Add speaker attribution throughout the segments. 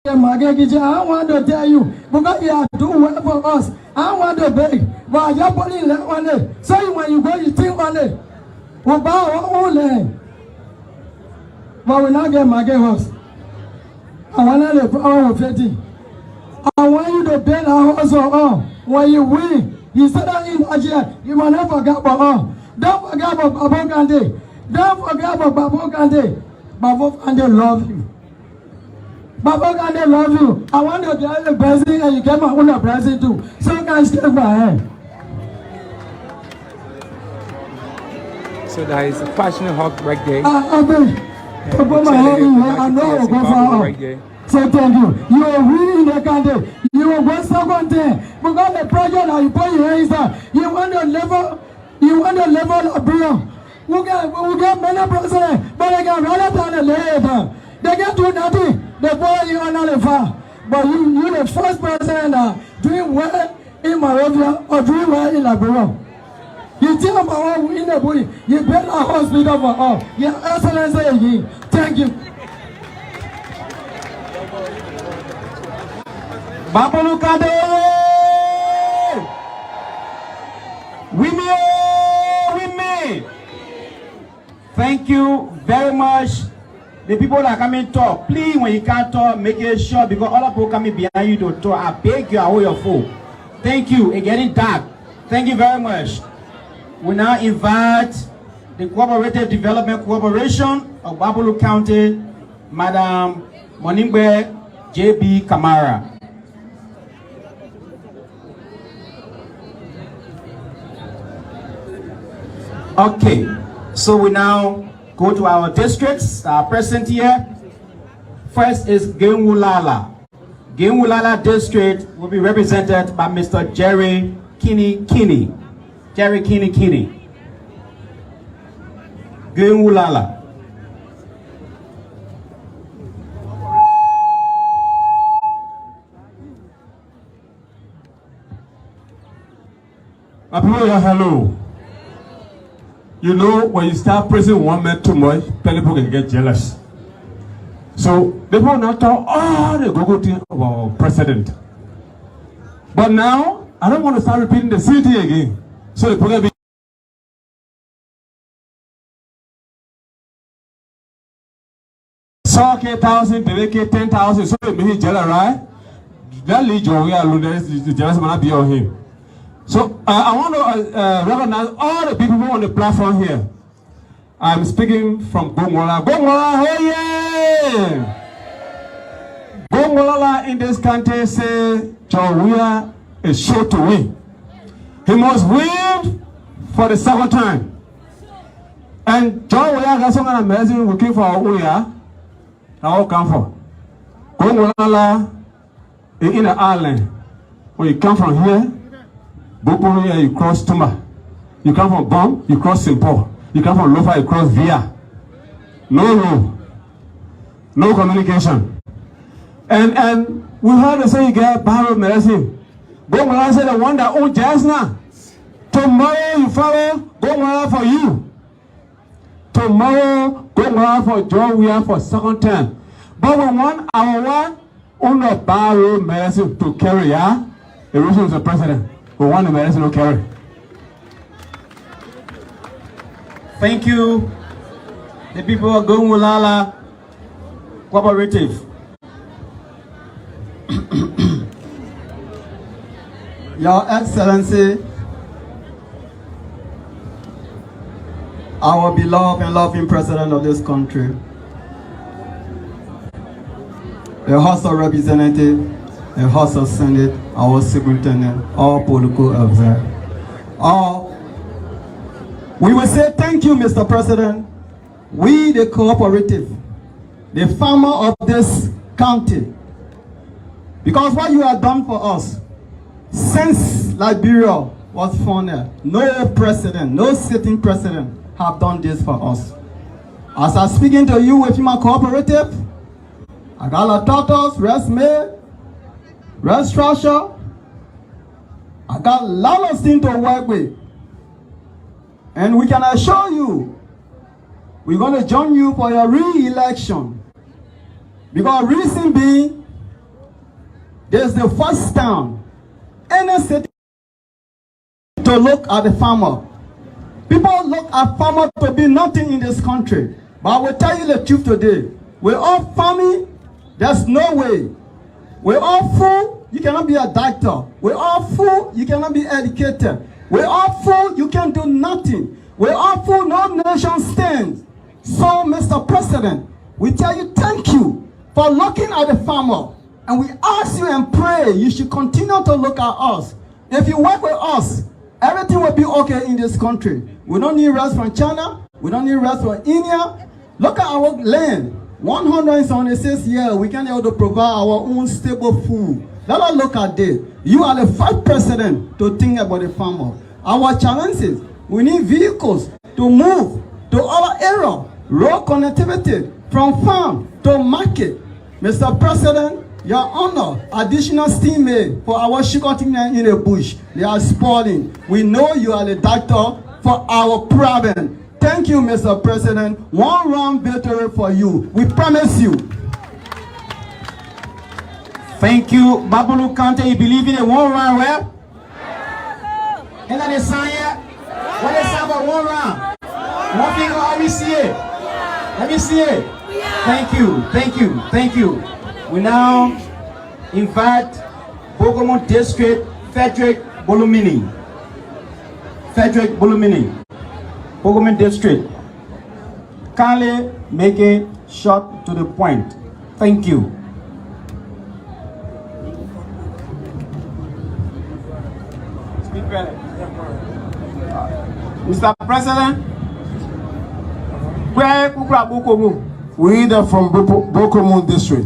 Speaker 1: I want to tell you, because you are doing well for us. I want to beg. But you're putting that one day. So when you go, you think one day. We'll buy our own land. But we not get my house. I want to the power of 50. I want you to build a house for all. When you win, you said that in Nigeria, you will never forget about all. Don't forget about Babu Kande. Don't forget about Babu Kande. Babu Kande love you. Babu Kande love you. I want to get the blessing and you get my own blessing too. So you can stay my hand.
Speaker 2: So that is a passionate hug right there.
Speaker 1: I put my hand in here. I know I'll go far out. So thank you. You are really in the country. You are one second thing. Because the project that you put your hands on, you want to level of brilliance. We get many presidents, but they can run up on the later. They get do nothing. They put you on the far. But you the first president doing well in Moravia or doing well in Liberia. You tell them all in the body. You build a hospital for all. Your Excellency again. Thank you.
Speaker 3: Babu Kande! Women! Thank you very much. The people that come and talk, please, when you can't talk, make it short because other people coming behind you to talk. I beg you, I hold your phone. Thank you. It's getting dark. Thank you very much. We now invite the Cooperative Development Corporation of Babolu County, Madam Monimbe J.B. Kamara. Okay, so we now go to our districts present here. First is Genwulala. Genwulala district will be represented by Mr. Jerry Kinney. Jerry Kinney. Genwulala.
Speaker 4: Hello. You know, when you start praising one man too much, people can get jealous. So people now talk all the go thing about president. But now I don't want to start repeating the same thing again. So the program be so 1,000, they 10,000, so they make jealous, right? That lead your way alone, the jealous man be on him. So I want to recognize all the people on the platform here. I'm speaking from Gongwala. Gongwala, oh yeah! Gongwala in this country say John Weah is sure to win. He must win for the second time. And John Weah has something amazing looking for Weah. I will come for. Gongwala is in the island. When you come from here, Bopo here, you cross Tuma. You come from Bom, you cross St. Paul. You come from Lofa, you cross Via. No road. No communication. And we heard they say you get Barrow medicine. Gongwala said the one that owns Jasna. Tomorrow you follow Gongwala for you. Tomorrow Gongwala for John Weah for second term. But we want our one on the Barrow medicine to carry, yeah? The Russian is the president. We want the medicine to carry.
Speaker 3: Thank you, the people of Gongwala Cooperative.
Speaker 5: Your Excellency, our beloved and loving President of this country, the House of Representatives, the House of Senate, our Superintendent, all political observers. We will say thank you, Mr. President. We, the cooperative, the farmer of this county, because what you have done for us, since Liberia was founded, no president, no sitting president have done this for us. As I'm speaking to you with my cooperative, I got a tortoise, rest made, rest structure. I got a lot of things to work with. And we can assure you, we're going to join you for your re-election. Because reason being, This is the first time any city to look at the farmer. People look at farmer to be nothing in this country. But I will tell you the truth today. We're all farming. There's no way. We're all full. You cannot be a doctor. We're all full. You cannot be educated. We're all full. You can do nothing. We're all full. No nation stands. So, Mr. President, we tell you thank you for looking at the farmer. And we ask you and pray you should continue to look at us. If you work with us, everything will be okay in this country. We don't need rice from China. We don't need rice from India. Look at our land. 176 years, we can be able to provide our own stable food. Let us look at this. You are the first president to think about the farmer. Our challenges, we need vehicles to move to our area. Road connectivity from farm to market. Mr. President, Your Honor, additional steam for our sugar in the bush. They are spoiling. We know you are the doctor for our problem. Thank you, Mr. President. One round victory for you. We promise you.
Speaker 3: Thank you, Babulu Kante. You believe in a one round where? And then the sign here. What is about one round? One finger, let me see it. Let me see it. Thank you, thank you, thank you. We now invite Bokomo District Frederick Bolumini. Frederick Bolumini. Bokomo District. Kindly make it short to the point. Thank you. Mr. President, where Bokomo?
Speaker 6: We are from Bokomo District.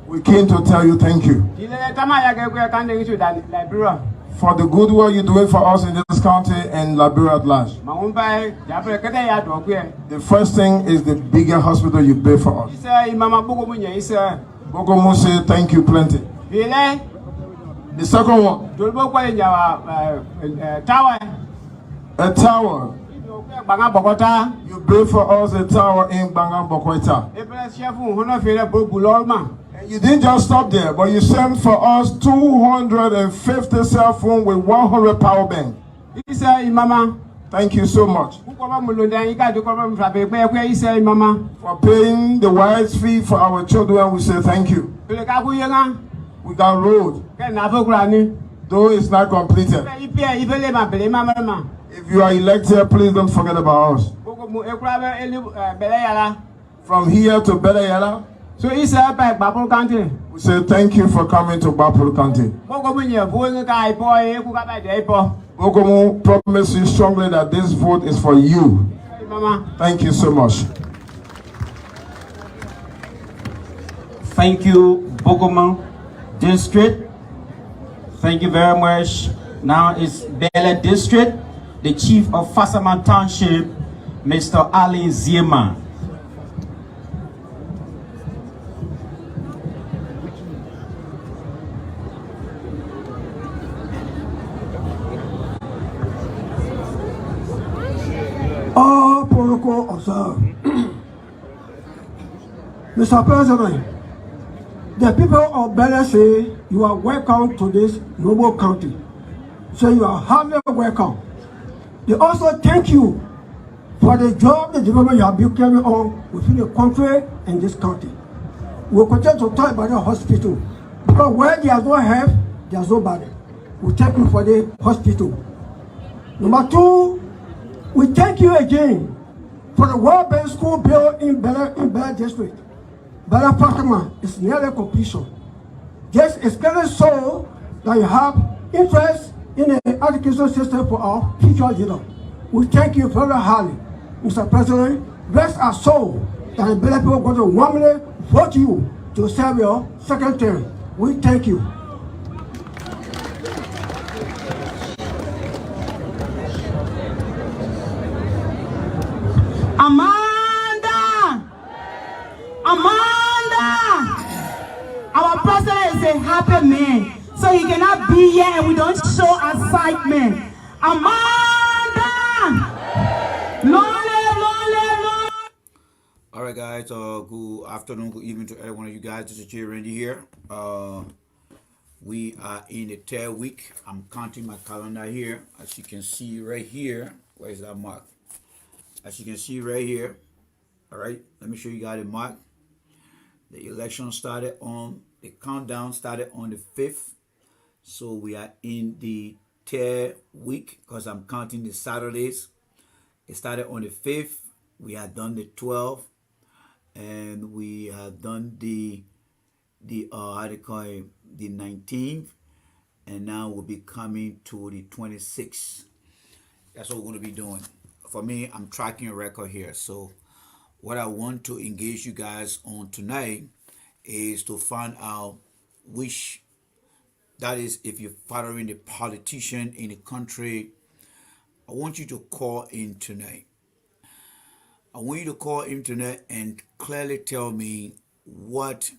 Speaker 6: We came to tell you thank you for the good work you're doing for us in this county and Liberia at large. The first thing is the bigger hospital you pay for us. Bokomo say thank you plenty. The second one, a tower. You built for us a tower in Bangan Bokweta. And you didn't just stop there, but you sent for us 250 cell phones with 100 power bank. Thank you so much for paying the wise fee for our children. We say thank you. We got road, though it's not completed. If you are elected, please don't forget about us. From here to Belayala,
Speaker 3: so he said back Babul County.
Speaker 6: We say thank you for coming to Bapur County. Bokomo promise you strongly that this vote is for you. Thank you so much.
Speaker 3: Thank you, Bokomo District. Thank you very much. Now it's Bela District. The Chief of Fasaman Township, Mr. Ali Zieman.
Speaker 1: All protocol observed. Mr. President, the people of Bela say you are welcome to this noble county. So you are highly welcome. They also thank you for the job, the development you have been carrying on within the country and this county. We'll continue to talk about the hospital because where there's no help, there's nobody. We thank you for the hospital. Number two, we thank you again for the world-based school built in Bela District. Bela Fatima is nearly completion. This is clearly so that you have interest in the education system for our future leader. We thank you very highly, Mr. President. Rest assured that the Bela people are going to warmly vote you to serve your second term. We thank you.
Speaker 7: Amanda! Our president is a happy man. So he cannot be here and we don't show excitement. Amanda! Long live, long live, long live.
Speaker 8: All right, guys. Good afternoon, good evening to every one of you guys. This is Jay Randy here. We are in the third week. I'm counting my calendar here. As you can see right here. Where is that mark? As you can see right here. All right. Let me show you guys the mark. The election started on, the countdown started on the 5th. So we are in the third week because I'm counting the Saturdays. It started on the 5th. We had done the 12th. And we have done the how they call it, the 19th, and now we'll be coming to the 26th. That's what we're going to be doing. For me, I'm tracking a record here. So what I want to engage you guys on tonight is to find out which, that is, if you're following the politician in the country, I want you to call in tonight. I want you to call internet and clearly tell me what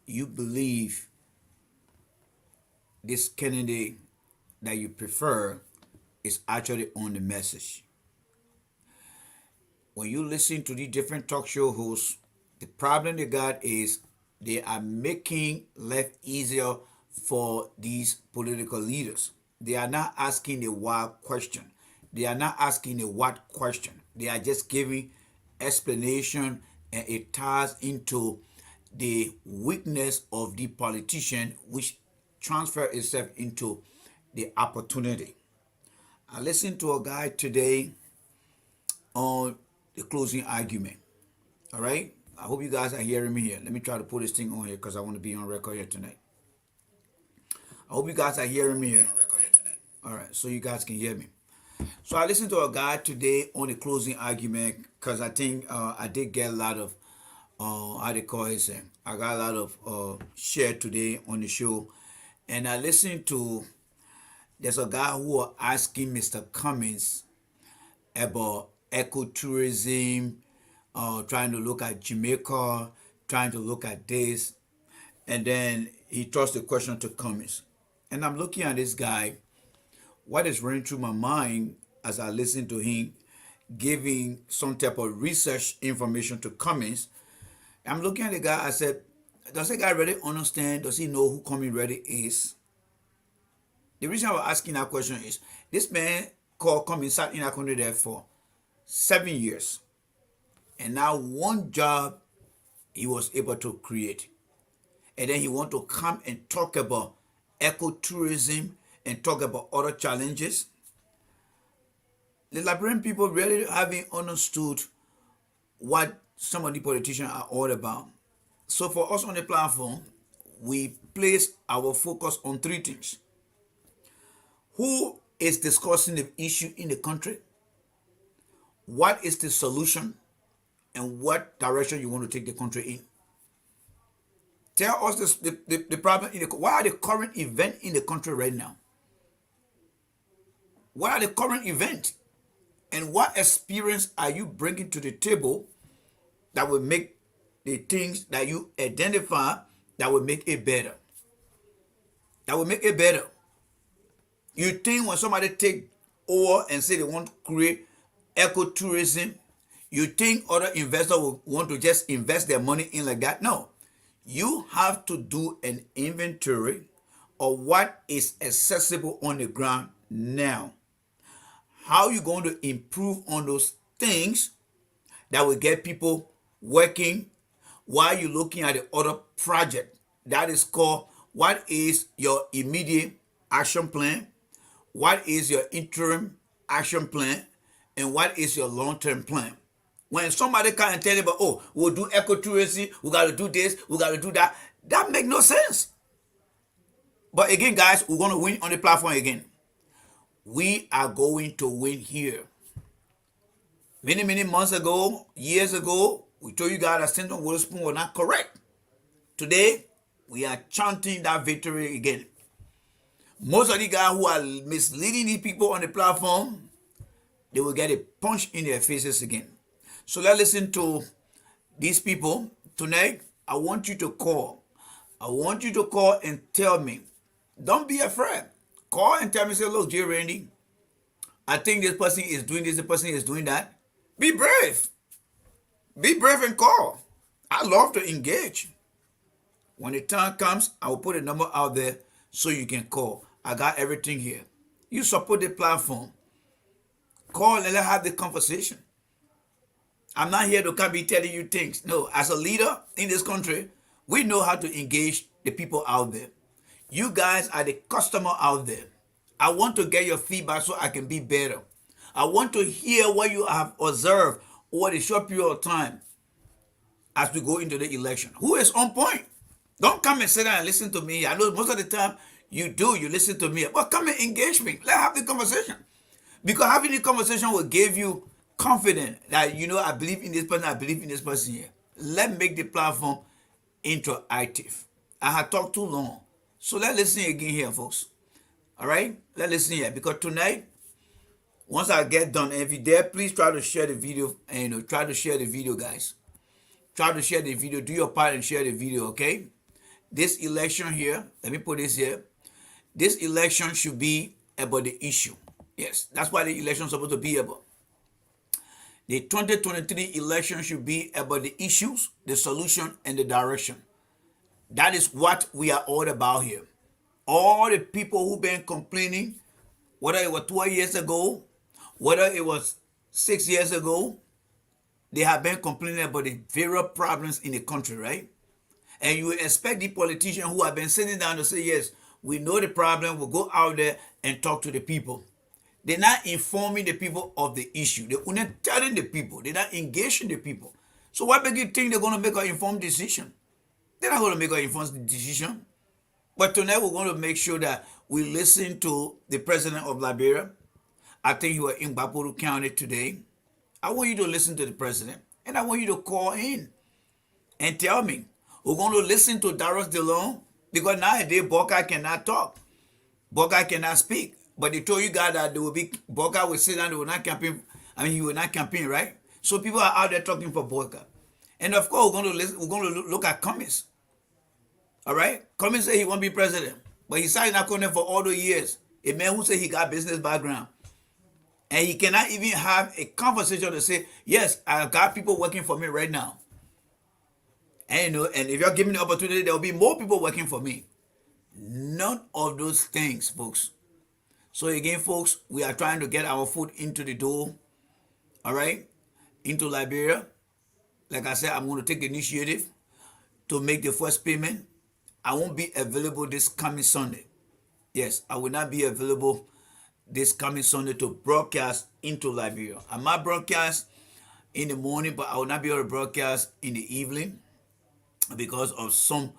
Speaker 8: you believe this candidate that you prefer is actually on the message. When you listen to the different talk show hosts, the problem they got is they are making life easier for these political leaders. They are not asking the why question. They are not asking the what question. They are just giving explanation, and it ties into the weakness of the politician, which transfer itself into the opportunity. I listened to a guy today on the closing argument. All right, I hope you guys are hearing me here. Let me try to put this thing on here because I want to be on record here tonight. I hope you guys are hearing me here. All right, so you guys can hear me. So I listened to a guy today on the closing argument because I think I did get a lot of, how they call it, I got a lot of share today on the show. And I listened to, there's a guy who was asking Mr. Cummings about ecotourism, trying to look at Jamaica, trying to look at this. And then he tossed the question to Cummings. And I'm looking at this guy. What is running through my mind as I listen to him giving some type of research information to Cummings, I'm looking at the guy, I said, does the guy really understand? Does he know who Cummings really is? The reason I was asking that question is, this man called Cummings sat in that country there for 7 years. And now one job he was able to create. And then he want to come and talk about ecotourism and talk about other challenges. The Liberian people really haven't understood what some of the politicians are all about. So for us on the platform, we place our focus on three things. Who is discussing the issue in the country? What is the solution? And what direction you want to take the country in? Tell us the problem in the, what are the current events in the country right now? What are the current events? And what experience are you bringing to the table that will make the things that you identify that will make it better? That will make it better. You think when somebody take over and say they want to create ecotourism, you think other investors will want to just invest their money in like that? No. You have to do an inventory of what is accessible on the ground now. How are you going to improve on those things that will get people working while you're looking at the other project? That is called, what is your immediate action plan? What is your interim action plan? And what is your long-term plan? When somebody come and tell you about, oh, we'll do ecotourism, we got to do this, we got to do that, that makes no sense. But again, guys, we're going to win on the platform again. We are going to win here. Many months ago, years ago, we told you guys that Senator Witherspoon was not correct. Today, we are chanting that victory again. Most of the guys who are misleading the people on the platform, they will get a punch in their faces again. So let's listen to these people. Tonight, I want you to call. I want you to call and tell me. Don't be afraid. Call and tell me, say, look, Jay Randy, I think this person is doing this, the person is doing that. Be brave. Be brave and call. I love to engage. When the time comes, I will put a number out there so you can call. I got everything here. You support the platform. Call and let's have the conversation. I'm not here to come be telling you things. No, as a leader in this country, we know how to engage the people out there. You guys are the customer out there. I want to get your feedback so I can be better. I want to hear what you have observed over the short period of time as we go into the election. Who is on point? Don't come and sit down and listen to me. I know most of the time you do, you listen to me. But come and engage me. Let's have the conversation. Because having the conversation will give you confidence that, you know, I believe in this person, I believe in this person here. Let's make the platform interactive. I have talked too long. So let's listen again here, folks. All right? Let's listen here. Because tonight, once I get done, and if you're there, please try to share the video. And, you know, try to share the video, guys. Try to share the video. Do your part and share the video, okay? This election here, let me put this here. This election should be about the issue. Yes, that's why the election is supposed to be about. The 2023 election should be about the issues, the solution, and the direction. That is what we are all about here. All the people who've been complaining, whether it was 12 years ago, whether it was 6 years ago, they have been complaining about the various problems in the country, right? And you expect the politicians who have been sitting down to say, yes, we know the problem, we'll go out there and talk to the people. They're not informing the people of the issue. They're not telling the people. They're not engaging the people. So what makes you think they're going to make an informed decision? They're not going to make an informed decision. But tonight we're going to make sure that we listen to the president of Liberia. I think he was in Bapuru County today. I want you to listen to the president. And I want you to call in and tell me. We're going to listen to Darius DeLong because nowadays Boca cannot talk. Boca cannot speak. But they told you guys that there will be Boca will sit down, they will not campaign. I mean, he will not campaign, right? So people are out there talking for Boca. And of course, we're going to look at Cummings. All right? Cummings said he won't be president. But he sat in Akone for all those years. A man who said he got business background. And he cannot even have a conversation to say, yes, I got people working for me right now. And, you know, and if you're giving the opportunity, there will be more people working for me. None of those things, folks. So again, folks, we are trying to get our foot into the door, all right, into Liberia. Like I said, I'm going to take the initiative to make the first payment. I won't be available this coming Sunday. Yes, I will not be available this coming Sunday to broadcast into Liberia. I might broadcast in the morning, but I will not be able to broadcast in the evening because of some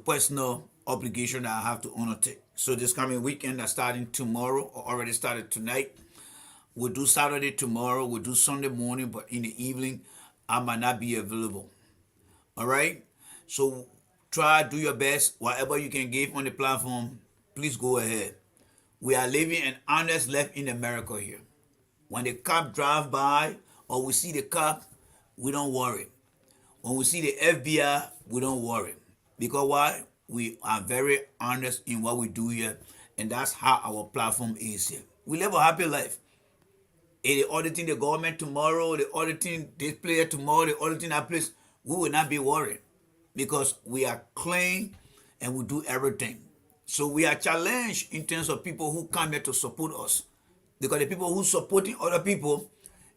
Speaker 8: personal obligation that I have to undertake. So this coming weekend that's starting tomorrow, or already started tonight. We'll do Saturday tomorrow, we'll do Sunday morning, but in the evening, I might not be available. All right? So try, do your best. Whatever you can give on the platform, please go ahead. We are living an honest life in America here. When the cop drive by or we see the cop, we don't worry. When we see the FBI, we don't worry. Because why? We are very honest in what we do here, and that's how our platform is here. We live a happy life. If they're auditing the government tomorrow, they're auditing this player tomorrow, they're auditing that place, we will not be worried because we are clean and we do everything. So we are challenged in terms of people who come here to support us. Because the people who supporting other people,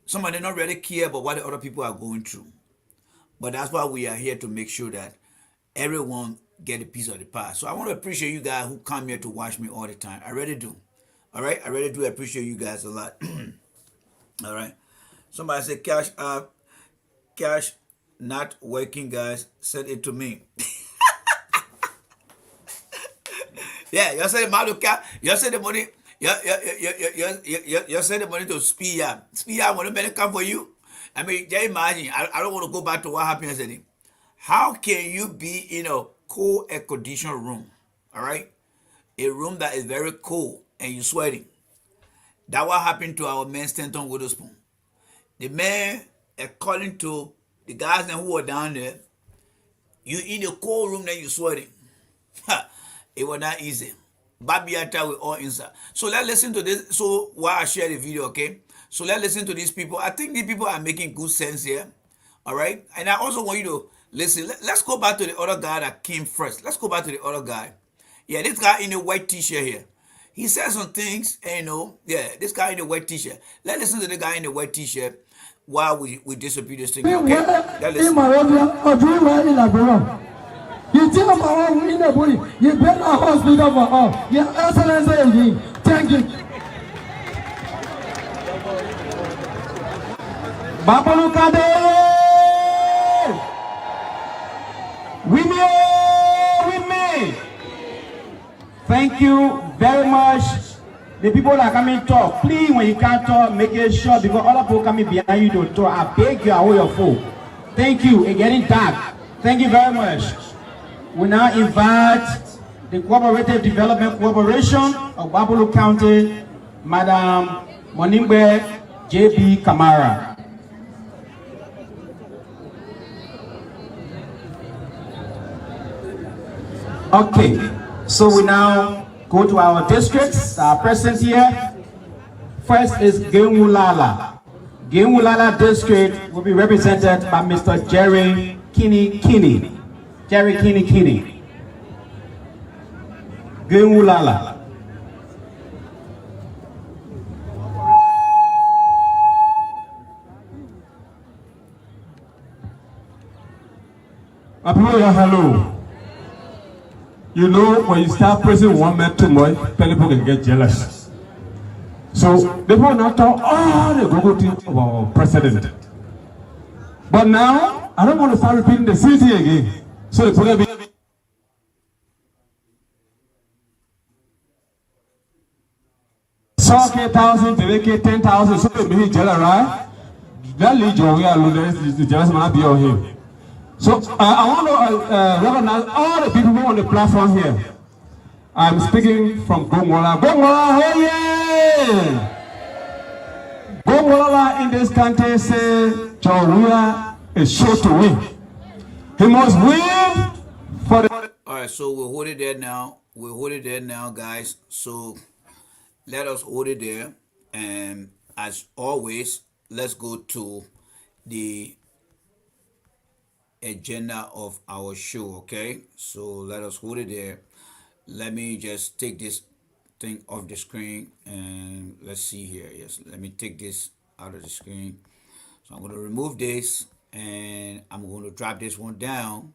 Speaker 8: some of them don't really care about what the other people are going through. But that's why we are here to make sure that everyone get a piece of the pie. So I want to appreciate you guys who come here to watch me all the time. I really do. All right? I really do appreciate you guys a lot. All right? Somebody said cash not working, guys. Send it to me. Yeah, you said you said the money. You send the money to Spia. Spia want to come for you. I mean, just imagine. I don't want to go back to what happened yesterday. How can you be in a cold air conditioned room? All right, a room that is very cold and you're sweating. That what happened to our man Stanton Witherspoon. The man, according to the guys who were down there, you in a cold room that you're sweating. It was not easy. Babiata with all inside. So let's listen to this. So while I share the video, okay? So let's listen to these people. I think these people are making good sense here. All right. And I also want you to listen. Let's go back to the other guy that came first. Let's go back to the other guy. Yeah, this guy in the white t-shirt here. He said some things, and yeah, this guy in the white t-shirt. Let's listen to the guy in the white t-shirt while we distribute this thing. Okay? Let's listen.
Speaker 1: You tell my own in the body, you better hospital for all. Your Excellency, thank you.
Speaker 3: Babalu Kade! Women! Thank you very much. The people that come and talk, please, when you can't talk, make it short because other people coming behind you to talk. I beg you, I hold your phone. Thank you. It's getting dark. Thank you very much. We now invite the Cooperative Development Corporation of Babalu County, Madam Monimbe J.B. Kamara. Okay, so we now go to our districts that are present here. First is Genwulala. Genwulala district will be represented by Mr. Jerry Kinney. Jerry Kinney. Genwulala.
Speaker 4: Hello. You know, when you start pressing one man too much, people can get jealous. So they will not talk all the Google team of our president. But now, I don't want to start repeating the same thing again. So the program be so 1,000, they make 10,000, so they be jealous, right? That lead you away alone, the jealous man be on him. So I want to recognize all the people who are on the platform here. I'm speaking from Gongola. Gongola, oh yeah! Gongola in this country say, Jawuya is sure to win. He must win for the...
Speaker 8: All right, so we'll hold it there now. We'll hold it there now, guys. So let us hold it there. And as always, let's go to the agenda of our show. Okay, so let us hold it there. Let me just take this thing off the screen and let's see here. Yes, let me take this out of the screen. So I'm going to remove this and I'm going to drop this one down.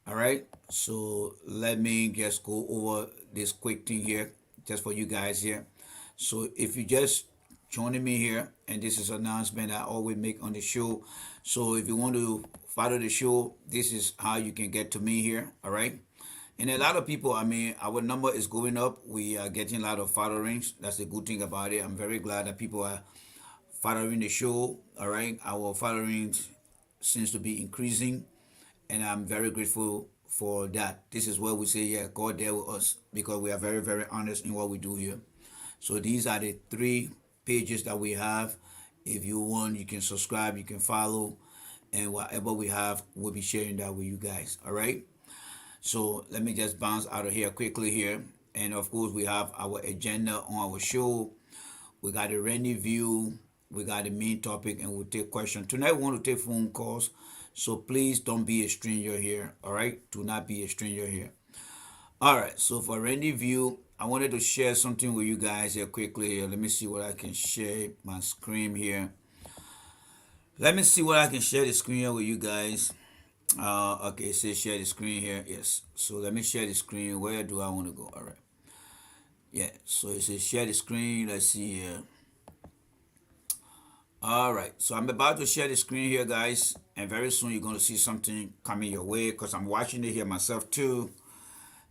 Speaker 8: All right, so let me just go over this quick thing here just for you guys here. So if you just joining me here, and this is an announcement I always make on the show. So if you want to follow the show, this is how you can get to me here. All right, and a lot of people, I mean, our number is going up. We are getting a lot of followings. That's the good thing about it. I'm very glad that people are following the show. All right, our followings seems to be increasing, and I'm very grateful for that. This is where we say, yeah, God there with us, because we are very, very honest in what we do here. So these are the 3 pages that we have. If you want, you can subscribe, you can follow, and whatever we have, we'll be sharing that with you guys. All right, so let me just bounce out of here quickly here. And of course, we have our agenda on our show. We got a rainy view, we got the main topic, and we'll take questions. Tonight we want to take phone calls, so please don't be a stranger here. All right, do not be a stranger here. All right, so for rainy view, I wanted to share something with you guys here quickly here. Let me see what I can share my screen here. Let me see what I can share the screen here with you guys. Okay, it says share the screen here. Yes, so let me share the screen. Where do I want to go? All right, yeah, so it says share the screen. Let's see here. All right, so I'm about to share the screen here, guys, and very soon you're going to see something coming your way, because I'm watching it here myself too.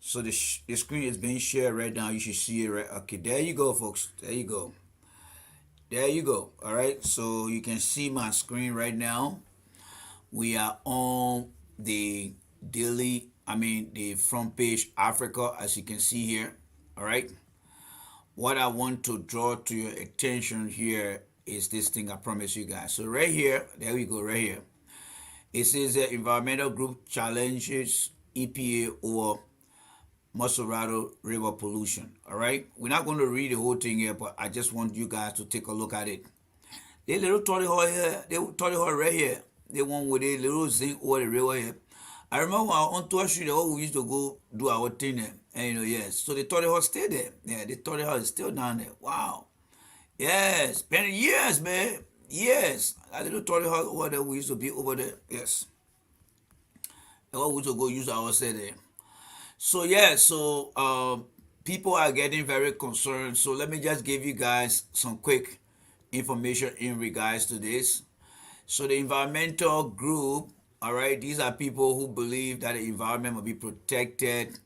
Speaker 8: So the screen is being shared right now. You should see it right. Okay, there you go, folks. There you go. There you go. All right, so you can see my screen right now. We are on the the front page Africa, as you can see here. All right, what I want to draw to your attention here is this thing I promise you guys. So right here, there we go, right here. It says the environmental group challenges EPA over Masurado River pollution. All right, we're not going to read the whole thing here, but I just want you guys to take a look at it. The little toilet hole here, the toilet hole right here, the one with a little zinc or the river here. I remember on Tour Street, we used to go do our thing there. And you know, yes. So the toilet house stayed there. Yeah, the toilet house is still down there. Wow. Yes. Been years, man. Yes. That little toilet house over there, we used to be over there. Yes. And we used to go use our set there. So yeah, so people are getting very concerned. So let me just give you guys some quick information in regards to this. So the environmental group, all right, these are people who believe that the environment will be protected.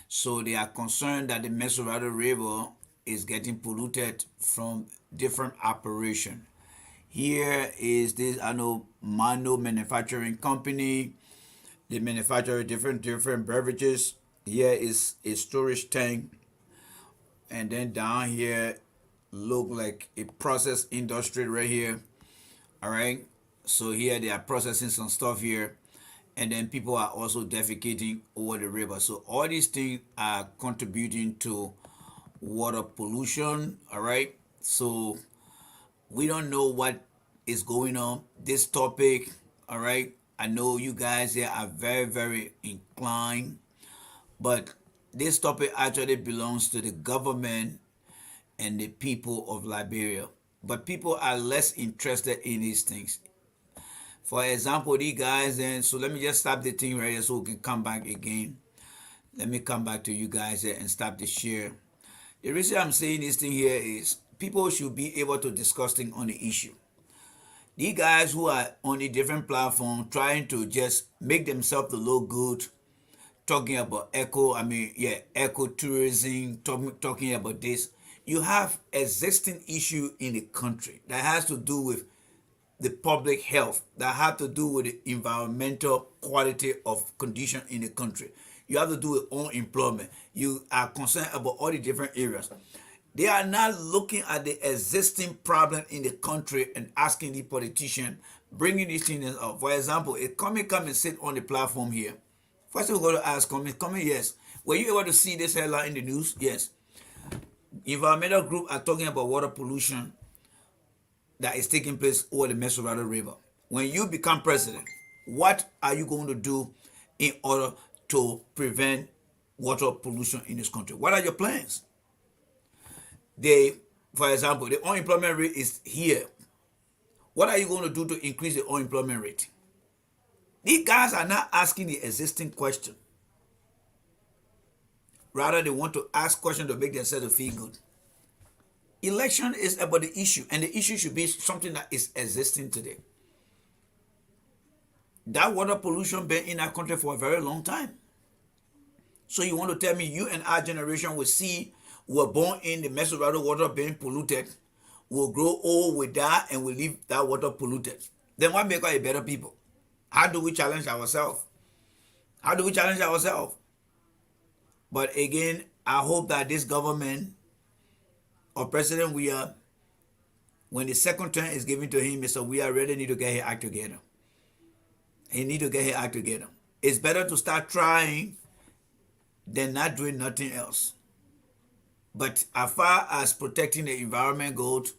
Speaker 8: So they are concerned that the Mesurado River is getting polluted from different operation. Here is this, I know, Mano Manufacturing Company. They manufacture different beverages. Here is a storage tank. And then down here, look like a process industry right here. All right. So here they are processing some stuff here. And then people are also defecating over the river. So all these things are contributing to water pollution. All right. So we don't know what is going on. This topic, all right, I know you guys here are very, very inclined, but this topic actually belongs to the government and the people of Liberia. But people are less interested in these things. For example, these guys, and so let me just stop the thing right here so we can come back again. Let me come back to you guys here and stop the share. The reason I'm saying this thing here is people should be able to discuss things on the issue. These guys who are on a different platform trying to just make themselves look good, talking about eco-tourism, talking about this. You have existing issue in the country that has to do with the public health, that have to do with the environmental quality of condition in the country. You have to do with unemployment. You are concerned about all the different areas. They are not looking at the existing problem in the country and asking the politician, bringing these things up. For example, if come and sit on the platform here. First we're going to ask Come, yes. Were you able to see this headline in the news? Yes. Environmental group are talking about water pollution that is taking place over the Mesurado River. When you become president, what are you going to do in order to prevent water pollution in this country? What are your plans? For example, the unemployment rate is here. What are you going to do to increase the unemployment rate? These guys are not asking the existing question. Rather, they want to ask questions to make themselves feel good. Election is about the issue, and the issue should be something that is existing today. That water pollution been in our country for a very long time. So you want to tell me you and our generation will see were born in the Mesurado water being polluted, will grow old, will die, and will leave that water polluted? Then what make us a better people? How do we challenge ourselves? How do we challenge ourselves? But again, I hope that this government or President Weah, when the second term is given to him, Mr. Weah really need to get his act together. He need to get his act together. It's better to start trying than not doing nothing else. But as far as protecting the environment goes,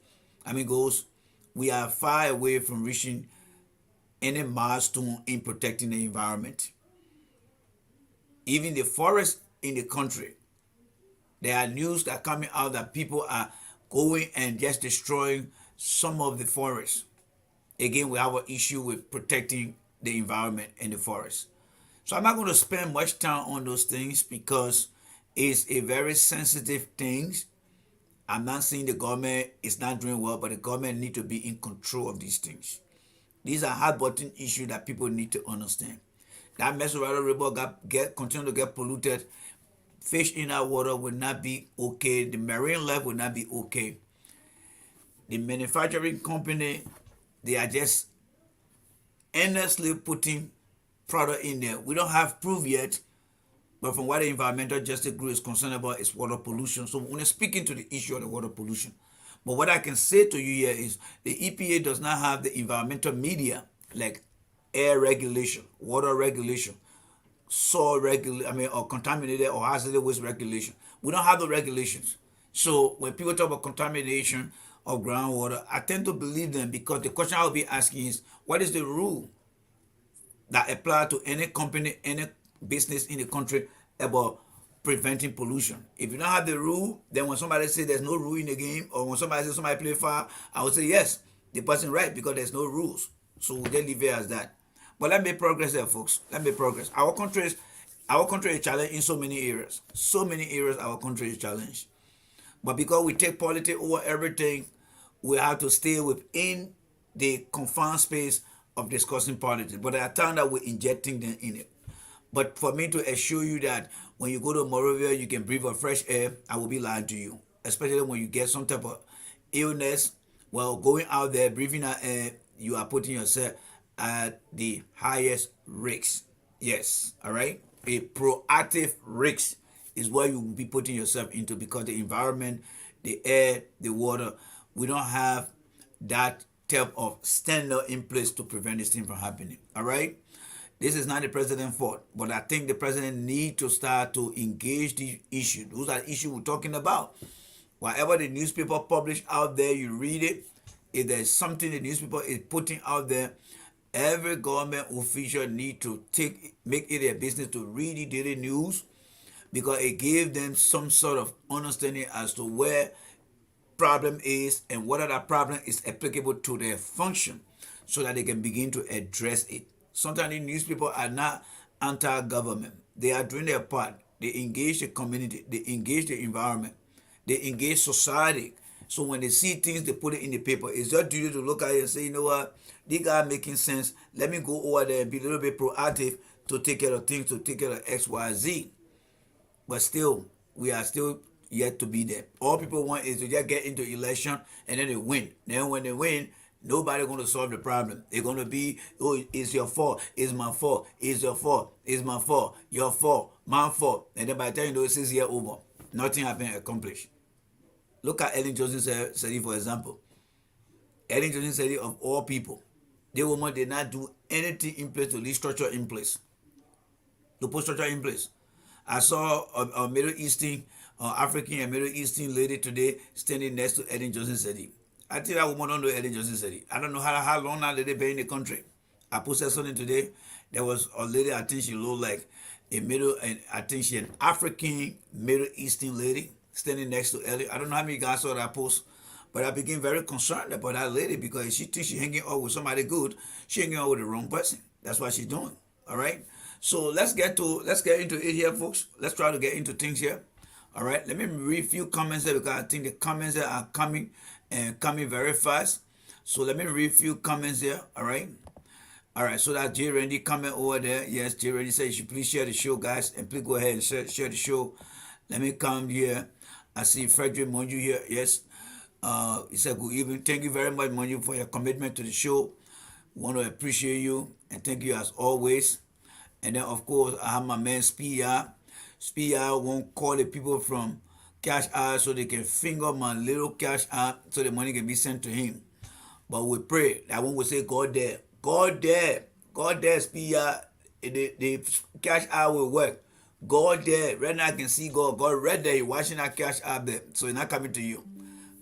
Speaker 8: we are far away from reaching any milestone in protecting the environment. Even the forests in the country, there are news that are coming out that people are going and just destroying some of the forests. Again, we have an issue with protecting the environment and the forest. So I'm not going to spend much time on those things because it's a very sensitive thing. I'm not saying the government is not doing well, but the government need to be in control of these things. These are hard button issues that people need to understand. That Mesurado River continue to get polluted. Fish in our water will not be okay. The marine life will not be okay. The manufacturing company, they are just endlessly putting product in there. We don't have proof yet, but from what the Environmental Justice Group is concerned about is water pollution. So we're speaking to the issue of the water pollution. But what I can say to you here is the EPA does not have the environmental media like air regulation, water regulation, soil regulation, or contaminated or hazardous waste regulation. We don't have the regulations. So when people talk about contamination of groundwater, I tend to believe them because the question I will be asking is, what is the rule? that apply to any company, any business in the country about preventing pollution. If you don't have the rule, then when somebody say there's no rule in the game, or when somebody says somebody play foul, I would say yes, the person right, because there's no rules. So we'll just leave it as that. But let me progress there, folks. Let me progress. Our country is challenged in so many areas. So many areas our country is challenged. But because we take politics over everything, we have to stay within the confined space of discussing politics. But there are times that we're injecting them in it. But for me to assure you that when you go to Moravia, you can breathe a fresh air, I will be lying to you. Especially when you get some type of illness. Well, going out there, breathing out air, you are putting yourself at the highest risk. Yes, all right? A proactive risk is what you will be putting yourself into, because the environment, the air, the water, we don't have that type of standard in place to prevent this thing from happening. All right? This is not the president's fault, but I think the president needs to start to engage the issue. Those are the issues we're talking about. Whatever the newspaper publish out there, you read it. If there's something the newspaper is putting out there, every government official need to make it a business to read the daily news, because it gives them some sort of understanding as to where problem is and whether that problem is applicable to their function, so that they can begin to address it. Sometimes the newspapers are not anti-government. They are doing their part. They engage the community. They engage the environment. They engage society. So when they see things, they put it in the paper. It's your duty to look at it and say, you know what, this guy making sense. Let me go over there and be a little bit proactive to take care of things, to take care of X, Y, Z. But still, we are still yet to be there. All people want is to just get into election and then they win. Then when they win, nobody going to solve the problem. They're going to be, oh, it's your fault, it's my fault, it's your fault, it's my fault, your fault, my fault. And then by the time you know 6 years over, nothing has been accomplished. Look at Ellen Johnson Sirleaf, for example. Ellen Johnson Sirleaf, of all people, the woman did not do anything in place to leave structure in place. To put structure in place. I saw a Middle Eastern, African and Middle Eastern lady today standing next to Ellen Johnson Sirleaf. I think that woman don't know Ellen Johnson Sirleaf. I don't know how long that lady been in the country. I posted something today. There was a lady, I think she looked like I think she an African Middle Eastern lady standing next to Ellen. I don't know how many guys saw that post, but I became very concerned about that lady, because she thinks she's hanging out with somebody good. She hanging out with the wrong person. That's what she's doing. All right. So let's get into it here, folks. Let's try to get into things here. All right. Let me read a few comments here, because I think the comments here are coming very fast. So let me read a few comments here. All right. All right. So that J. Randy comment over there. Yes, J. Randy said you should please share the show, guys, and please go ahead and share the show. Let me come here. I see Frederick Monju here. Yes. He said, good evening. Thank you very much, Monju, for your commitment to the show. We want to appreciate you, and thank you as always. And then, of course, I have my man Spia. Spia won't call the people from Cash App so they can finger my little Cash App so the money can be sent to him. But we pray that one will say, God there, God there, God there, Spia. The Cash App will work. God there. Right now I can see God. God right there. You're watching that Cash App there. So it's not coming to you.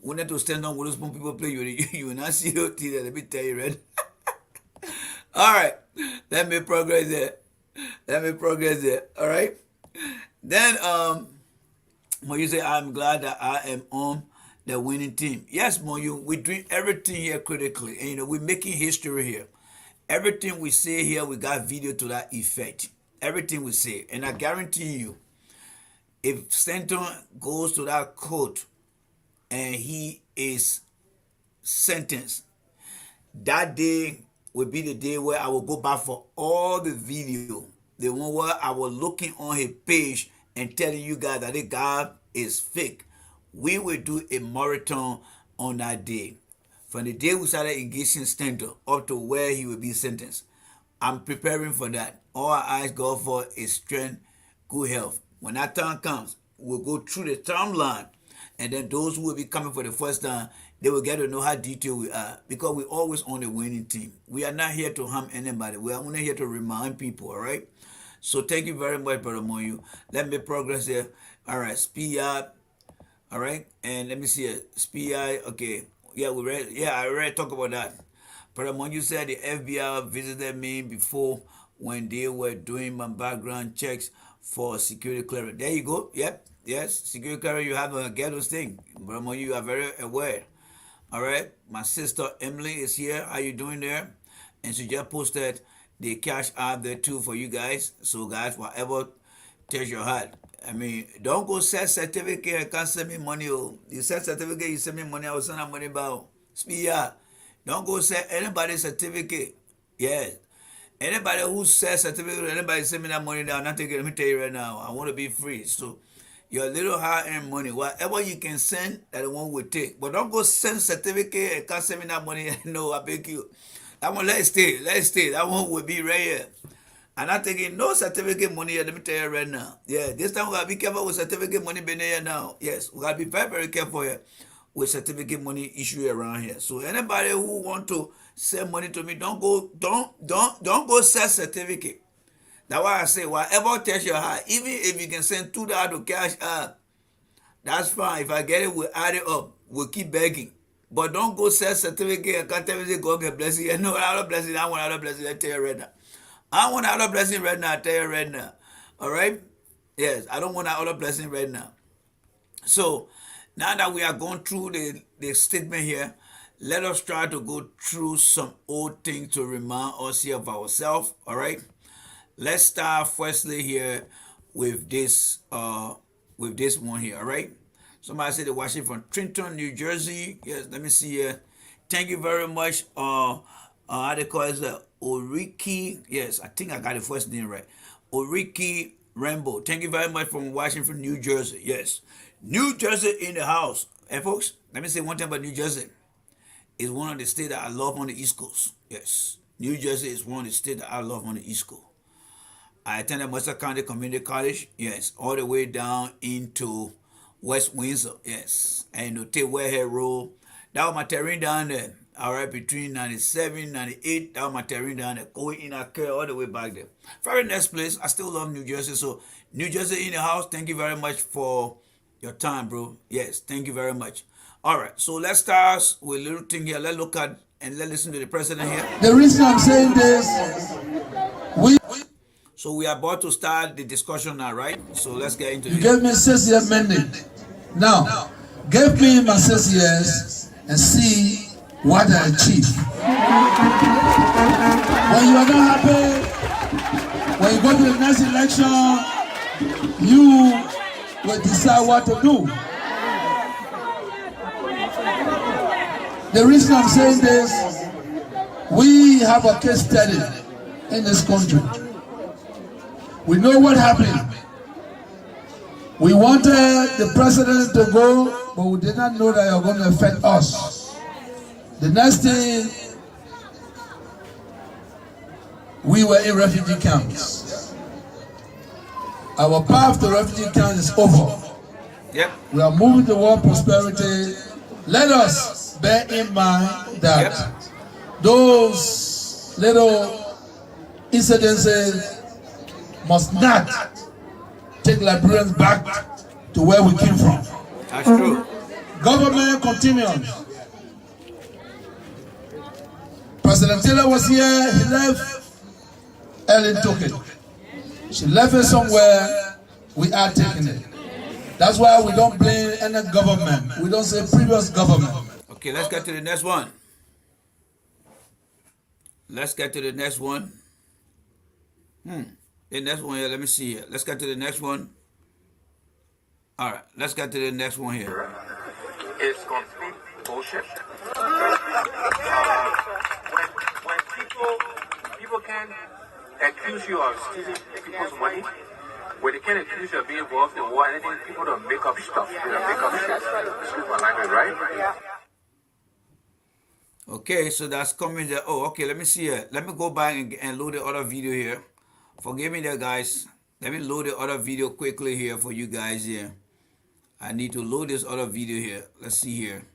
Speaker 8: We need to stand on with those people play. You will not see your teeth. Let me tell you, right? All right. Let me progress there. All right. Then when you say, I'm glad that I am on the winning team. Yes, Moyu, we're doing everything here critically. And, you know, we're making history here. Everything we say here, we got video to that effect. Everything we say. And I guarantee you, if Stanton goes to that court and he is sentenced, that day will be the day where I will go back for all the video. The one where I was looking on his page and telling you guys that the guy is fake. We will do a marathon on that day. From the day we started engaging Stanton up to where he will be sentenced. I'm preparing for that. All I ask God for is strength, good health. When that time comes, we'll go through the timeline. And then those who will be coming for the first time, they will get to know how detailed we are. Because we're always on the winning team. We are not here to harm anybody. We are only here to remind people, all right? So thank you very much, Brother Moyu. Let me progress here. All right, SPI. All right, and let me see it. SPI, okay. Yeah, we read. Yeah, I already talked about that. Brother Moyu said the FBI visited me before when they were doing my background checks for security clearance. There you go. Yep. Yes. Security clearance, you have to get those things. But you are very aware. All right. My sister Emily is here. How you doing there? And she just posted the cash out there too for you guys. So guys, whatever touch your heart. I mean, don't go send certificate and can't send me money. Oh, you send certificate, you send me money, I will send that money back. Speak out. Don't go send anybody certificate. Yes. Anybody who says certificate, anybody send me that money down, not taking it. Let me tell you right now, I want to be free. So your little hard-earned money, whatever you can send, that the one will take. But don't go send certificate and can't send me that money. No, I beg you. That one, let it stay. Let it stay. That one will be right here. I'm not taking no certificate money here. Let me tell you right now. Yeah, this time we gotta be careful with certificate money being here now. Yes, we gotta be very, very careful here with certificate money issue around here. So anybody who want to send money to me, don't go send certificate. That's why I say whatever touch your heart, even if you can send $2 to cash out, that's fine. If I get it, we'll add it up. We'll keep begging. But don't go send certificate and can't tell me God can bless you. No, I don't bless you. I want other blessing. I tell you right now. I want other blessing right now. I tell you right now. All right? Yes, I don't want other blessing right now. So now that we are going through the statement here, let us try to go through some old things to remind us here of ourselves. All right? Let's start firstly here with this one here. All right? Somebody said they're watching from Trenton, New Jersey. Yes, let me see here. Thank you very much. How they call it? Oriki. Yes, I think I got the first name right. Oriki Rainbow. Thank you very much from watching from New Jersey. Yes. New Jersey in the house. Hey, folks, let me say one thing about New Jersey. It's one of the states that I love on the East Coast. Yes. New Jersey is one of the states that I love on the East Coast. I attended Mercer County Community College. Yes. All the way down into West Windsor. Yes. And to take Warhead Road. That was my terrain down there. All right, between 97, 98, that was my terrain down there. Going in Akure all the way back there. Very nice place. I still love New Jersey. So, New Jersey in the house, thank you very much for your time, bro. Yes, thank you very much. All right, so let's start with a little thing here. Let's look at and let's listen to the president here.
Speaker 1: The reason I'm saying this,
Speaker 8: So, we are about to start the discussion now, right? So, let's get into it.
Speaker 1: you gave me 6 years mandate. Now, give me my 6 years and see what I achieve. When you are not happy, when you go to the next election, you will decide what to do. The reason I'm saying this, we have a case study in this country. We know what happened. We wanted the president to go, but we did not know that you're going to affect us. The next thing, we were in refugee camps. Our path to refugee camps is over.
Speaker 8: Yep.
Speaker 1: We are moving toward prosperity. Let us bear in mind that those little incidences must not take Liberians back to where we came from.
Speaker 8: That's true.
Speaker 1: Government continues. President Taylor was here, he left, Ellen took it. She left it somewhere, we are taking it. That's why we don't blame any government. We don't say previous government.
Speaker 8: Okay, let's get to the next one. Let's get to the next one. The next one here, let me see here. Let's get to the next one. All right, let's get to the next one here.
Speaker 9: It's complete bullshit. When people can accuse you of stealing people's money, when they can accuse you of being involved in war, anything, people don't make up stuff. They don't make up shit. Excuse my language, right?
Speaker 8: Okay, so that's coming there. Oh, okay, let me see here. Let me go back and load the other video here. Forgive me there, guys. Let me load the other video quickly here for you guys here. I need to load this other video here. Let's see here.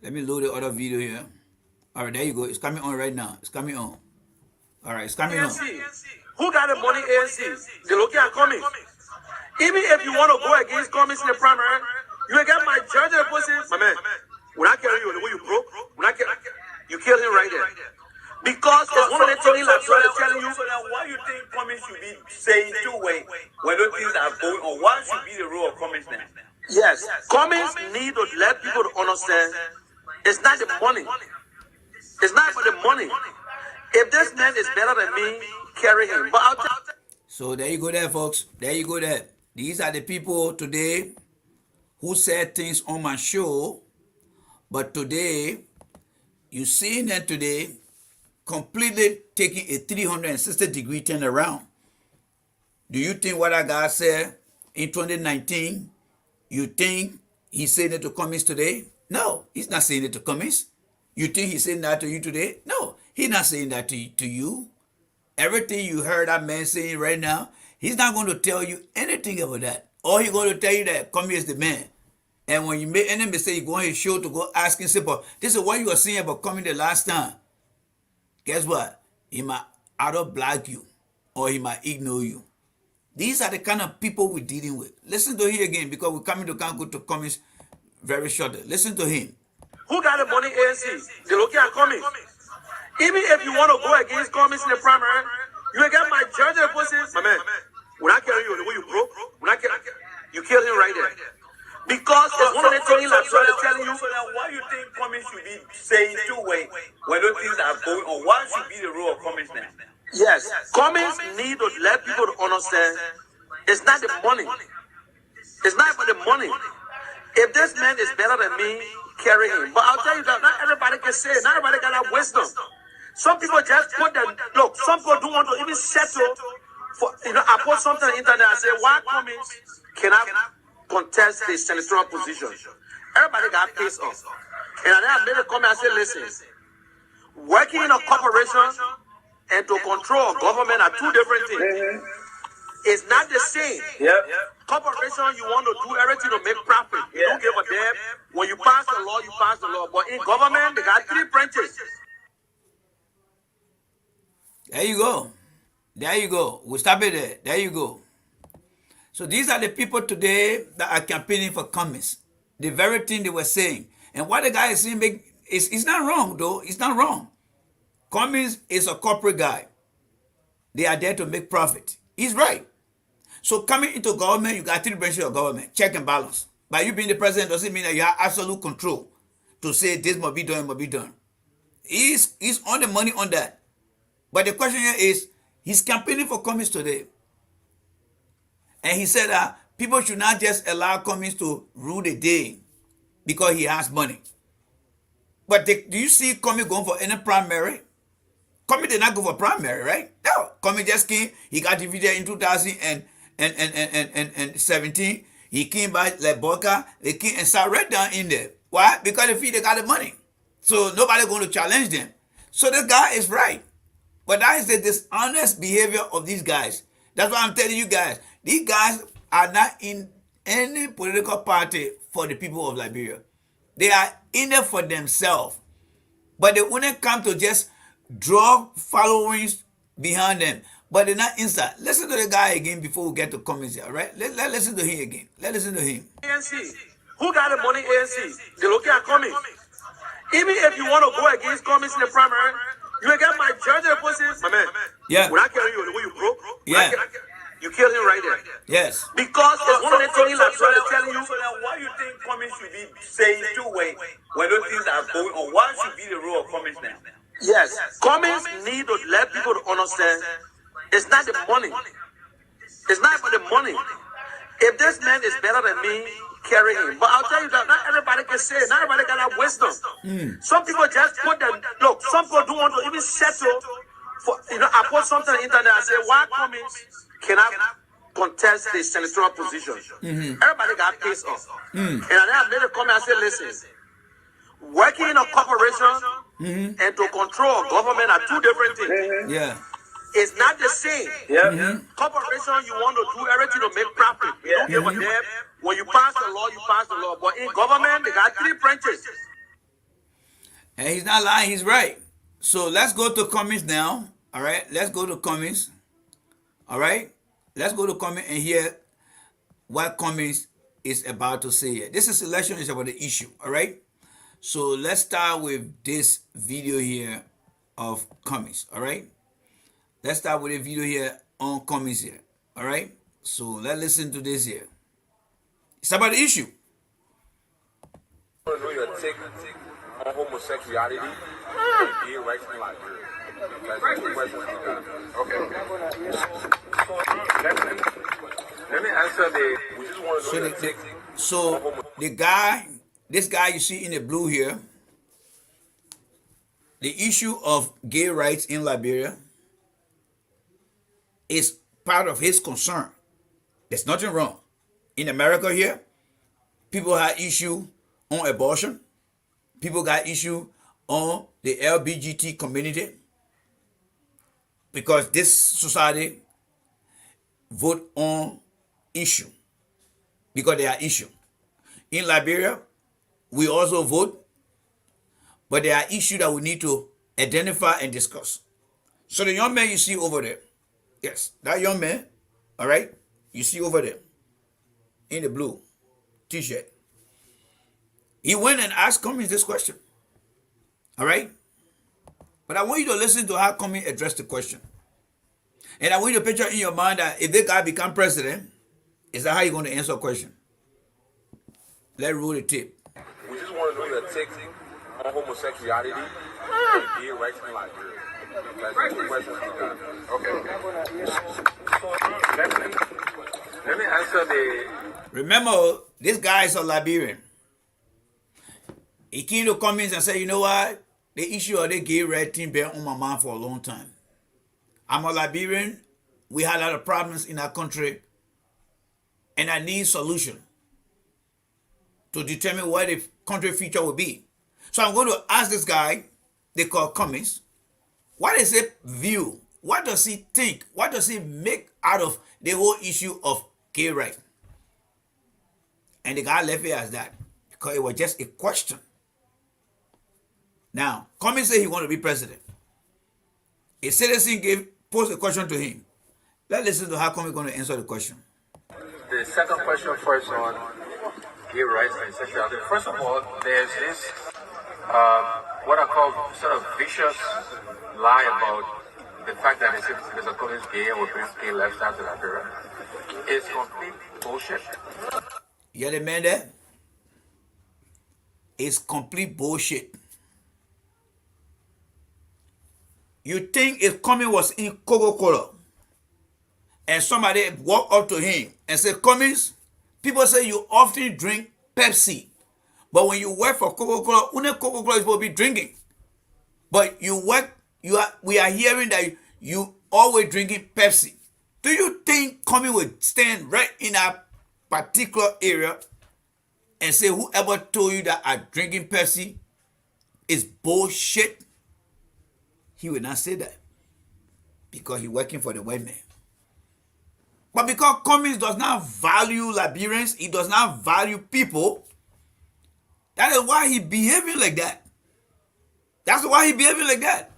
Speaker 8: Let me load the other video here. All right, there you go. It's coming on right now. It's coming on. All right, it's coming on.
Speaker 9: Who got the money? ANC. They look at Cummings. Even if you want to go against Cummings in the primary, you will get my judge in the position. My man, when I carry you, the way you broke, when I you kill him right there. Because it's one of the things I'm telling you. So then why you think Cummings should be saying too when those things are going on? What should be the role of Cummings now? Yes, Cummings need to let people to understand it's not the money. It's not for the money. If this man is better than me, carry him. But I'll tell.
Speaker 8: So there you go there, folks. There you go there. These are the people today who said things on my show, but today, you seeing them today completely taking a 360-degree turnaround. Do you think what that guy said in 2019, you think he's saying it to Cummings today? No, he's not saying it to Cummings. You think he's saying that to you today? No, he's not saying that to you. Everything you heard that man saying right now, he's not going to tell you anything about that. Or he's going to tell you that Cummings is the man. And when you make any mistake, you go on his show to go ask him, say, but this is what you were saying about Cummings the last time. Guess what? He might either block you or he might ignore you. These are the kind of people we're dealing with. Listen to him again, because we're coming to go to Cummings very shortly. Listen to him.
Speaker 9: Who got the money? ANC. They look at Cummings. Even if you want to go against Cummings in the primary, you will get my judge and positions. My man, when I carry you the way you broke, you kill him right there. Because it's one of the things I'm telling you. So then why you think Cummings should be saying two when those things are going on? What should be the role of Cummings now? Yes, Cummings need to let people to understand it's not the money. It's not for the money. If this man is better than me, carry him. But I'll tell you that not everybody can say it. Not everybody can have wisdom. Some people just put them, look, some people don't want to even settle for, I put something on the internet and say, why Cummings cannot contest the senatorial position? Everybody got pissed off. And then I made a comment and said, listen, working in a corporation and to control government are two different things. It's not the same. Corporation, you want to do everything to make profit. You don't give a damn. When you pass the law, you pass the law. But in government, they got three branches.
Speaker 8: There you go. There you go. We'll stop it there. There you go. So these are the people today that are campaigning for Cummings. The very thing they were saying. And what the guy is saying, it's not wrong, though. It's not wrong. Cummings is a corporate guy. They are there to make profit. He's right. So coming into government, you got three branches of government. Check and balance. By you being the president doesn't mean that you have absolute control to say this must be done, it must be done. He's on the money on that. But the question here is, he's campaigning for Cummings today. And he said that people should not just allow Cummings to rule the day because he has money. But do you see Cummings going for any primary? Cummings did not go for primary, right? No. Cummings just came. He got defeated in 2017. He came by like Boca. They came and sat right down in there. Why? Because they got the money. So nobody going to challenge them. So the guy is right. But that is the dishonest behavior of these guys. That's why I'm telling you guys. These guys are not in any political party for the people of Liberia. They are in it for themselves. But they wouldn't come to just draw followings behind them. But they're not inside. Listen to the guy again before we get to Cummings here, right? Let's listen to him again. Let's listen to him.
Speaker 9: ANC. Who got the money? ANC. They look at Cummings. Even if you want to go against Cummings in the primary, you will get my judge and positions. My man.
Speaker 8: Yeah.
Speaker 9: When I carry you the way you broke,
Speaker 8: yeah.
Speaker 9: You kill him right there.
Speaker 8: Yes.
Speaker 9: Because it's one of the things I'm telling you. So then why you think Cummings should be saying two when those things are going on? What should be the role of Cummings now? Yes. Cummings need to let people to understand it's not the money. It's not for the money. If this man is better than me, carry him. But I'll tell you that not everybody can say it. Not everybody can have wisdom. Some people just put them, look, some people don't want to even settle for, I put something on the internet and say, why Cummings cannot contest the senatorial position? Everybody got pissed off. And then I made a comment and said, listen, working in a corporation and to control government are two different things.
Speaker 8: Yeah.
Speaker 9: It's not the same. Corporation, you want to do everything to make profit. You don't give a damn. When you pass the law, you pass the law. But in government, they got three branches.
Speaker 8: And he's not lying. He's right. So let's go to Cummings now. All right. Let's go to Cummings. All right. Let's go to Cummings and hear what Cummings is about to say here. This election is about the issue. All right. So let's start with this video here of Cummings. All right. Let's start with a video here on Cummings here. All right. So let's listen to this here. It's about the issue.
Speaker 9: I want to know your take on homosexuality and gay rights in Liberia. That's the question we got. Okay. Let me answer the. We just want to know your take.
Speaker 8: So this guy you see in the blue here, the issue of gay rights in Liberia is part of his concern. There's nothing wrong. In America here, people have issue on abortion. People got issue on the LGBT community because this society vote on issue because they are issue. In Liberia, we also vote, but there are issues that we need to identify and discuss. So the young man you see over there, yes, that young man, all right, you see over there in the blue t-shirt. He went and asked Cummings this question. All right? But I want you to listen to how Cummings addressed the question. And I want you to picture in your mind that if this guy become president, is that how you're going to answer a question? Let's roll the tape.
Speaker 9: We just want to know your take on homosexuality and gay rights in Liberia. That's the question we got. Okay. Let me answer the.
Speaker 8: Remember, this guy is a Liberian. He came to Cummings and said, you know what? The issue of the gay rights thing been on my mind for a long time. I'm a Liberian. We had a lot of problems in our country. And I need solution to determine what the country future will be. So I'm going to ask this guy, they call Cummings, what is his view? What does he think? What does he make out of the whole issue of gay rights? And the guy left it as that because it was just a question. Now, Cummings said he wanted to be president. A citizen posed a question to him. Let's listen to how Cummings is going to answer the question.
Speaker 9: The second question first on gay rights and sexuality. First of all, there's this, what I call sort of vicious lie about the fact that there's a Cummings gay and will bring gay lifestyle to Liberia. It's complete bullshit.
Speaker 8: You hear the man there? It's complete bullshit. You think if Cummings was in Coca-Cola and somebody walked up to him and said, Cummings, people say you often drink Pepsi, but when you work for Coca-Cola, only Coca-Cola is supposed to be drinking. But we are hearing that you always drinking Pepsi. Do you think Cummings would stand right in that particular area and say whoever told you that I'm drinking Pepsi is bullshit? He would not say that because he's working for the white man. But because Cummings does not value Liberians, he does not value people, that is why he behaving like that. That's why he behaving like that.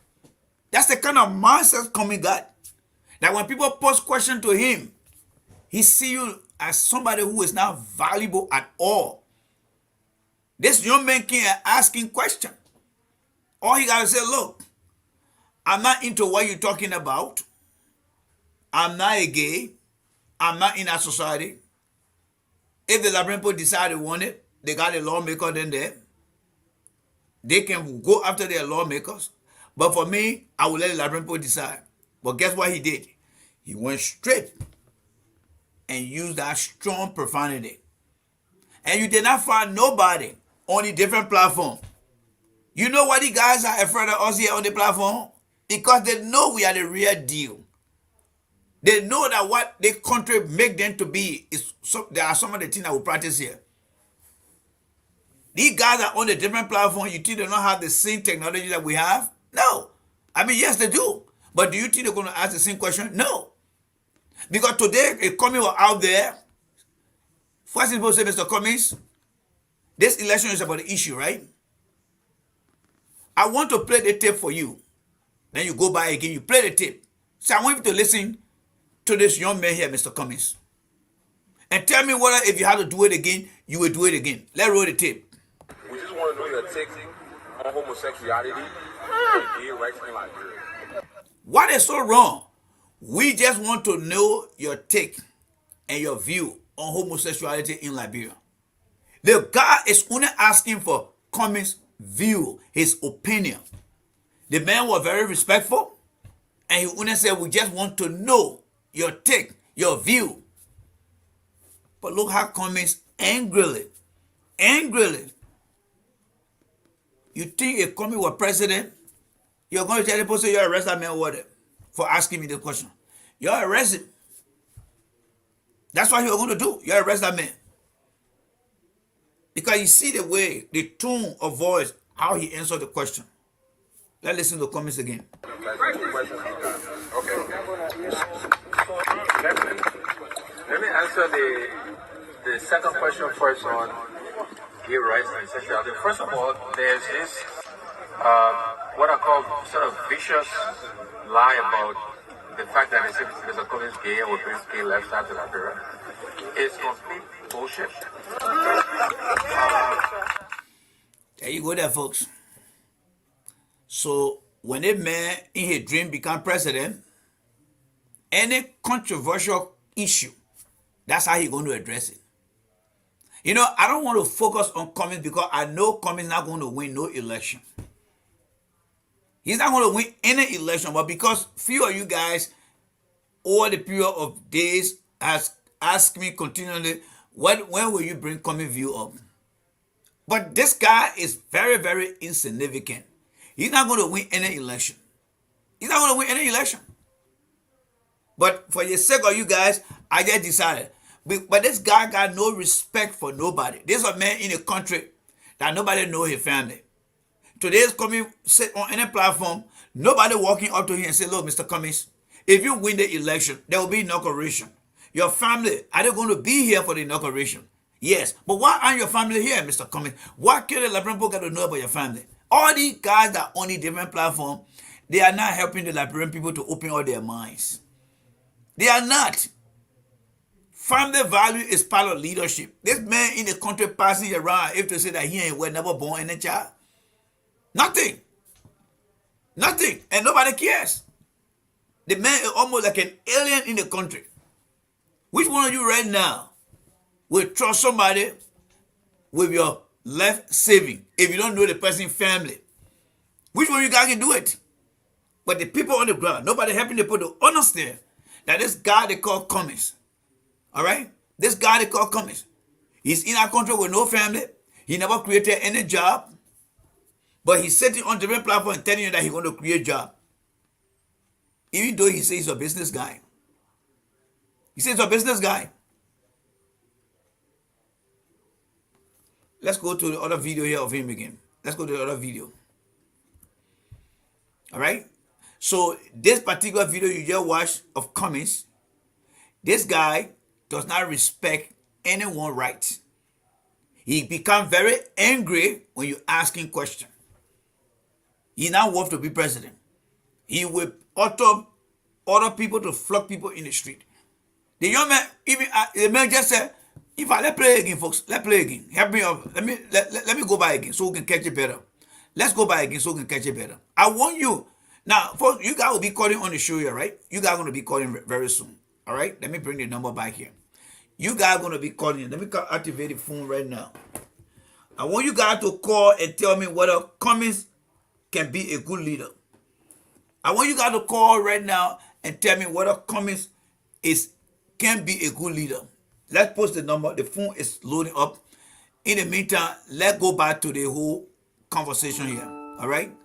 Speaker 8: That's the kind of mindset Cummings got. That when people pose questions to him, he see you as somebody who is not valuable at all. This young man came asking questions. All he got to say, look, I'm not into what you're talking about. I'm not a gay. I'm not in our society. If the Liberian people decide they want it, they got a lawmaker then there. They can go after their lawmakers. But for me, I will let the Liberian people decide. But guess what he did? He went straight and used that strong profanity. And you did not find nobody on a different platform. You know why the guys are afraid of us here on the platform? Because they know we are the real deal. They know that what the country make them to be is there are some of the things that we practice here. These guys are on a different platform. You think they don't have the same technology that we have? No. I mean, yes, they do. But do you think they're going to ask the same question? No. Because today, a Cummings was out there. First thing people say, Mr. Cummings, this election is about the issue, right? I want to play the tape for you. Then you go by again, you play the tape. So I want you to listen to this young man here, Mr. Cummings. And tell me whether if you have to do it again, you will do it again. Let's roll the tape.
Speaker 9: We just want to know your take on homosexuality gay rights in Liberia.
Speaker 8: What is so wrong? We just want to know your take and your view on homosexuality in Liberia. The guy is only asking for Cummings' view, his opinion. The man was very respectful, and he only said, we just want to know your take, your view. But look how Cummings angrily, you think if Cummings were president, you're going to tell the person you arrest that man for asking me the question. You arrest him. That's what you're going to do. You arrest that man. Because you see the way, the tone of voice, how he answered the question. Let's listen to Cummings again.
Speaker 9: Okay. Let me answer the second question first on gay rights and sexuality. First of all, there's this what I call sort of vicious lie about the fact that there's a Cummings gay and will bring gay lifestyle to Liberia. It's complete bullshit.
Speaker 8: There you go there, folks. So when a man in his dream become president, any controversial issue, that's how he's going to address it. You know, I don't want to focus on Cummings because I know Cummings not going to win no election. He's not going to win any election, but because few of you guys over the period of days has asked me continually, when will you bring Cummings' view up? But this guy is very, very insignificant. He's not going to win any election. He's not going to win any election. But for the sake of you guys, I just decided. But this guy got no respect for nobody. There's a man in a country that nobody know his family. Today's Cummings sit on any platform, nobody walking up to him and say, look, Mr. Cummings, if you win the election, there will be inauguration. Your family, are they going to be here for the inauguration? Yes. But why aren't your family here, Mr. Cummings? Why can't the Liberian people get to know about your family? All these guys that on a different platform, they are not helping the Liberian people to open all their minds. They are not. Family value is part of leadership. This man in the country passing around, if to say that he ain't never born any child. Nothing. Nothing. And nobody cares. The man is almost like an alien in the country. Which one of you right now will trust somebody with your life saving if you don't know the person's family? Which one of you guys can do it? But the people on the ground, nobody helping the people to understand that this guy they call Cummings, all right? This guy they call Cummings, he's in our country with no family. He never created any job. But he's sitting on different platform and telling you that he's going to create a job. Even though he says he's a business guy. He says he's a business guy. Let's go to the other video here of him again. Let's go to the other video. All right? So this particular video you just watched of Cummings, this guy does not respect anyone's rights. He becomes very angry when you ask him questions. He now wants to be president. He will order people to flog people in the street. The young man, even the man just said, if let's play again, folks. Let's play again. Help me up. Let me go by again so we can catch it better. Let's go by again so we can catch it better. I want you. Now, folks, you guys will be calling on the show here, right? You guys are going to be calling very soon. All right? Let me bring the number back here. You guys are going to be calling. Let me activate the phone right now. I want you guys to call and tell me whether Cummings can be a good leader. I want you guys to call right now and tell me whether Cummings can be a good leader. Let's post the number. The phone is loading up. In the meantime, let's go back to the whole conversation here. All right?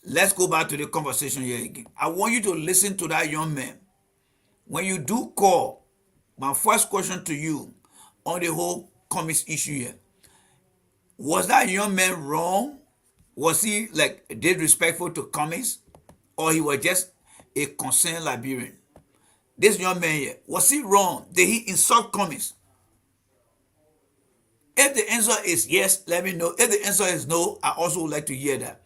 Speaker 8: Let's go back to the conversation here again. I want you to listen to that young man. When you do call, my first question to you on the whole Cummings issue here, was that young man wrong? Was he like disrespectful to Cummings? Or he was just a concerned Liberian? This young man here, was he wrong? Did he insult Cummings? If the answer is yes, let me know. If the answer is no, I also would like to hear that.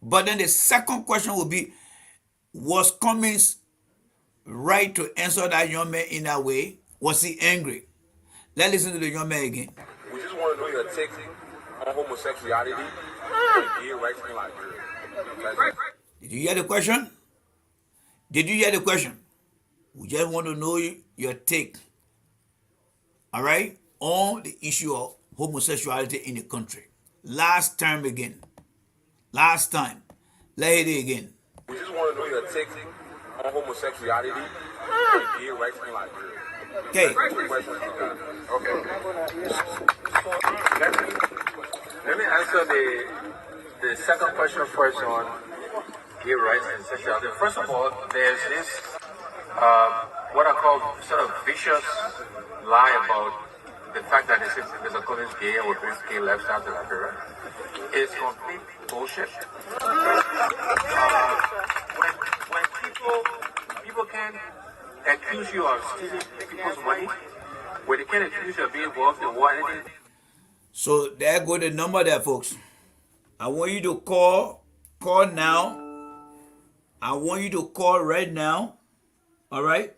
Speaker 8: But then the second question would be, was Cummings right to answer that young man in that way? Was he angry? Let's listen to the young man again.
Speaker 9: We just want to know your take on homosexuality gay rights in Liberia.
Speaker 8: Did you hear the question? Did you hear the question? We just want to know your take, all right, on the issue of homosexuality in the country. Last time again. Last time. Let's hear it again.
Speaker 9: We just want to know your take on homosexuality and gay rights in Liberia.
Speaker 8: Okay.
Speaker 9: Okay. Let me answer the second question first on gay rights and sexuality. First of all, there's this what I call sort of vicious lie about the fact that Mr. Cummings is gay and will bring gay lifestyle to Liberia. It's complete bullshit. When people can accuse you of stealing people's money, when they can accuse you of being involved in war, anything.
Speaker 8: So there go the number there, folks. I want you to call now. I want you to call right now. All right?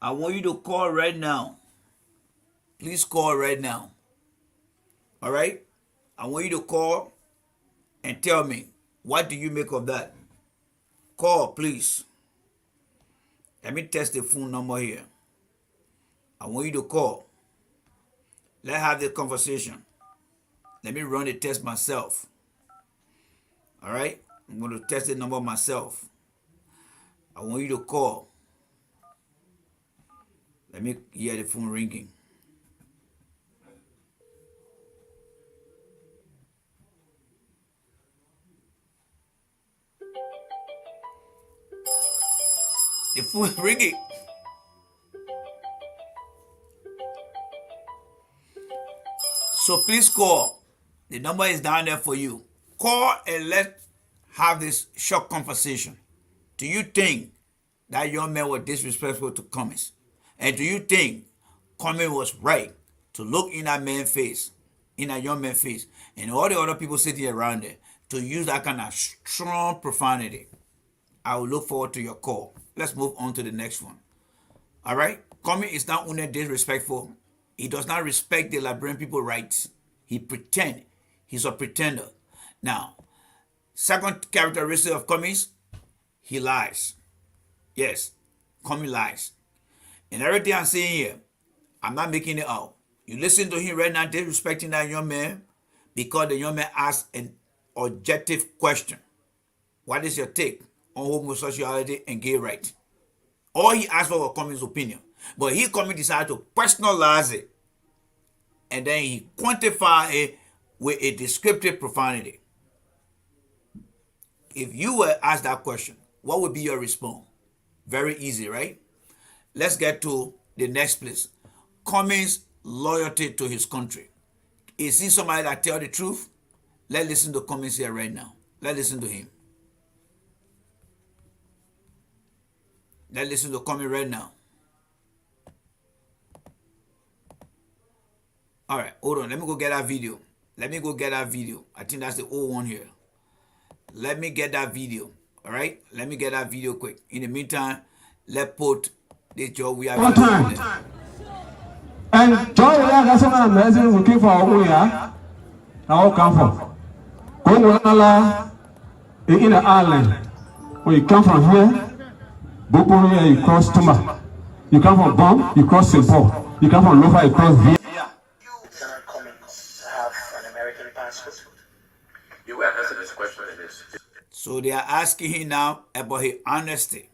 Speaker 8: I want you to call right now. Please call right now. All right? I want you to call and tell me, what do you make of that? Call, please. Let me test the phone number here. I want you to call. Let's have the conversation. Let me run the test myself. All right? I'm going to test the number myself. I want you to call. Let me hear the phone ringing. The phone is ringing. So please call. The number is down there for you. Call and let's have this short conversation. Do you think that young man was disrespectful to Cummings? And do you think Cummings was right to look in that man's face, in that young man's face, and all the other people sitting around there to use that kind of strong profanity? I will look forward to your call. Let's move on to the next one. All right? Cummings is not only disrespectful, he does not respect the Liberian people's rights. He pretend. He's a pretender. Now, second characteristic of Cummings, he lies. Yes, Cummings lies. And everything I'm saying here, I'm not making it out. You listen to him right now disrespecting that young man because the young man asked an objective question. What is your take on homosexuality and gay rights? All he asked for was Cummings' opinion. But he decided to personalize it. And then he quantified it with a descriptive profanity. If you were asked that question, what would be your response? Very easy, right? Let's get to the next place. Cummings' loyalty to his country. Is he somebody that tell the truth? Let's listen to Cummings here right now. Let's listen to him. Let's listen to Cummings right now. All right, hold on. Let me go get that video. I think that's the old one here. Let me get that video. All right? Let me get that video quick. In the meantime, let's put this job we have.
Speaker 4: One time. And John, we have some amazing looking for who we are. Now, come from. Go in the island. When you come from here, Bopo here, you cross Tuma. You come from Bom, you cross St. Paul. You come from Lofa, you cross Via.
Speaker 10: Lieutenant Cummings have an American passport?
Speaker 9: You will answer this question in this.
Speaker 8: So they are asking him now about his honesty.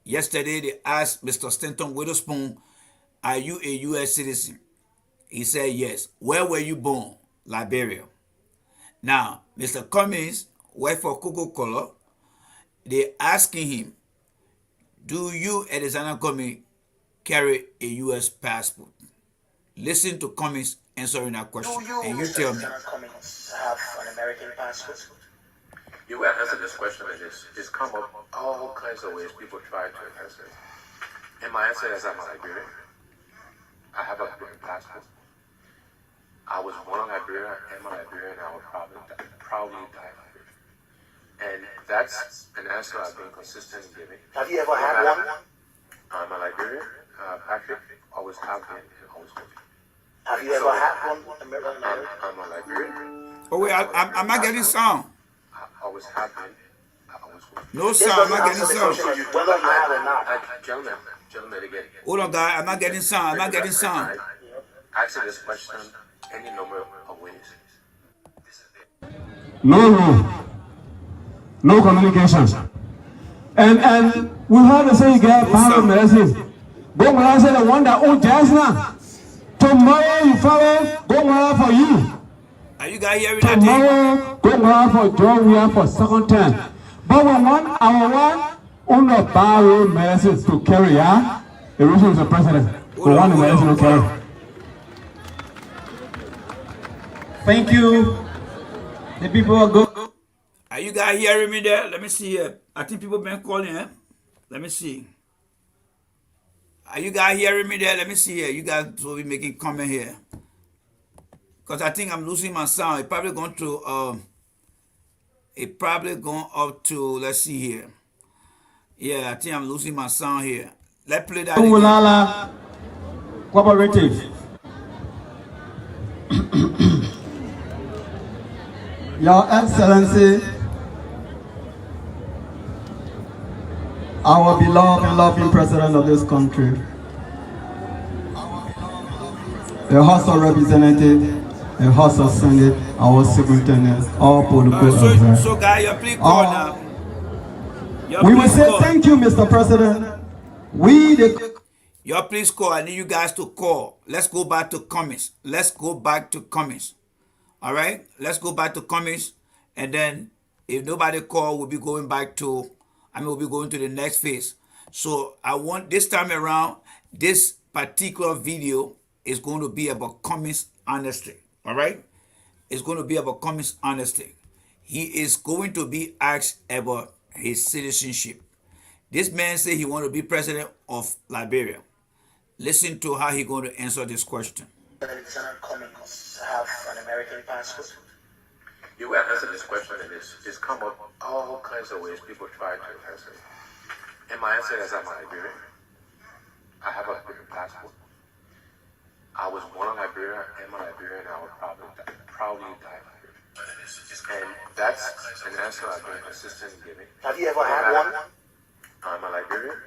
Speaker 8: Yesterday they asked Mr. Stanton Witherspoon, are you a U.S. citizen? He said yes. Where were you born? Liberia. Now, Mr. Cummings worked for Coca-Cola. They asking him, do you, Alexander Cummings, carry a U.S. passport? Listen to Cummings answering that question. And you tell me.
Speaker 10: Cummings have an American passport?
Speaker 9: You will answer this question in this. It's come up all kinds of ways people try to answer it. And my answer is I'm a Liberian. I have a Liberian passport. I was born in Liberia, and I'm a Liberian, I will proudly die Liberian. And that's an answer I've been consistent in giving.
Speaker 10: Have you ever had one?
Speaker 9: I'm a Liberian. Patrick always have been and always will be.
Speaker 10: Have you ever had one in America?
Speaker 9: I'm a Liberian.
Speaker 8: Oh wait, I'm not getting sound.
Speaker 9: I was happy.
Speaker 8: No sound, I'm not getting sound.
Speaker 10: Whether you have or not.
Speaker 9: Gentlemen, again.
Speaker 8: Hold on, guy, I'm not getting sound. I'm not getting sound.
Speaker 9: Answer this question any number of ways.
Speaker 4: No communication. And we heard they say you get power messages. Go when I say the one that own Jasna. Tomorrow you follow, go around for you.
Speaker 8: Are you guys hearing that thing?
Speaker 4: Tomorrow, go around for John Weah for second time. But we want our one on the barrel message to carry out. The Russian is the president. We want the message to carry.
Speaker 3: Thank you. The people are good.
Speaker 8: Are you guys hearing me there? Let me see here. I think people been calling, eh? Let me see. Are you guys hearing me there? Let me see here. You guys will be making comment here. Because I think I'm losing my sound. It's probably going up to, let's see here. Yeah, I think I'm losing my sound here. Let's play that
Speaker 5: Ulala Cooperative. Your Excellency, our beloved and loving President of this country, the House of Representatives, the House of Senate, our superintendents, all political advisors.
Speaker 8: So guys, you please call now.
Speaker 5: We will say thank you, Mr. President.
Speaker 8: Y'all please call. I need you guys to call. Let's go back to comments. All right? Let's go back to comments. And then if nobody call, we'll be going back to, we'll be going to the next phase. So I want this time around, this particular video is going to be about Cummings honesty. All right? It's going to be about Cummings honesty. He is going to be asked about his citizenship. This man said he want to be president of Liberia. Listen to how he's going to answer this question.
Speaker 10: Alexander Cummings have an American passport?
Speaker 9: You will answer this question and it's come up all kinds of ways people try to answer it. And my answer is I'm a Liberian. I have a Liberian passport. I was born in Liberia, I'm a Liberian, I would proudly die here. And that's an answer I've been consistent in giving.
Speaker 10: Have you ever had one?
Speaker 9: I'm a Liberian,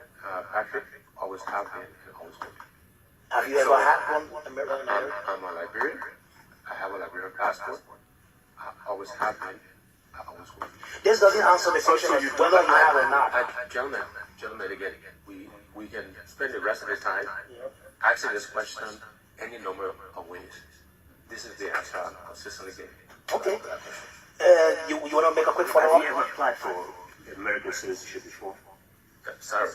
Speaker 9: Patrick, always have been and always will be.
Speaker 10: Have you ever had one?
Speaker 9: I'm a Liberian. I have a Liberian passport. I always have been. I always will be.
Speaker 10: This doesn't answer the question of whether you have or not.
Speaker 9: Gentlemen, again, we can spend the rest of the time asking this question any number of ways. This is the answer I'm consistently giving.
Speaker 10: Okay. You want to make a quick follow-up?
Speaker 9: Have you ever applied for American citizenship before? Sorry.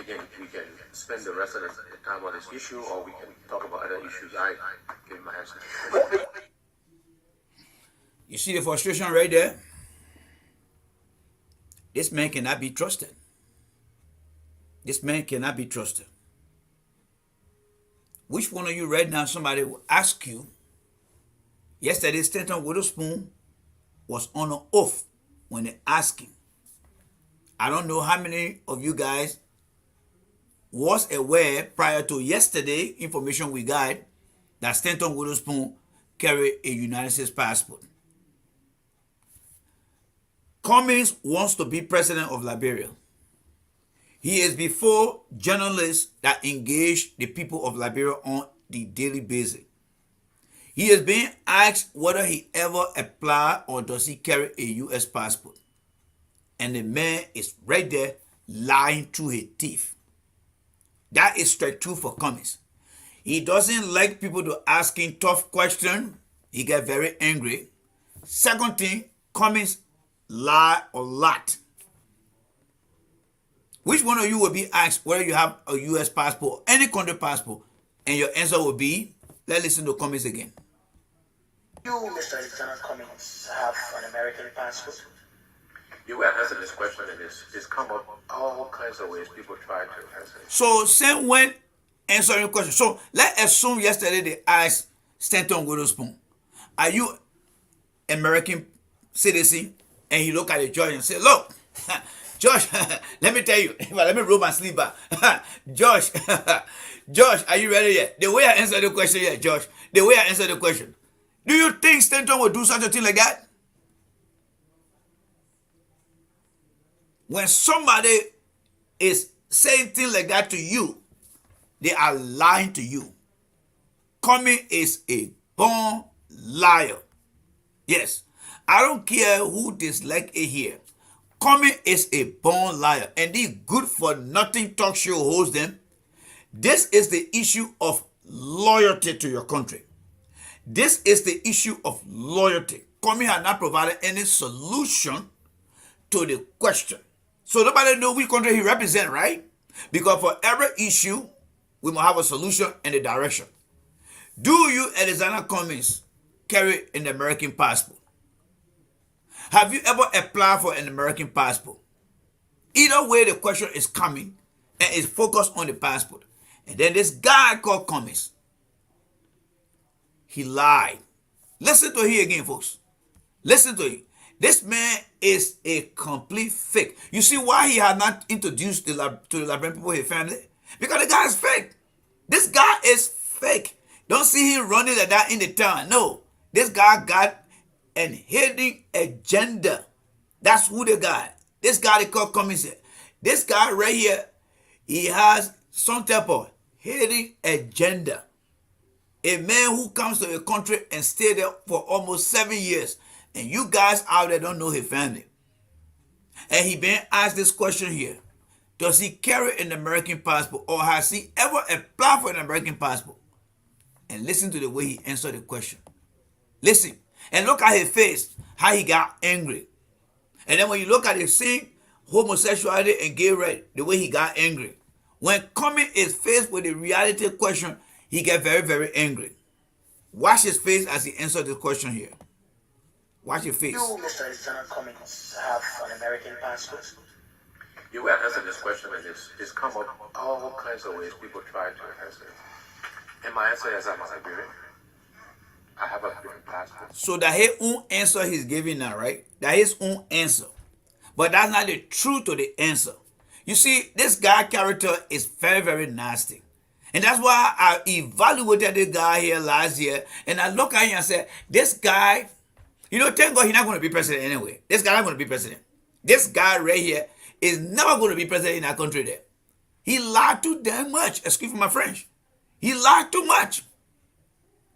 Speaker 9: Again, we can spend the rest of the time on this issue, or we can talk about other issues. I give my answer.
Speaker 8: You see the frustration right there? This man cannot be trusted. This man cannot be trusted. Which one of you right now, somebody will ask you, yesterday Stanton Witherspoon was on an oath when they asked him. I don't know how many of you guys was aware prior to yesterday information we got that Stanton Witherspoon carried a United States passport. Cummings wants to be president of Liberia. He is before journalists that engage the people of Liberia on the daily basis. He is being asked whether he ever applied or does he carry a U.S. passport. And the man is right there lying through his teeth. That is straight true for Cummings. He doesn't like people to ask him tough questions. He get very angry. Second thing, Cummings lie a lot. Which one of you will be asked whether you have a U.S. passport, any country passport, and your answer will be, let's listen to Cummings again.
Speaker 10: You, Mr. Alexander Cummings, have an American passport?
Speaker 9: You will answer this question and it's come up all kinds of ways people try to answer it.
Speaker 8: So same when answering the question. So let's assume yesterday they asked Stanton Witherspoon, are you American citizen? And he looked at the judge and said, look, Josh, let me tell you, let me roll my sleeve back. Josh, Josh, are you ready yet? The way I answer the question yet, Josh. The way I answer the question. Do you think Stanton will do such a thing like that? When somebody is saying things like that to you, they are lying to you. Coming is a born liar. Yes. I don't care who dislike it here. Coming is a born liar. And these good for nothing talk show hosts them. This is the issue of loyalty to your country. This is the issue of loyalty. Coming has not provided any solution to the question. So nobody knows which country he represents, right? Because for every issue, we must have a solution and a direction. Do you, Alexander Cummings, carry an American passport? Have you ever applied for an American passport? Either way, the question is coming and is focused on the passport. And then this guy called Cummings, he lied. Listen to him again, folks. Listen to him. This man is a complete fake. You see why he had not introduced to the Liberian people, his family? Because the guy is fake. This guy is fake. Don't see him running like that in the town. No. This guy got an hidden agenda. That's who the guy. This guy they call Cummings. This guy right here, he has some type of hidden agenda. A man who comes to a country and stay there for almost 7 years. And you guys out there don't know his family. And he been asked this question here. Does he carry an American passport, or has he ever applied for an American passport? And listen to the way he answered the question. Listen. And look at his face, how he got angry. And then when you look at his scene, homosexuality and gay rights, the way he got angry. When Cummings is faced with the reality question, he gets very, very angry. Watch his face as he answers the question here. Watch your face.
Speaker 10: You, Mr. Alexander Cummings, have an American passport?
Speaker 9: The way I answer this question is it's come up all kinds of ways people try to answer it. And my answer is I'm a Liberian. I have a Liberian passport.
Speaker 8: So that his own answer he's giving now, right? That his own answer. But that's not the truth of the answer. You see, this guy character is very, very nasty. And that's why I evaluated this guy here last year. And I look at him and said, this guy, you know, thank God he's not going to be president anyway. This guy not going to be president. This guy right here is never going to be president in our country there. He lied too damn much. Excuse me my French. He lied too much.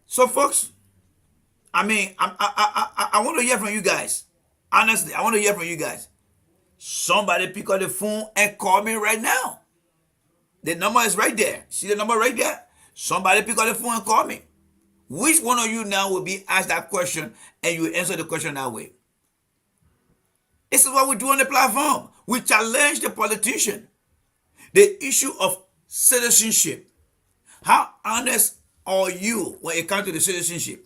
Speaker 8: So folks, I mean, I want to hear from you guys. Honestly, I want to hear from you guys. Somebody pick up the phone and call me right now. The number is right there. See the number right there? Somebody pick up the phone and call me. Which one of you now will be asked that question and you answer the question that way? This is what we do on the platform. We challenge the politician. The issue of citizenship. How honest are you when it comes to the citizenship?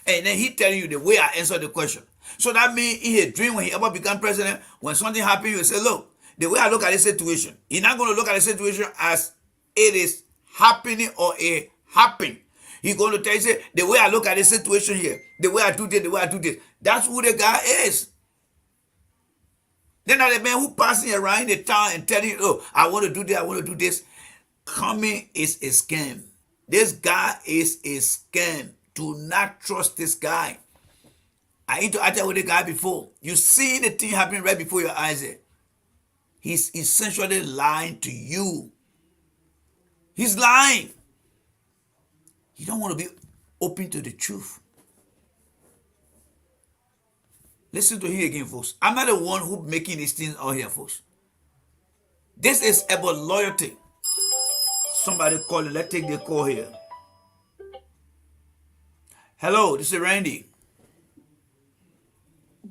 Speaker 8: And then he telling you the way I answer the question. So that means in his dream, when he ever become president, when something happens, you will say, look, the way I look at this situation, he's not going to look at the situation as it is happening or it happened. He's going to tell you, say, the way I look at this situation here, the way I do this, the way I do this. That's who the guy is. Then the man who passing around the town and telling you, oh, I want to do this, I want to do this. Coming is a scam. This guy is a scam. Do not trust this guy. I interacted with the guy before. You see the thing happening right before your eyes there. He's essentially lying to you. He's lying. You don't want to be open to the truth. Listen to him again, folks. I'm not the one who making these things out here, folks. This is about loyalty. Somebody calling. Let's take the call here. Hello, this is Randy.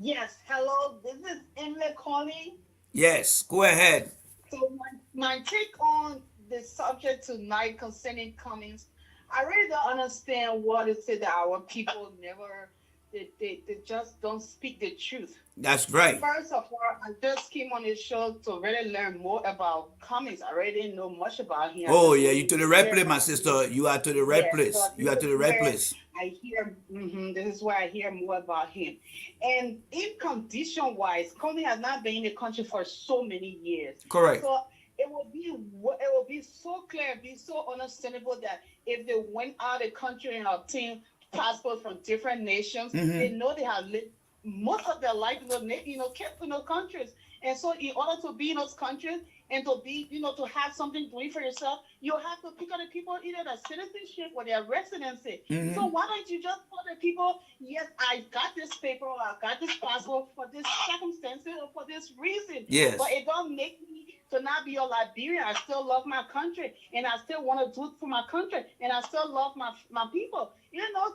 Speaker 11: Yes, hello, this is Emily calling.
Speaker 8: Yes, go ahead.
Speaker 11: So my take on the subject tonight concerning Cummings, I really don't understand what it said that our people never, they just don't speak the truth.
Speaker 8: That's right.
Speaker 11: First of all, I just came on this show to really learn more about Cummings. I really didn't know much about him.
Speaker 8: Oh, yeah, you to the right place, my sister. You are to the right place. You are to the right place.
Speaker 11: I hear, this is where I hear more about him. And in condition-wise, Cummings has not been in the country for so many years.
Speaker 8: Correct.
Speaker 11: So it will be so clear, be so understandable that if they went out of the country and obtained passports from different nations, they know they have lived most of their life in those, kept in those countries. And so in order to be in those countries and to be, to have something doing for yourself, you have to pick on the people either their citizenship or their residency. So why don't you just tell the people, yes, I got this paper or I got this passport for this circumstances or for this reason.
Speaker 8: Yes.
Speaker 11: But it don't make me to not be a Liberian. I still love my country and I still want to do it for my country and I still love my people.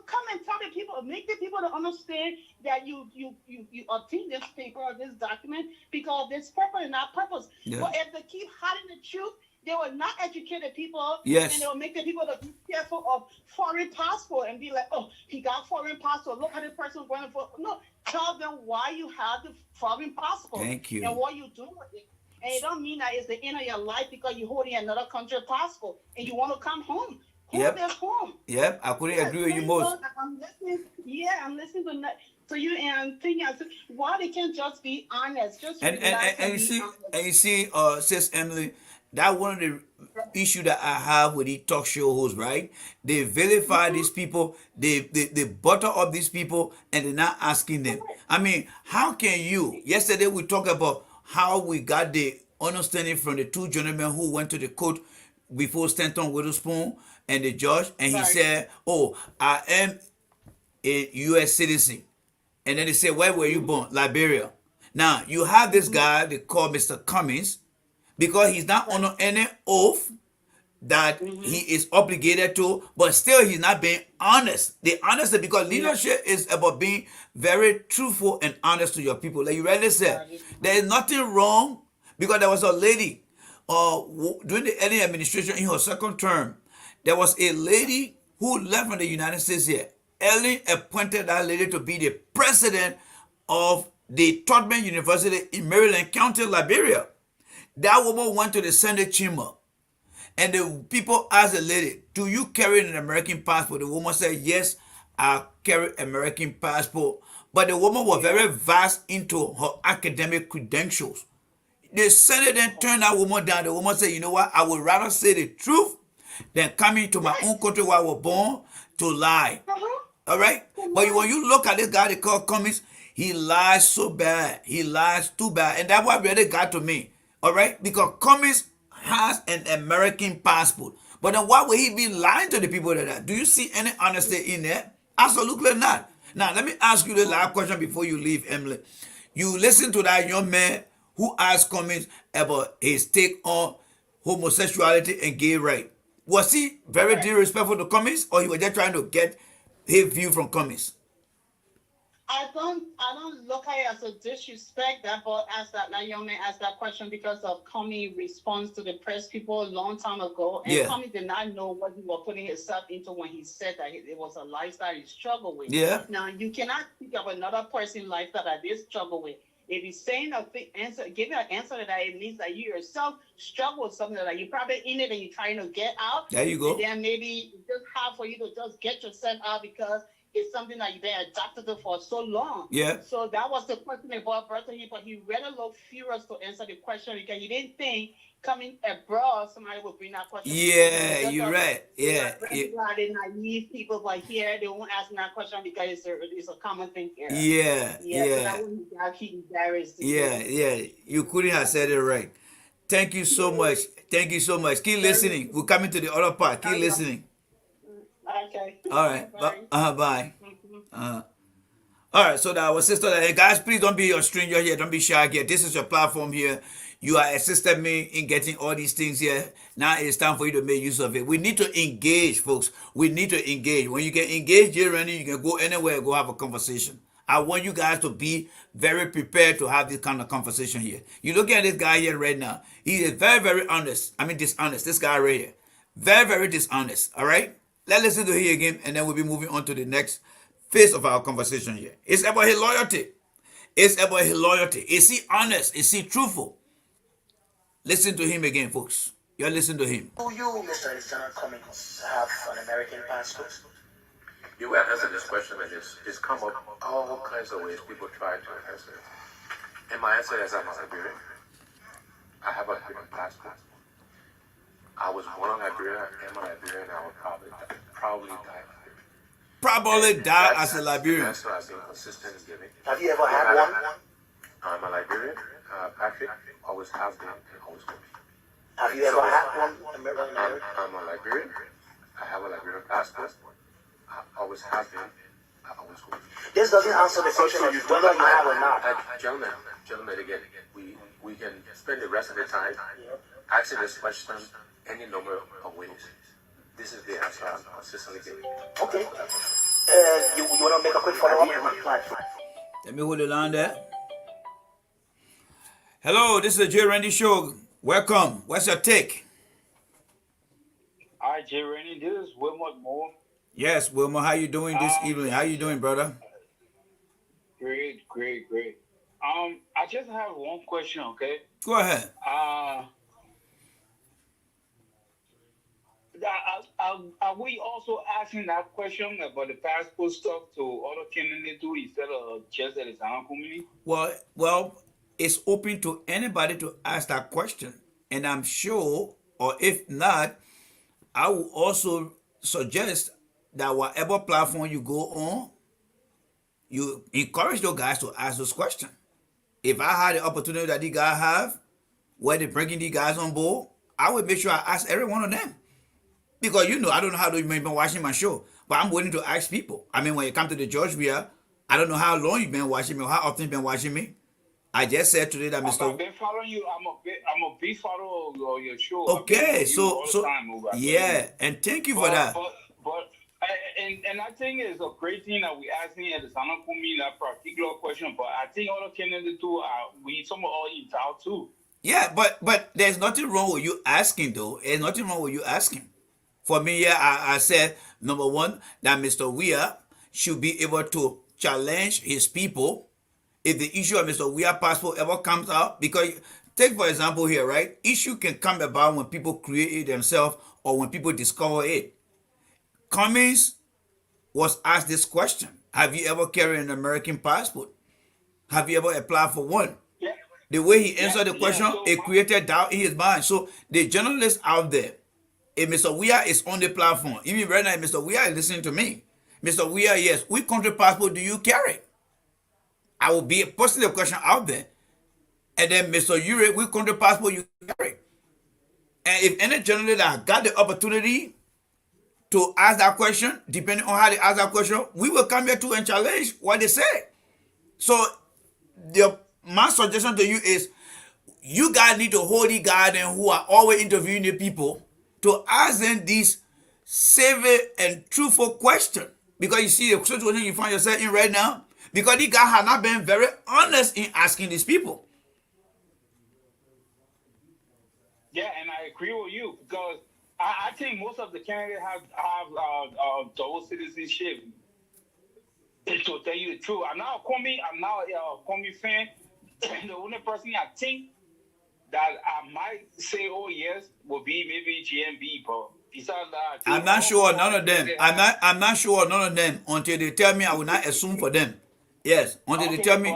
Speaker 11: Come and tell the people, make the people to understand that you obtain this paper or this document because of this purpose and not purpose.
Speaker 8: Yeah.
Speaker 11: But if they keep hiding the truth, they will not educate the people.
Speaker 8: Yes.
Speaker 11: And they will make the people to be careful of foreign passport and be like, oh, he got foreign passport. Look how the person going for. No, tell them why you have the foreign passport.
Speaker 8: Thank you.
Speaker 11: And what you do with it. And it don't mean that it's the end of your life because you're holding another country passport and you want to come home.
Speaker 8: Yep.
Speaker 11: Home.
Speaker 8: Yep. I couldn't agree with you most.
Speaker 11: I'm listening to you and thinking, why they can't just be honest? Just
Speaker 8: And you see, Sis Emily, that one of the issue that I have with these talk show hosts, right? They vilify these people, they butter up these people, and they're not asking them. I mean, how can you? Yesterday we talked about how we got the understanding from the two gentlemen who went to the court before Stanton Witherspoon and the judge, and he said, "Oh, I am a U.S. citizen," and then they said, "Where were you born?" Liberia. Now you have this guy they call Mr. Cummings, because he's not under any oath that he is obligated to, but still he's not being honest. The honesty, because leadership is about being very truthful and honest to your people. Like you rightly said, there is nothing wrong, because there was a lady during the early administration in her second term, there was a lady who left from the United States here. Ellen appointed that lady to be the president of the Tubman University in Maryland County, Liberia. That woman went to the Senate chamber, and the people asked the lady, "Do you carry an American passport?" The woman said, "Yes, I carry American passport." But the woman was very vast into her academic credentials. The Senate then turned that woman down. The woman said, "You know what? I would rather say the truth than coming to my own country where I was born to lie." All right? But when you look at this guy they call Cummings, he lies so bad. He lies too bad. And that's what really got to me. All right? Because Cummings has an American passport. But then why would he be lying to the people like that? Do you see any honesty in there? Absolutely not. Now, let me ask you the last question before you leave, Emily. You listen to that young man who asked Cummings about his take on homosexuality and gay rights. Was he very disrespectful to Cummings, or he was just trying to get his view from Cummings?
Speaker 11: I don't look at it as a disrespect that young man asked that question because of Cummings' response to the press people a long time ago. And Cummings did not know what he was putting himself into when he said that it was a lifestyle he struggled with. Yeah. Now, you cannot speak of another person's lifestyle that they struggle with. If you're saying give an answer to that, it means that you yourself struggle with something that you're probably in it and you're trying to get out. There you go. And then maybe it's just hard for you to just get yourself out because it's something that you've been adapted to for so long. Yeah. So that was the question about birthing him, but he really looked furious to answer the question because he didn't think coming abroad somebody would bring that question. Yeah, you're right. Yeah. The naive people, but here they won't ask that question because it's a common thing here. Yeah. So that wouldn't be embarrassed.
Speaker 8: Yeah. You couldn't have said it right. Thank you so much. Thank you so much. Keep listening. We're coming to the other part. Keep listening.
Speaker 11: Okay.
Speaker 8: All right. Bye. All right. So that our sister, guys, please don't be a stranger here. Don't be shy here. This is your platform here. You have assisted me in getting all these things here. Now it's time for you to make use of it. We need to engage, folks. We need to engage. When you can engage here, Randy, you can go anywhere and go have a conversation. I want you guys to be very prepared to have this kind of conversation here. You look at this guy here right now. He is very, very honest. I mean, dishonest. This guy right here. Very, very dishonest. All right? Let's listen to him again, and then we'll be moving on to the next phase of our conversation here. It's about his loyalty. It's about his loyalty. Is he honest? Is he truthful? Listen to him again, folks. You listen to him.
Speaker 10: Do you, Mr. Lieutenant Cummings, have an American passport?
Speaker 9: You will answer this question, and it's come up all kinds of ways. People try to answer it. And my answer is I'm a Liberian. I have a Liberian passport. I was born in Liberia, and my Liberian, I would probably die.
Speaker 8: Probably die as a Liberian.
Speaker 9: That's what I've been consistent in giving.
Speaker 10: Have you ever had one?
Speaker 9: I'm a Liberian, Patrick, always have been, and always will be.
Speaker 10: Have you ever had one?
Speaker 9: I'm a Liberian. I have a Liberian passport. I always have been. I always will be.
Speaker 10: This doesn't answer the question of whether you have or not.
Speaker 9: Gentlemen, again, we can spend the rest of the time asking this question any number of ways. This is the answer I'm consistently giving.
Speaker 10: Okay. You want to make a quick follow-up?
Speaker 8: Let me hold the line there. Hello, this is the Jay Randy Show. Welcome. What's your take?
Speaker 12: Hi, Jay Randy. This is Wilmot Moore.
Speaker 8: Yes, Wilma, how you doing this evening? How you doing, brother?
Speaker 12: Great. I just have one question, okay?
Speaker 8: Go ahead.
Speaker 12: Are we also asking that question about the passport stuff to other candidates too instead of just the Alexander community?
Speaker 8: Well, it's open to anybody to ask that question. And I'm sure, or if not, I will also suggest that whatever platform you go on, you encourage those guys to ask those questions. If I had the opportunity that these guys have, where they're bringing these guys on board, I would make sure I ask every one of them. Because, I don't know how long you've been watching my show, but I'm willing to ask people. I mean, when you come to the George Weah, I don't know how long you've been watching me or how often you've been watching me. I just said today that Mr.
Speaker 12: I've been following you. I'm a big follower of your show.
Speaker 8: Okay, so yeah, and thank you for that.
Speaker 12: But I think it's a great thing that we asking at the Sana Kumi that particular question. But I think other candidates too we some all entitled too.
Speaker 8: Yeah, but there's nothing wrong with you asking though. There's nothing wrong with you asking. For me, I said number one that Mr. Weah should be able to challenge his people if the issue of Mr. Weah passport ever comes out. Because take for example here, right? Issue can come about when people create it themselves or when people discover it. Cummings was asked this question: have you ever carried an American passport? Have you ever applied for one?
Speaker 12: Yeah.
Speaker 8: The way he answered the question, it created doubt in his mind. So the journalists out there, if Mr. Weah is on the platform, even right now, Mr. Weah is listening to me. Mr. Weah, yes, which country passport do you carry? I will be posting the question out there. And then Mr. Ure, which country passport you carry? And if any journalist that got the opportunity to ask that question, depending on how they ask that question, we will come here too and challenge what they say. So my suggestion to you is you guys need to hold the guys who are always interviewing the people to ask them these saving and truthful questions. Because you see the situation you find yourself in right now, because these guys have not been very honest in asking these people.
Speaker 12: Yeah, and I agree with you because I think most of the candidates have double citizenship. To tell you the truth, I'm not a Comey fan. The only person I think that I might say, oh yes, will be maybe GMB, but besides that,
Speaker 8: I'm not sure none of them. I'm not sure none of them until they tell me. I will not assume for them. Yes, until they tell me,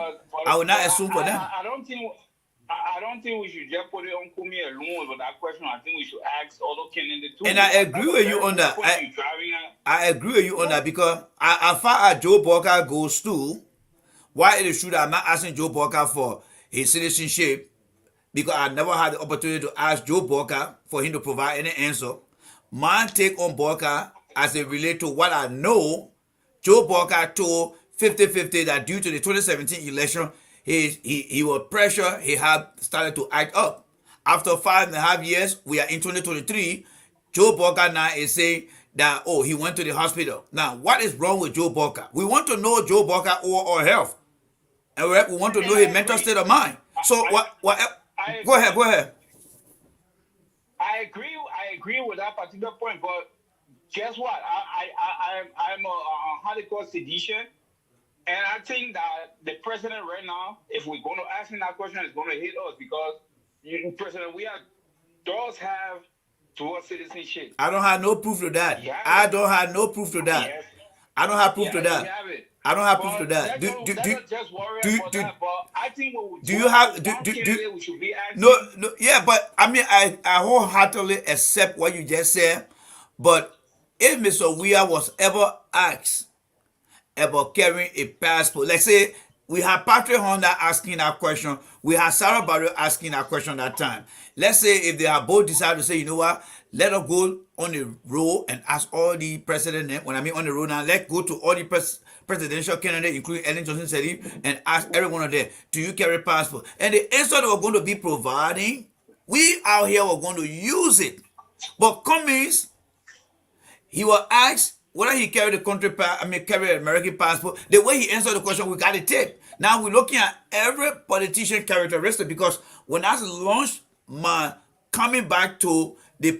Speaker 8: I will not assume for them.
Speaker 12: I don't think we should just put it on Comey alone with that question. I think we should ask other candidates too.
Speaker 8: And I agree with you on that. I agree with you on that because as far as Joe Burka goes too, why it is true that I'm not asking Joe Burka for his citizenship, because I never had the opportunity to ask Joe Burka for him to provide any answer. My take on Burka as it relates to what I know, Joe Burka told 50-50 that due to the 2017 election, he was pressure, he had started to act up. After 5.5 years, we are in 2023, Joe Burka now is saying that, he went to the hospital. Now, what is wrong with Joe Burka? We want to know Joe Burka or health. And we want to know his mental state of mind. So, go ahead.
Speaker 12: I agree with that particular point, but guess what? I'm a hardcore sedition. And I think that the president right now, if we're going to ask him that question, it's going to hit us because President Weah does have dual citizenship.
Speaker 8: I don't have no proof to that. I don't have no proof to that.
Speaker 12: Yes.
Speaker 8: I don't have proof to that. I don't have proof
Speaker 12: But
Speaker 8: to that.
Speaker 12: let's just worry about that. But I think what we
Speaker 8: do you have
Speaker 12: we should be asking.
Speaker 8: no, yeah, but I mean, I wholeheartedly accept what you just said. But if Mr. Weah was ever asked about carrying a passport, let's say we had Patrick Honda asking that question, we had Sarah Barrow asking that question that time. Let's say if they have both decided to say, you know what, let us go on the road and ask all the president, when I mean on the road now, let's go to all the presidential candidates, including Ellen Johnson Sirleaf, and ask every one of them, do you carry a passport? And the answer they were going to be providing, we out here were going to use it. But Cummings, he was asked whether he carried carry an American passport. The way he answered the question, we got it tape. Now we're looking at every politician characteristic, because when I launched my coming back to the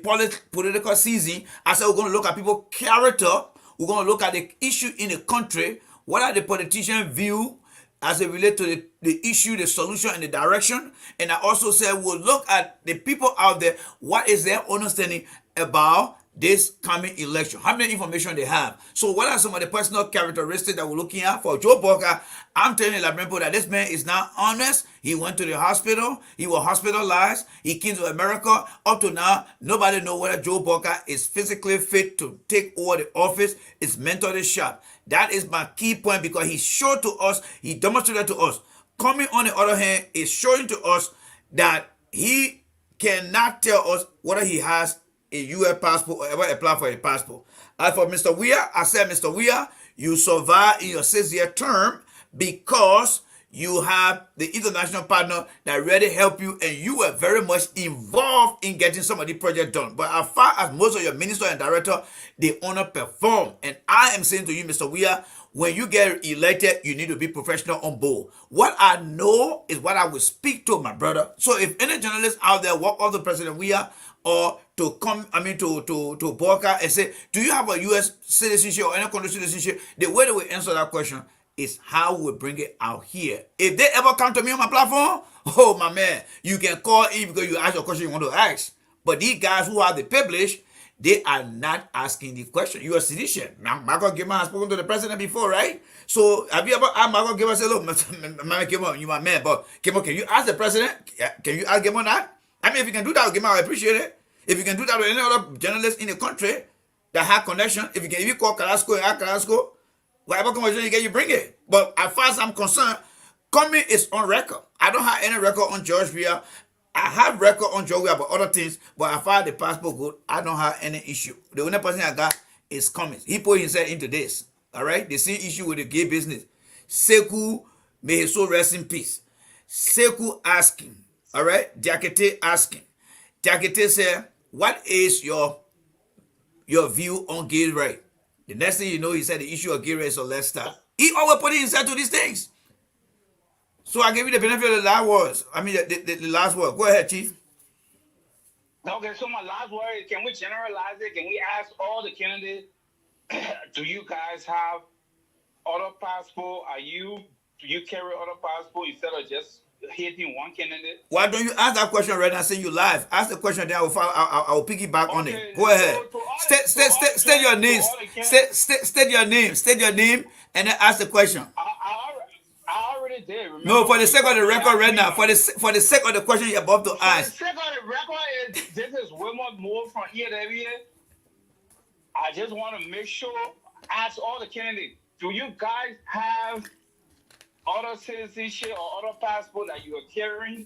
Speaker 8: political season, I said we're going to look at people's character. We're going to look at the issue in the country. What are the politicians' view as it relates to the issue, the solution, and the direction? And I also said we'll look at the people out there. What is their understanding about this coming election? How many information they have? So what are some of the personal characteristics that we're looking at for Joe Boca? I'm telling you, Labrimpo, that this man is not honest. He went to the hospital. He was hospitalized. He came to America. Up to now, nobody knows whether Joe Boca is physically fit to take over the office. It's mentally sharp. That is my key point, because he showed to us, he demonstrated to us. Coming on the other hand is showing to us that he cannot tell us whether he has a U.S. passport or ever apply for a passport. As for Mr. Weah, I said, Mr. Weah, you survive in your 6-year term because you have the international partner that really help you, and you were very much involved in getting some of the project done. But as far as most of your minister and director, they underperform. And I am saying to you, Mr. Weah, when you get elected, you need to be professional on board. What I know is what I will speak to, my brother. So if any journalist out there walk up to President Weah or to come, to Boca and say, do you have a U.S. citizenship or any country citizenship? The way they will answer that question is how we bring it out here. If they ever come to me on my platform, oh my man, you can call in because you ask your question you want to ask. But these guys who are the published, they are not asking the question. You are a citizen. Michael Gilman has spoken to the president before, right? So have you ever asked Michael Gilman, say, look, Mr. Gilman, you my man, but Gilman, can you ask the president? Can you ask Gilman that? I mean, if you can do that with Gilman, I appreciate it. If you can do that with any other journalist in the country that have connection, if you call Carrasco and ask Carrasco, whatever conversation you get, you bring it. But as far as I'm concerned, Cummings is on record. I don't have any record on George Weah. I have record on George Weah about other things, but as far as the passport goes, I don't have any issue. The only person I got is Cummings. He put himself into this. All right? The same issue with the gay business. Sekou, may his soul rest in peace. Sekou asking, all right? Diakité asking. Diakité said, what is your view on gay rights? The next thing you know, he said the issue of gay rights, so let's start. He always put himself to these things. So I gave you the benefit of the last words. I mean, the last word. Go ahead, Chief.
Speaker 12: Okay, so my last word is, can we generalize it? Can we ask all the candidates, do you guys have other passport? Do you carry other passport instead of just hitting one candidate?
Speaker 8: Why don't you ask that question right now? Saying you live. Ask the question, then I will piggyback on it. Go ahead. State your names. State your name. State your name, and then ask the question.
Speaker 12: I already did. Remember,
Speaker 8: no, for the sake of the record right now, for the sake of the question you're about to ask.
Speaker 12: For the sake of the record, this is Wilmot Moore from here to here. I just want to make sure, ask all the candidates, do you guys have other citizenship or other passport that you are carrying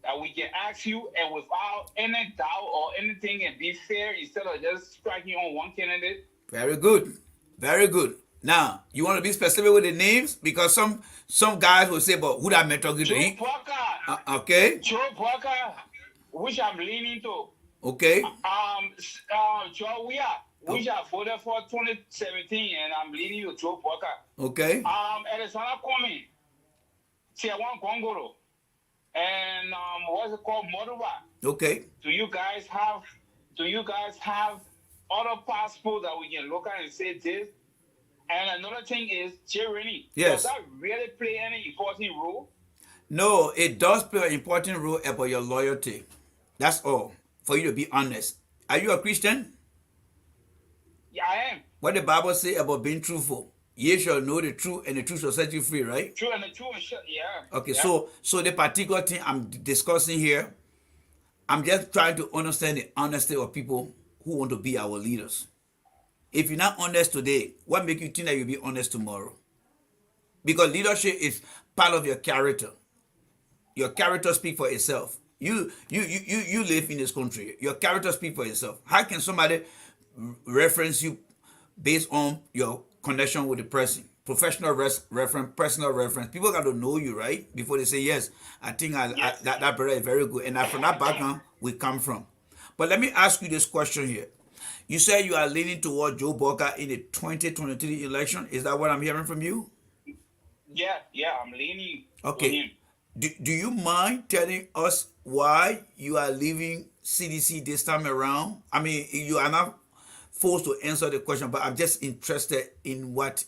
Speaker 12: that we can ask you, and without any doubt or anything, and be fair instead of just striking on one candidate?
Speaker 8: Very good. Very good. Now, you want to be specific with the names? Because some guys will say, but who that man talking to?
Speaker 12: Joe Boca.
Speaker 8: Okay.
Speaker 12: Joe Boca, which I'm leaning to.
Speaker 8: Okay.
Speaker 12: Joe Weah, which I voted for 2017, and I'm leaning to Joe Boca.
Speaker 8: Okay.
Speaker 12: Alexander Cummings, Tiawan Gongoro, and what's it called, Moduba.
Speaker 8: Okay.
Speaker 12: Do you guys have other passports that we can look at and say this? And another thing is, Jay Rennie.
Speaker 8: Yes.
Speaker 12: Does that really play any important role?
Speaker 8: No, it does play an important role about your loyalty. That's all. For you to be honest. Are you a Christian?
Speaker 12: Yeah, I am.
Speaker 8: What the Bible say about being truthful? Ye shall know the truth, and the truth shall set you free, right?
Speaker 12: True and the true and yeah.
Speaker 8: Okay,
Speaker 12: Yeah.
Speaker 8: so the particular thing I'm discussing here, I'm just trying to understand the honesty of people who want to be our leaders. If you're not honest today, what makes you think that you'll be honest tomorrow? Because leadership is part of your character. Your character speaks for itself. You live in this country. Your character speaks for itself. How can somebody reference you based on your connection with the person? Professional reference, personal reference. People got to know you, right? Before they say, yes, I think that brother is very good. And from that background, we come from. But let me ask you this question here. You say you are leaning toward Joe Boca in the 2023 election. Is that what I'm hearing from you?
Speaker 12: Yeah, I'm leaning.
Speaker 8: Okay. Do you mind telling us why you are leaving CDC this time around? I mean, you are not forced to answer the question, but I'm just interested in what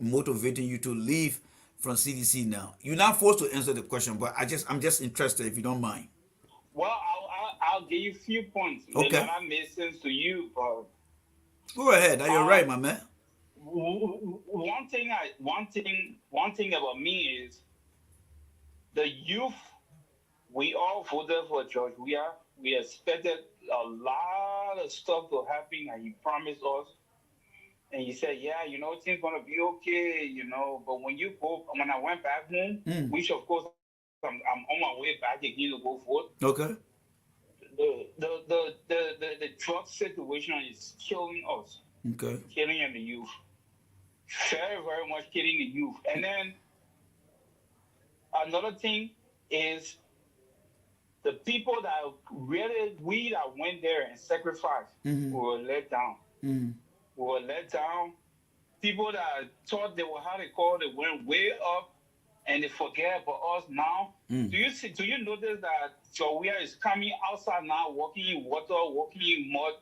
Speaker 8: motivating you to leave from CDC now. You're not forced to answer the question, but I'm just interested if you don't mind.
Speaker 12: Well, I'll give you a few points.
Speaker 8: Okay.
Speaker 12: That not make sense to you, but
Speaker 8: go ahead. You're right, my man.
Speaker 12: One thing about me is the youth. We all voted for George Weah. We expected a lot of stuff to happen, and he promised us. And he said, yeah, things gonna be okay, But when I went back home, which of course I'm on my way back again to go vote.
Speaker 8: Okay.
Speaker 12: The drug situation is killing us.
Speaker 8: Okay.
Speaker 12: Killing the youth. Very, very much killing the youth. And then another thing is the people that we that went there and sacrificed, we were let down. We were let down. People that thought they were they went way up and they forget about us now. Do you notice that Joe Weah is coming outside now, walking in water, walking in mud,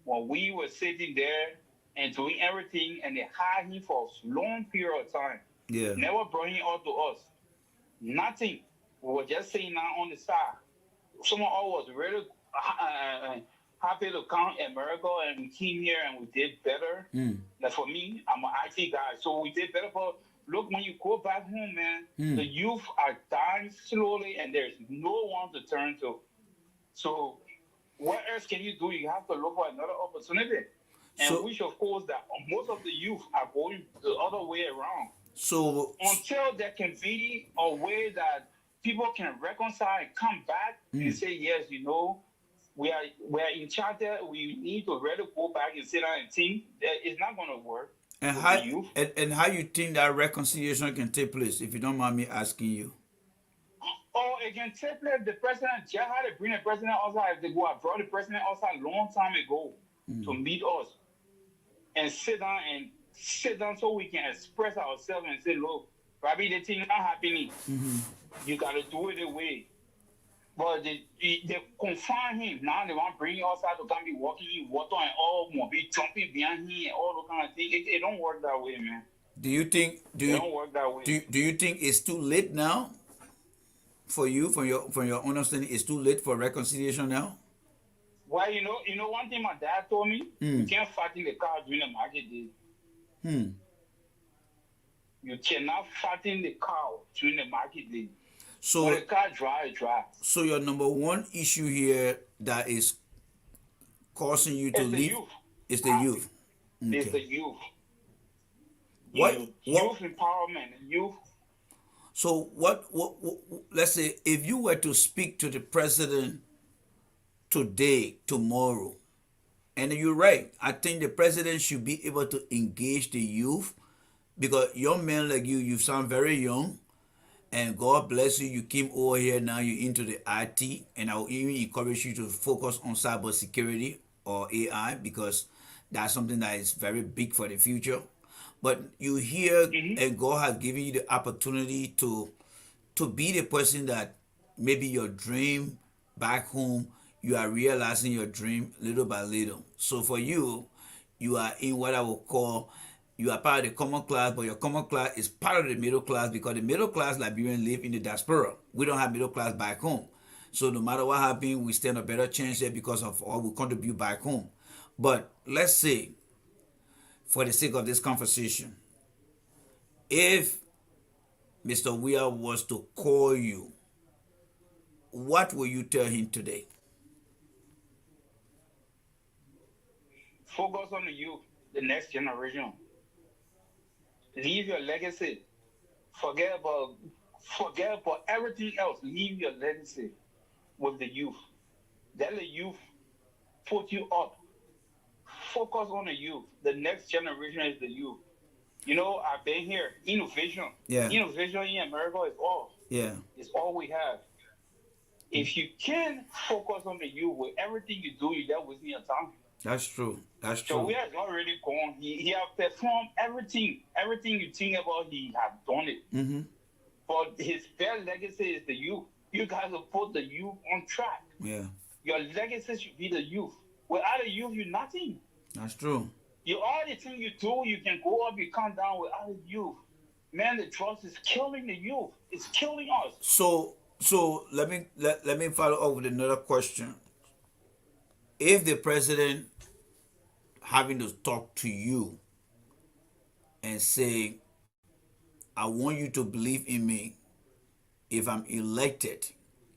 Speaker 12: while we were sitting there and doing everything, and they hired him for a long period of time.
Speaker 8: Yeah.
Speaker 12: Never brought him out to us. Nothing. We were just sitting down on the side. Some of us was really happy to come to America, and we came here and we did better. Like for me, I'm an IT guy, so we did better. But look, when you go back home, man, the youth are dying slowly, and there's no one to turn to. So what else can you do? You have to look for another opportunity. And which, of course, that most of the youth are going the other way around. So until there can be a way that people can reconcile and come back and say, yes, we are in charge there. We need to really go back and sit down and think. It's not going to work.
Speaker 8: And how you think that reconciliation can take place, if you don't mind me asking you?
Speaker 12: Oh, it can take place. The president just had to bring the president outside. They go. I brought the president outside a long time ago to meet us and sit down so we can express ourselves and say, look, probably the thing not happening. You got to do it away. But they confine him. Now they want to bring him outside to come be walking in water and all, be jumping behind him and all those kind of things. It don't work that way, man.
Speaker 8: Don't work that way. Do you think it's too late now for you, from your understanding? It's too late for reconciliation now?
Speaker 12: Well, one thing my dad told me, you can't fatten the cow during the market day. You cannot fatten the cow during the market day.
Speaker 8: So
Speaker 12: when the cow dry.
Speaker 8: So your number one issue here that is causing you to leave is the youth. Okay.
Speaker 12: It's the youth.
Speaker 8: What
Speaker 12: youth empowerment, youth.
Speaker 8: So what let's say if you were to speak to the president today, tomorrow, and you're right, I think the president should be able to engage the youth, because young men like you sound very young, and God bless you, you came over here, now you're into the IT, and I will even encourage you to focus on cybersecurity or AI, because that's something that is very big for the future. But you here, and God has given you the opportunity to be the person that maybe your dream back home, you are realizing your dream little by little. So for you, you are in what I would call, you are part of the common class, but your common class is part of the middle class, because the middle class Liberians live in the diaspora. We don't have middle class back home. So no matter what happens, we stand a better chance here because of all we contribute back home. But let's say, for the sake of this conversation, If Mr. Weah was to call you, what will you tell him today?
Speaker 12: Focus on the youth, the next generation. Leave your legacy. Forget about everything else. Leave your legacy with the youth. Let the youth put you up. Focus on the youth. The next generation is the youth. You know, I've been here. Innovation.
Speaker 8: Yeah.
Speaker 12: Innovation in America is all.
Speaker 8: Yeah.
Speaker 12: It's all we have. If you can focus on the youth with everything you do, you're just wasting your time.
Speaker 8: That's true. That's
Speaker 12: So
Speaker 8: true.
Speaker 12: we have already gone. He have performed everything. Everything you think about, he have done it.
Speaker 8: Mm-hmm.
Speaker 12: But his best legacy is the youth. You guys will put the youth on track.
Speaker 8: Yeah.
Speaker 12: Your legacy should be the youth. Without the youth, you're nothing.
Speaker 8: That's true.
Speaker 12: All the things you do, you can go up, you come down without the youth. Man, the drugs is killing the youth. It's killing us.
Speaker 8: So let me follow up with another question. If the president having to talk to you and say, I want you to believe in me if I'm elected,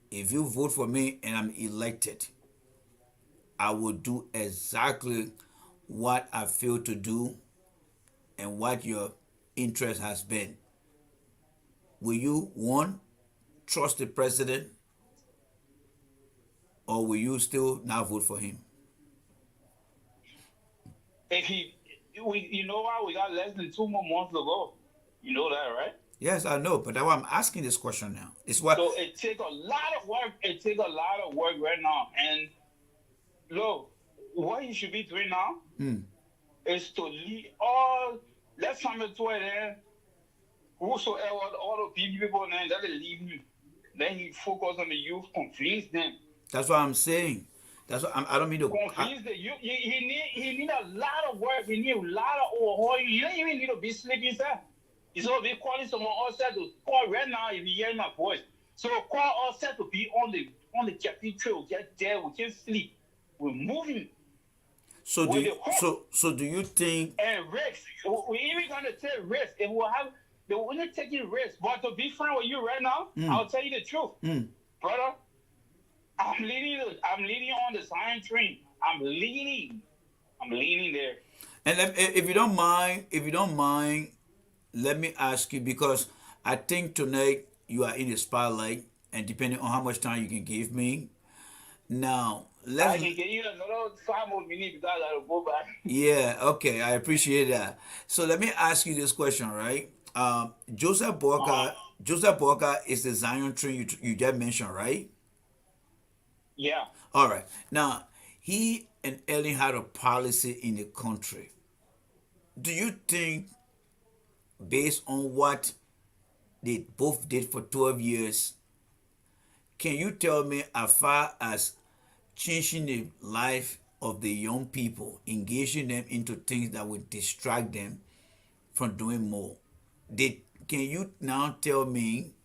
Speaker 8: if you vote for me and I'm elected, I will do exactly what I feel to do and what your interest has been. Will you, one, trust the president, or will you still not vote for him?
Speaker 12: You know why we got less than 2 more months to go. You know that, right?
Speaker 8: Yes, I know, but that's why I'm asking this question now. It's what.
Speaker 12: So it takes a lot of work. It takes a lot of work right now. And look, what you should be doing now is to lead all. Let's come to it then. Whosoever, all the people then, let it leave him. Then he focus on the youth, convince them.
Speaker 8: That's what I'm saying. That's what I don't mean to.
Speaker 12: Convince the youth. He need a lot of work. He need a lot of overhaul. You don't even need to be sleeping, sir. He's going to be calling someone outside to call right now if you hear my voice. So call outside to be on the cafe trail. Get there. We can't sleep. We're moving.
Speaker 8: So do you think?
Speaker 12: And risk. We're even going to take risk. If we have, they will not taking risk. But to be frank with you right now, I'll tell you the truth, brother. I'm leading on the science train. I'm leaning there.
Speaker 8: And if you don't mind, let me ask you, because I think tonight you are in the spotlight, and depending on how much time you can give me, now
Speaker 12: I can give you another 5 more minutes because I gotta go back.
Speaker 8: Yeah, okay, I appreciate that. So let me ask you this question, right? Joseph Boyka is the Zion tree you just mentioned, right?
Speaker 12: Yeah.
Speaker 8: All right. Now, he and Ellen had a policy in the country. Do you think, based on what they both did for 12 years, can you tell me, as far as changing the life of the young people, engaging them into things that will distract them from doing more, can you now tell me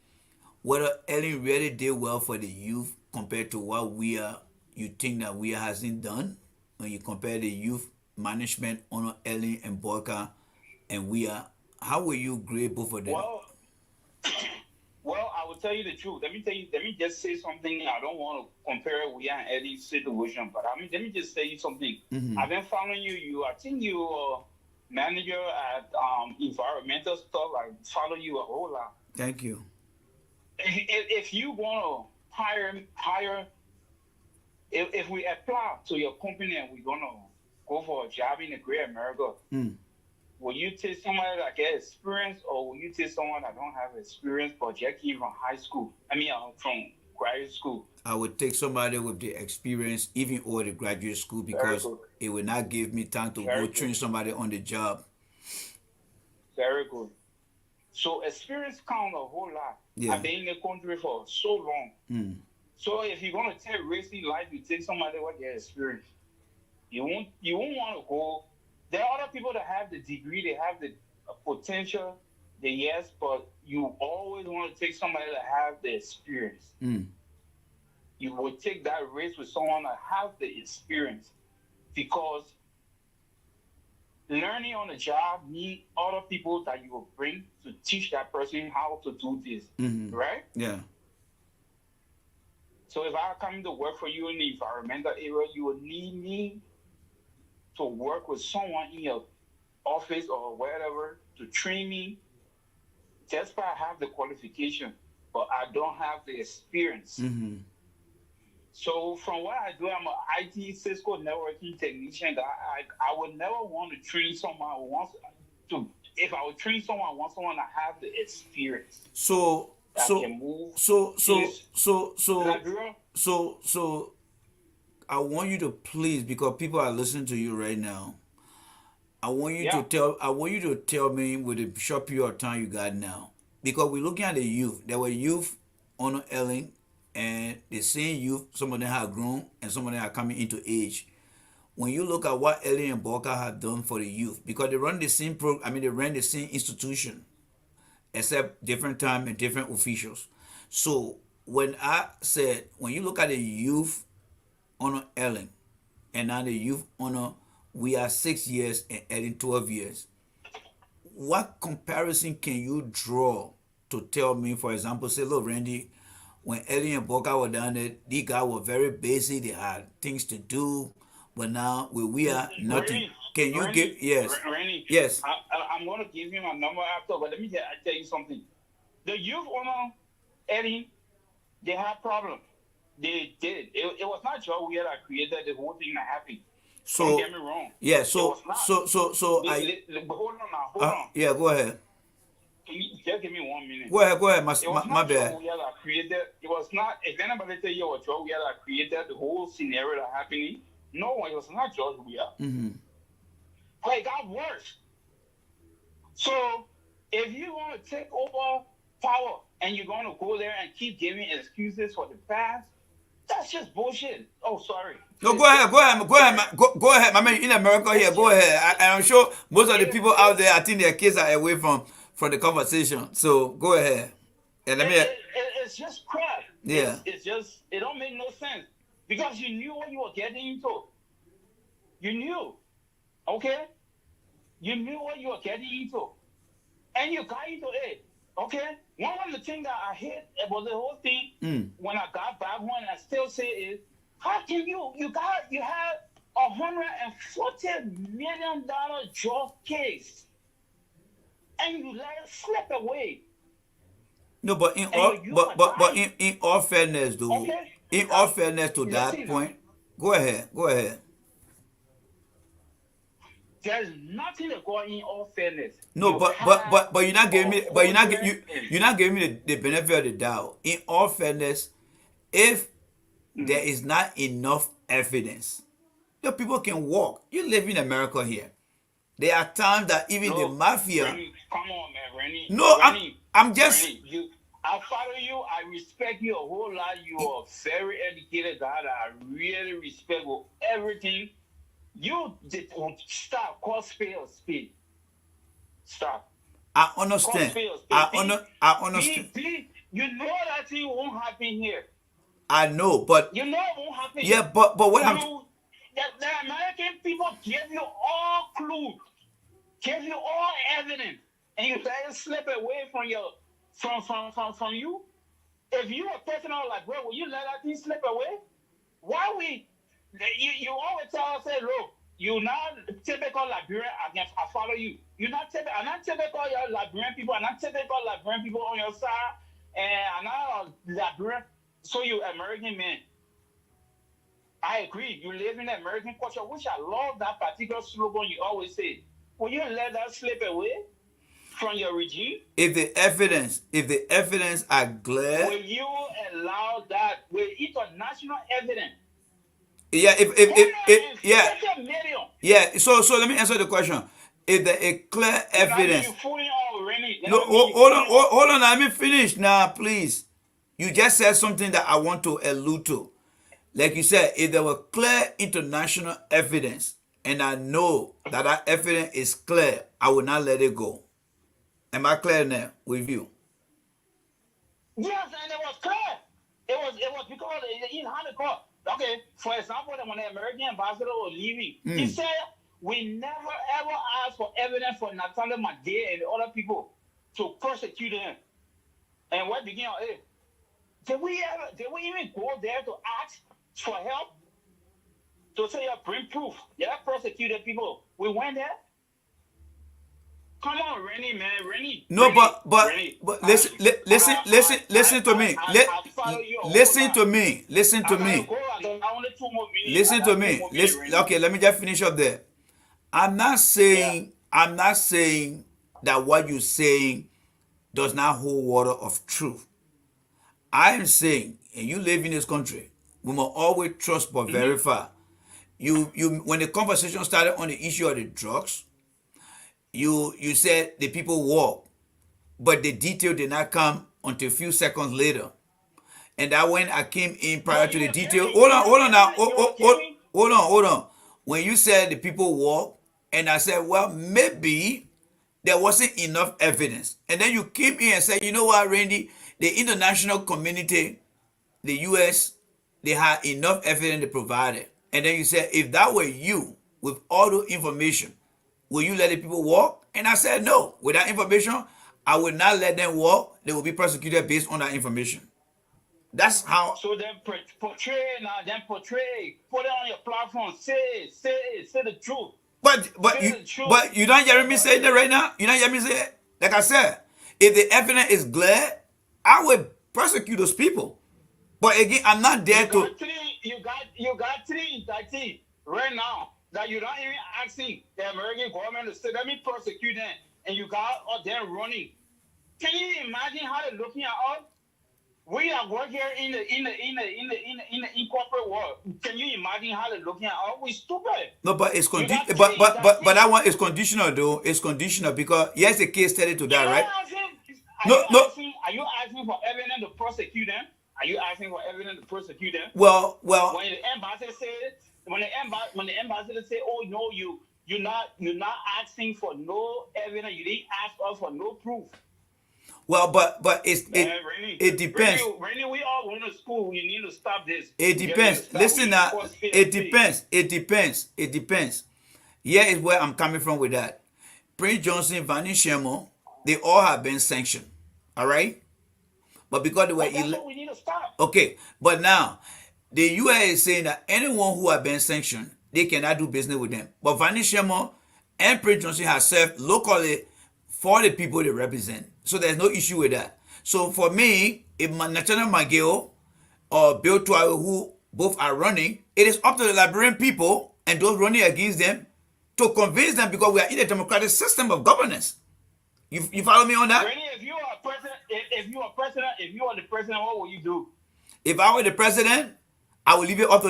Speaker 8: whether Ellen really did well for the youth compared to what you think that we hasn't done? When you compare the youth management on Ellen and Boyka and how will you grade both of them?
Speaker 12: Well, I will tell you the truth. Let me just say something. I don't want to compare Weah and Eddie's situation, but let me just say something. I've been following you. I think you are manager at environmental stuff. I follow you a whole lot.
Speaker 8: Thank you.
Speaker 12: If you want to hire, if we apply to your company and we're going to go for a job in the great America, will you take somebody that get experience, or will you take someone that don't have experience but just came from high school? From graduate school.
Speaker 8: I would take somebody with the experience, even or the graduate school, because it will not give me time to go train somebody on the job.
Speaker 12: Very good. So experience counts a whole lot.
Speaker 8: Yeah.
Speaker 12: I've been in the country for so long. So if you're gonna take risks in life, you take somebody with their experience. You won't want to go. There are other people that have the degree, they have the potential, but you always want to take somebody that have the experience. You will take that risk with someone that have the experience, because learning on the job need other people that you will bring to teach that person how to do this, right?
Speaker 8: Yeah.
Speaker 12: So if I come to work for you in the environmental area, you will need me to work with someone in your office or wherever to train me. Just by I have the qualification, but I don't have the experience. So from what I do, I'm an IT Cisco networking technician. I would never want to train someone who wants to. If I would train someone, I want someone that have the experience. So
Speaker 8: I want you to please, because people are listening to you right now. I want you to tell me with the short period of time you got now, because we're looking at the youth. There were youth on Ellen, and the same youth, some of them have grown and some of them are coming into age. When you look at what Ellen and Boca have done for the youth, because they run the same they ran the same institution, except different time and different officials. So when I said, when you look at the youth on Ellen and now the youth on we are 6 years and Ellen 12 years, what comparison can you draw to tell me, for example, say, look, Randy, when Ellen and Boca were down there, these guys were very busy, they had things to do, but now we are nothing. Can you give, yes.
Speaker 12: Randy,
Speaker 8: yes.
Speaker 12: I'm going to give you my number after, but let me tell you something. The youth owner, Eddie, they had problems. They did. It was not Joe Weir that created the whole thing that happened.
Speaker 8: So,
Speaker 12: don't get me wrong.
Speaker 8: Yeah,
Speaker 12: hold on.
Speaker 8: Yeah, go ahead.
Speaker 12: Can you just give me 1 minute?
Speaker 8: Go ahead, my bad.
Speaker 12: It was not, if anybody tell you what Joe Weir that created the whole scenario that happening, no, it was not George Weir. But it got worse. So, if you want to take over power and you're going to go there and keep giving excuses for the past, that's just bullshit. Oh, sorry.
Speaker 8: No, go ahead, my man. In America here, go ahead. I'm sure most of the people out there, I think their kids are away from the conversation. So go ahead. And
Speaker 12: it's just crap.
Speaker 8: Yeah.
Speaker 12: It's just, it don't make no sense. Because you knew what you were getting into. You knew. Okay? You knew what you were getting into. And you got into it. Okay? One of the things that I hate about the whole thing, when I got back home, and I still say is, how can you have $140 million job case, and you let it slip away?
Speaker 8: No, but in all fairness, though,
Speaker 12: okay.
Speaker 8: In all fairness to that point, go ahead.
Speaker 12: There's nothing to go in all fairness.
Speaker 8: No, but you're not giving me, you're not giving me the benefit of the doubt. In all fairness, if there is not enough evidence, the people can walk. You live in America here. There are times that even the mafia.
Speaker 12: Rennie, come on, man, Rennie.
Speaker 8: No,
Speaker 12: Rennie,
Speaker 8: I'm just.
Speaker 12: Rennie, I follow you. I respect you a whole lot. You are a very educated guy that I really respect with everything. You did stop. Call spade a spade. Stop.
Speaker 8: I understand. I understand.
Speaker 12: Please, you know that thing won't happen here.
Speaker 8: I know, but
Speaker 12: you know it won't happen.
Speaker 8: Yeah, but what
Speaker 12: the American people give you all clues, give you all evidence, and you let it slip away from your from you. If you were taking out like, bro, will you let that thing slip away? Why you always tell us, say, look, you're not typical Liberian. I follow you. You're not typical. I'm not typical Liberian people. I'm not typical Liberian people on your side, and I'm not Liberian. So you American man. I agree. You live in American culture, which I love that particular slogan you always say. Will you let that slip away from your regime?
Speaker 8: If the evidence are clear,
Speaker 12: will you allow that with international evidence?
Speaker 8: Yeah, yeah. So let me answer the question. If there is clear evidence, no, hold on. Let me finish now, please. You just said something that I want to allude to. Like you said, if there were clear international evidence, and I know that evidence is clear, I will not let it go. Am I clear now with you?
Speaker 12: Yes, and it was clear. It was because he had a call. Okay, for example, when the American ambassador was leaving, he said, we never ever for evidence for Natalia Madej and the other people to prosecute them. And what began? Hey, did we even go there to ask for help? To say, bring proof. Yeah, prosecuted people. We went there. Come on, Rennie, man, Rennie.
Speaker 8: No,
Speaker 12: Rennie,
Speaker 8: but
Speaker 12: Rennie.
Speaker 8: listen to me. Listen to me. Listen to me. Listen to me. Okay, let me just finish up there. I'm not saying that what you're saying does not hold water of truth. I am saying, and you live in this country, we must always trust but verify. You when the conversation started on the issue of the drugs, you said the people walk, but the detail did not come until a few seconds later. And that when I came in prior to the detail, hold on. When you said the people walk, and I said, well, maybe there wasn't enough evidence. And then you came in and said, you know what, Randy, the international community, the US, they had enough evidence to provide it. And then you said, if that were you, with all the information, will you let the people walk? And I said, no. With that information, I would not let them walk. They will be prosecuted based on that information. That's how.
Speaker 12: So then portray now, put it on your platform, say the truth.
Speaker 8: But you don't hear me say that right now? You don't hear me say it? Like I said, if the evidence is clear, I would prosecute those people. But again, I'm not there to.
Speaker 12: You got three indictees right now that you don't even asking the American government to say, let me prosecute them, and you got all them running. Can you imagine how they're looking at us? We are working here in the corporate world. Can you imagine how they're looking at us? We stupid.
Speaker 8: No, but it's conditional. But that one is conditional though. It's conditional because yes, the case study to that, right?
Speaker 12: Are you asking for evidence to prosecute them? Are you asking for evidence to prosecute them?
Speaker 8: Well.
Speaker 12: When the ambassador said, when the ambassador say, "Oh no, you're not asking for no evidence. You didn't ask us for no proof."
Speaker 8: Well, but it depends.
Speaker 12: Rennie, we all went to school. We need to stop this.
Speaker 8: It depends. Listen now. It depends. Here is where I'm coming from with that. Prince Johnson, Vani Shemo, they all have been sanctioned. All right? But because they were
Speaker 12: we need to stop.
Speaker 8: Okay, but now the US is saying that anyone who has been sanctioned, they cannot do business with them. But Vani Shemo and Prince Johnson have served locally for the people they represent. So there's no issue with that. So for me, if Nathaniel Mageo or Bill Twile, who both are running, it is up to the Liberian people and those running against them to convince them, because we are in a democratic system of governance. You follow me on that?
Speaker 12: Rennie, if you are the president, what will you do?
Speaker 8: If I were the president, I will leave it up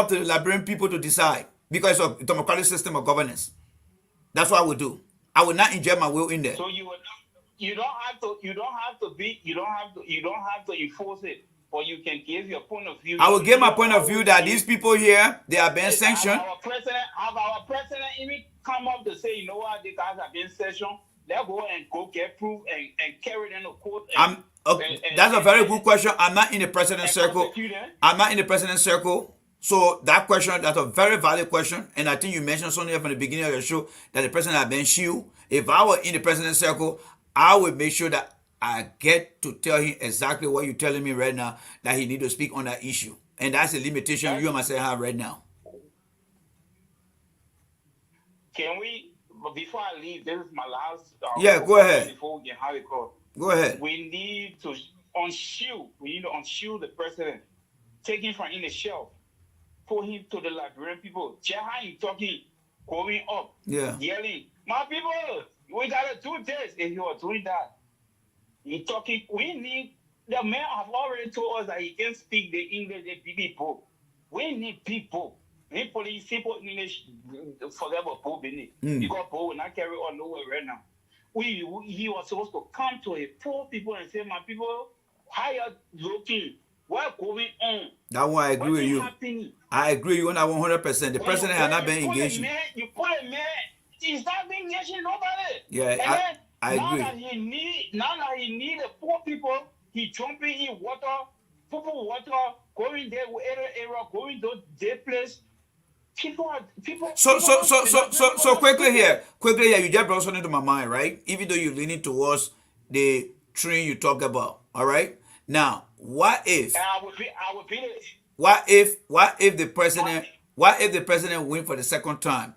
Speaker 8: to the Liberian people to decide, because of the democratic system of governance. That's what I would do. I would not inject my will in there.
Speaker 12: So you don't have to enforce it, but you can give your point of view.
Speaker 8: I will give my point of view that these people here, they are being sanctioned.
Speaker 12: Have our president even come up to say, you know what, these guys are being sanctioned. Let's go and get proof and carry them to court.
Speaker 8: That's a very good question. I'm not in the president's circle. So that question, that's a very valid question. And I think you mentioned something from the beginning of your show that the president had been shielded. If I were in the president's circle, I would make sure that I get to tell him exactly what you're telling me right now, that he need to speak on that issue. And that's a limitation you and myself have right now.
Speaker 12: Can we, before I leave, this is my last...
Speaker 8: go ahead.
Speaker 12: Before we get how it goes.
Speaker 8: Go ahead.
Speaker 12: We need to unshield the president, take him from in the shelf, put him to the Liberian people. Just how he talking, going up, yelling, my people, we gotta do this. If you are doing that, he talking, we need, the man have already told us that he can speak the English, the people. We need people. We need police, people English, forget about Bo Bini. Because Bo will not carry on nowhere right now. He was supposed to come to a poor people and say, my people, how you looking? What's going on?
Speaker 8: That one I agree with you.
Speaker 12: Happening?
Speaker 8: I agree with you on that 100%. The president has not been engaging.
Speaker 12: You put a man, he's not being engaging nobody.
Speaker 8: Yeah, I agree.
Speaker 12: Now that he need the poor people, he jumping in water, people water, going there, area, going to their place,
Speaker 8: So quickly here, you just brought something to my mind, right? Even though you're leaning towards the trend you talk about, all right? Now, what if the president win for the second time?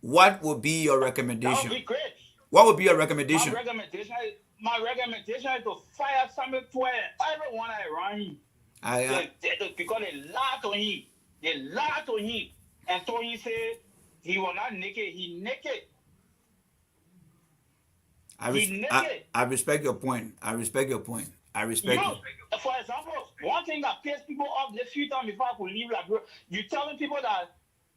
Speaker 8: What would be your recommendation?
Speaker 12: That would be great.
Speaker 8: What would be your recommendation?
Speaker 12: My recommendation is to fire Samuel Twell and everyone around him. Because they lied to him. They lied to him and told him say he was not naked. He naked.
Speaker 8: I respect your point. I respect it.
Speaker 12: For example, one thing that pissed people off the few times before I could leave Liberia, you telling people that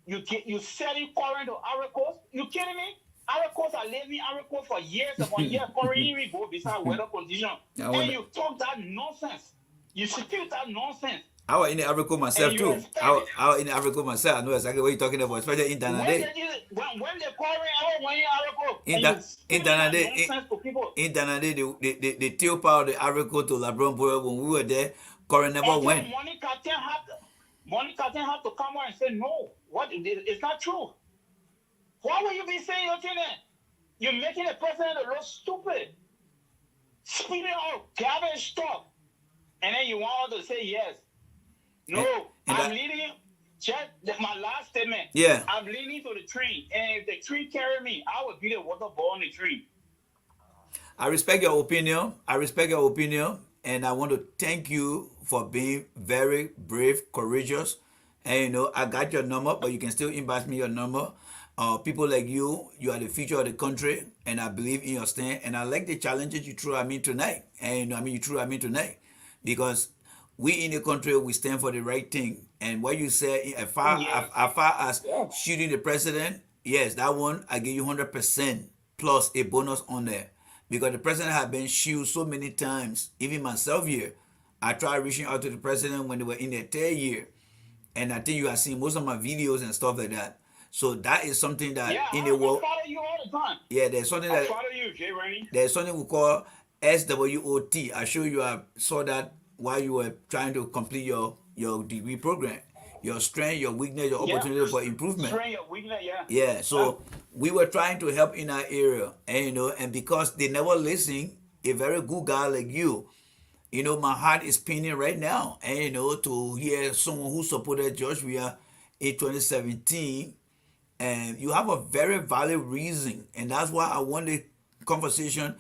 Speaker 12: you selling current to Ivory Coast? You kidding me? Ivory Coast are living Ivory Coast for years upon years. Currently, go beside weather condition, and you talk that nonsense. You speak that nonsense.
Speaker 8: I was in the Ivory Coast myself too. I was in the Ivory Coast myself. I know exactly what you're talking about, especially in Danade.
Speaker 12: When they call me, I was in Ivory Coast.
Speaker 8: In Danade, the tail power of the Ivory Coast to Labron Boy, when we were there, Corey never went.
Speaker 12: Monica have to come out and say no. What? It's not true. Why would you be saying your thing? You're making the president look stupid. Spitting out garbage stuff. And then you want to say yes. No, I'm leading. Check my last statement.
Speaker 8: Yeah.
Speaker 12: I'm leading to the tree. And if the tree carry me, I will be the water ball on the tree.
Speaker 8: I respect your opinion. And I want to thank you for being very brave, courageous. And I got your number, but you can still inbox me your number. People like you are the future of the country, and I believe in your stand. And I like the challenges you threw at me tonight. And you threw at me tonight, because we in the country, we stand for the right thing. And what you said, as far as shooting the president, yes, that one I give you 100% plus a bonus on there, because the president has been shot so many times. Even myself here, I tried reaching out to the president when they were in their third year, and I think you have seen most of my videos and stuff like that. So that is something that in the world.
Speaker 12: I follow you all the time.
Speaker 8: Yeah, there's something
Speaker 12: I follow you, Jay Rainey.
Speaker 8: There's something we call SWOT. I show you. I saw that while you were trying to complete your degree program. Your strength, your weakness, your opportunity for improvement.
Speaker 12: Strength, your weakness,
Speaker 8: Yeah. So we were trying to help in our area, and and because they never listen, a very good guy like you. My heart is paining right now, and to hear someone who supported George Weah in 2017, and you have a very valid reason, and that's why I want the conversation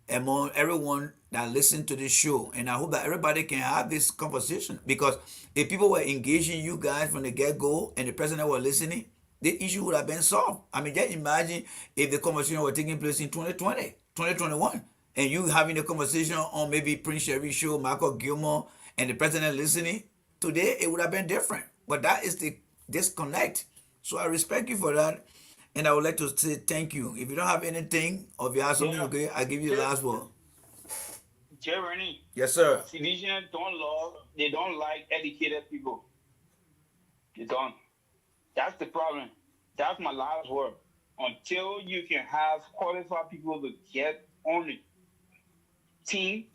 Speaker 8: among everyone that listen to this show, and I hope that everybody can have this conversation, because if people were engaging you guys from the get-go and the president were listening, the issue would have been solved. I mean, just imagine if the conversation were taking place in 2020, 2021. And you having a conversation on maybe Prince Sherry show, Michael Gilmore, and the president listening, today it would have been different. But that is the disconnect. So I respect you for that. And I would like to say thank you. If you don't have anything, or if you have something, okay, I'll give you the last word.
Speaker 12: Jeremy.
Speaker 8: Yes, sir.
Speaker 12: Citizens they don't like educated people. They don't. That's the problem. That's my last word. Until you can have qualified people to get on it, team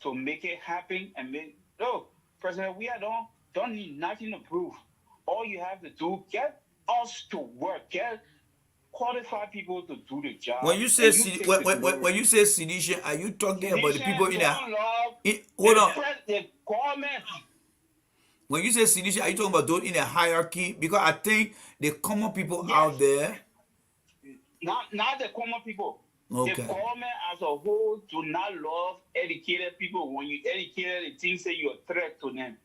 Speaker 12: to make it happen and President Weah don't need nothing to prove. All you have to do, get us to work, get qualified people to do the job.
Speaker 8: When you say when you say sedition, are you talking about the people in hold on.
Speaker 12: The government.
Speaker 8: When you say sedition, are you talking about those in a hierarchy? Because I think the common people out there.
Speaker 12: Not the common people.
Speaker 8: Okay.
Speaker 12: The government as a whole do not love educated people. When you educated, it thinks that you're a threat to them.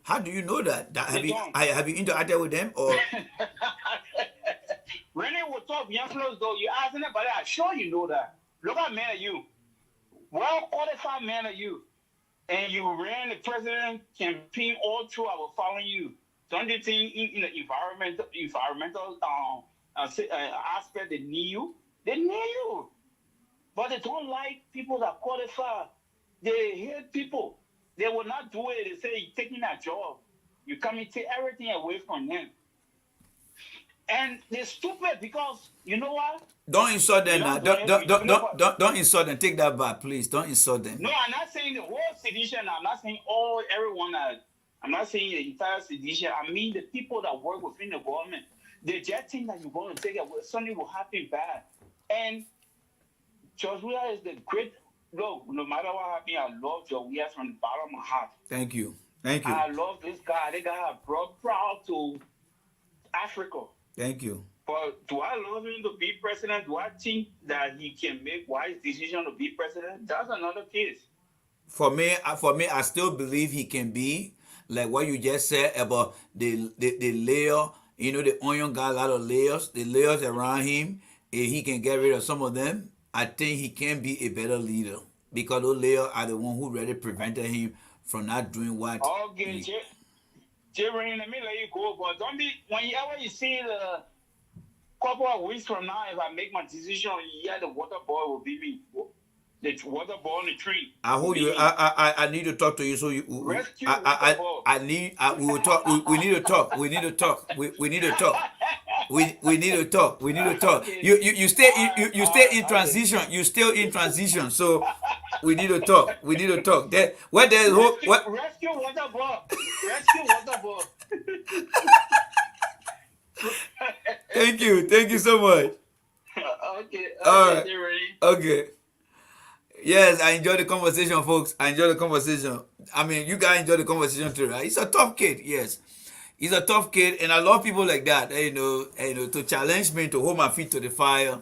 Speaker 8: How do you know that? Have you interacted with them or?
Speaker 12: When they will talk young fellows, though, you ask them, but I'm sure you know that. Look at man of you, well qualified man of you, and you ran the president campaign all through. I was following you. Don't you think in the environmental aspect they need you? They need you, but they don't like people that qualify. They hate people. They will not do it. They say, you're taking that job. You come and take everything away from them. And they're stupid because, you know what?
Speaker 8: Don't insult them now. Don't insult them. Take that back, please. Don't insult them.
Speaker 12: No, I'm not saying the whole sedition. I'm not saying everyone. I'm not saying the entire sedition. I mean the people that work within the government. They just think that you're going to take it. Something will happen bad. And George Weah is the great. Look, no matter what happens, I love George Weah from the bottom of my heart.
Speaker 8: Thank you. Thank you.
Speaker 12: I love this guy. This guy brought proud to Africa.
Speaker 8: Thank you.
Speaker 12: But do I love him to be president? Do I think that he can make wise decisions to be president? That's another case.
Speaker 8: For me, I still believe he can be like what you just said about the layer. You know, the onion got a lot of layers. The layers around him, if he can get rid of some of them, I think he can be a better leader because those layers are the one who really prevented him from not doing what.
Speaker 12: Okay, Jerry, let me let you go, but don't be whenever you see the couple of weeks from now, if I make my decision, yeah, the water boy will be me. The water boy on the tree.
Speaker 8: I hold you. I need to talk to you. So you.
Speaker 12: Rescue
Speaker 8: I need. We will talk. We need to talk. We need to talk. We need to talk. We need to talk. We need to talk. You stay in transition. You still in transition. So we need to talk. We need to talk. Where there's hope.
Speaker 12: Rescue water boy. Rescue water boy.
Speaker 8: Thank you. Thank you so much.
Speaker 12: Okay.
Speaker 8: All right. Okay. Yes, I enjoy the conversation, folks. I enjoy the conversation. I mean, you guys enjoy the conversation too, right? He's a tough kid, yes. He's a tough kid, and I love people like that. You know, to challenge me, to hold my feet to the fire.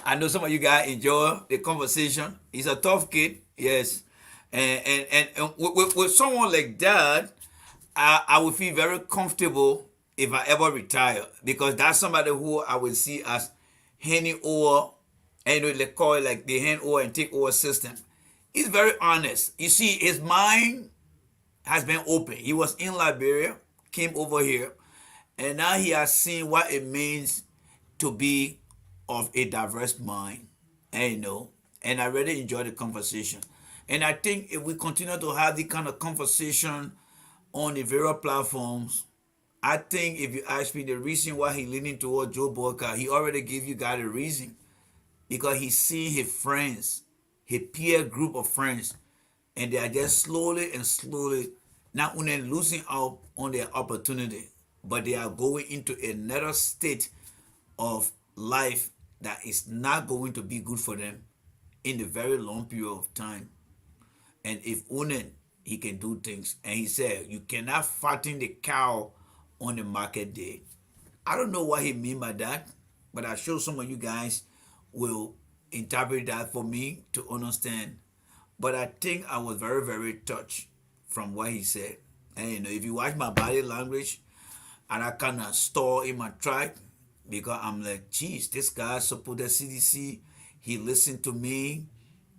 Speaker 8: I know some of you guys enjoy the conversation. He's a tough kid, yes. And with someone like that, I would feel very comfortable if I ever retire, because that's somebody who I would see as handing over. And they call it like the hand over and take over system. He's very honest. You see, his mind has been open. He was in Liberia, came over here, and now he has seen what it means to be of a diverse mind. And and I really enjoy the conversation. And I think if we continue to have the kind of conversation on the various platforms, I think if you ask me the reason why he's leaning toward Joe Boyka, he already gave you guys a reason. Because he's seeing his friends, his peer group of friends, and they are just slowly and slowly not only losing out on their opportunity, but they are going into another state of life that is not going to be good for them in a very long period of time. And if only he can do things. And he said, you cannot fatten the cow on the market day. I don't know what he mean by that, but I show some of you guys will interpret that for me to understand. But I think I was very, very touched from what he said. And if you watch my body language, and I kind of store in my track, because I'm like, geez, this guy supported CDC, he listened to me,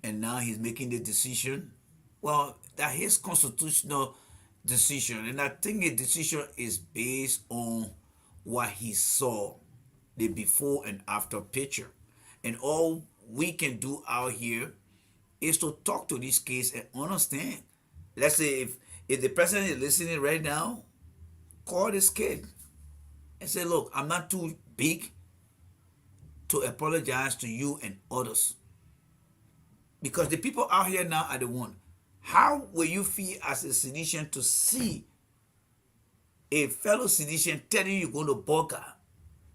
Speaker 8: and now he's making the decision. Well, that his constitutional decision, and I think the decision is based on what he saw, the before and after picture. And all we can do out here is to talk to this case and understand. Let's say if the president is listening right now, call this kid and say, look, I'm not too big to apologize to you and others. Because the people out here now are the one. How will you feel as a citizen to see a fellow citizen telling you go to Boyka?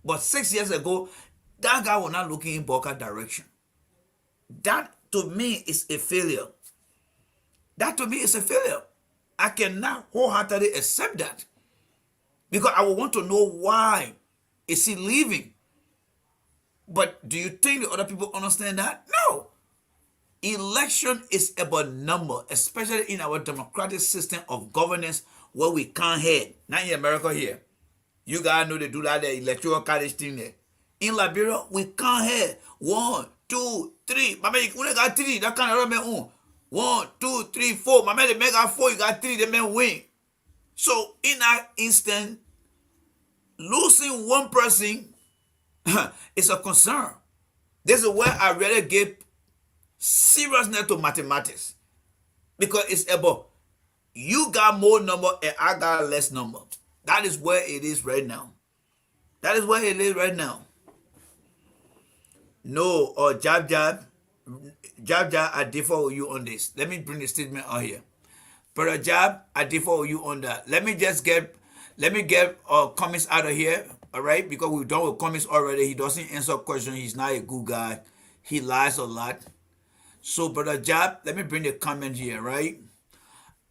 Speaker 8: But 6 years ago, that guy was not looking in Boyka direction. That to me is a failure. That to me is a failure. I cannot wholeheartedly accept that. Because I would want to know why is he leaving. But do you think the other people understand that? No. Election is about number, especially in our democratic system of governance where we can't head. Not in America here. You guys know they do that the electoral college thing there. In Liberia, we can't head. 1, 2, 3. Mama, you only got 3. That kind of run 1, 2, 3, 4. Mama, they make out 4. You got 3. They may win. So in that instant, losing one person is a concern. This is where I really give seriousness to mathematics, because it's about you got more number and I got less number. That is where it is right now. That is where it is right now. No, or Jab, I differ with you on this. Let me bring the statement out here. Brother Jab, I defer with you on that. Let me get comments out of here, all right? Because we've done with comments already. He doesn't answer questions. He's not a good guy. He lies a lot. So, Brother Jab, let me bring the comment here, right?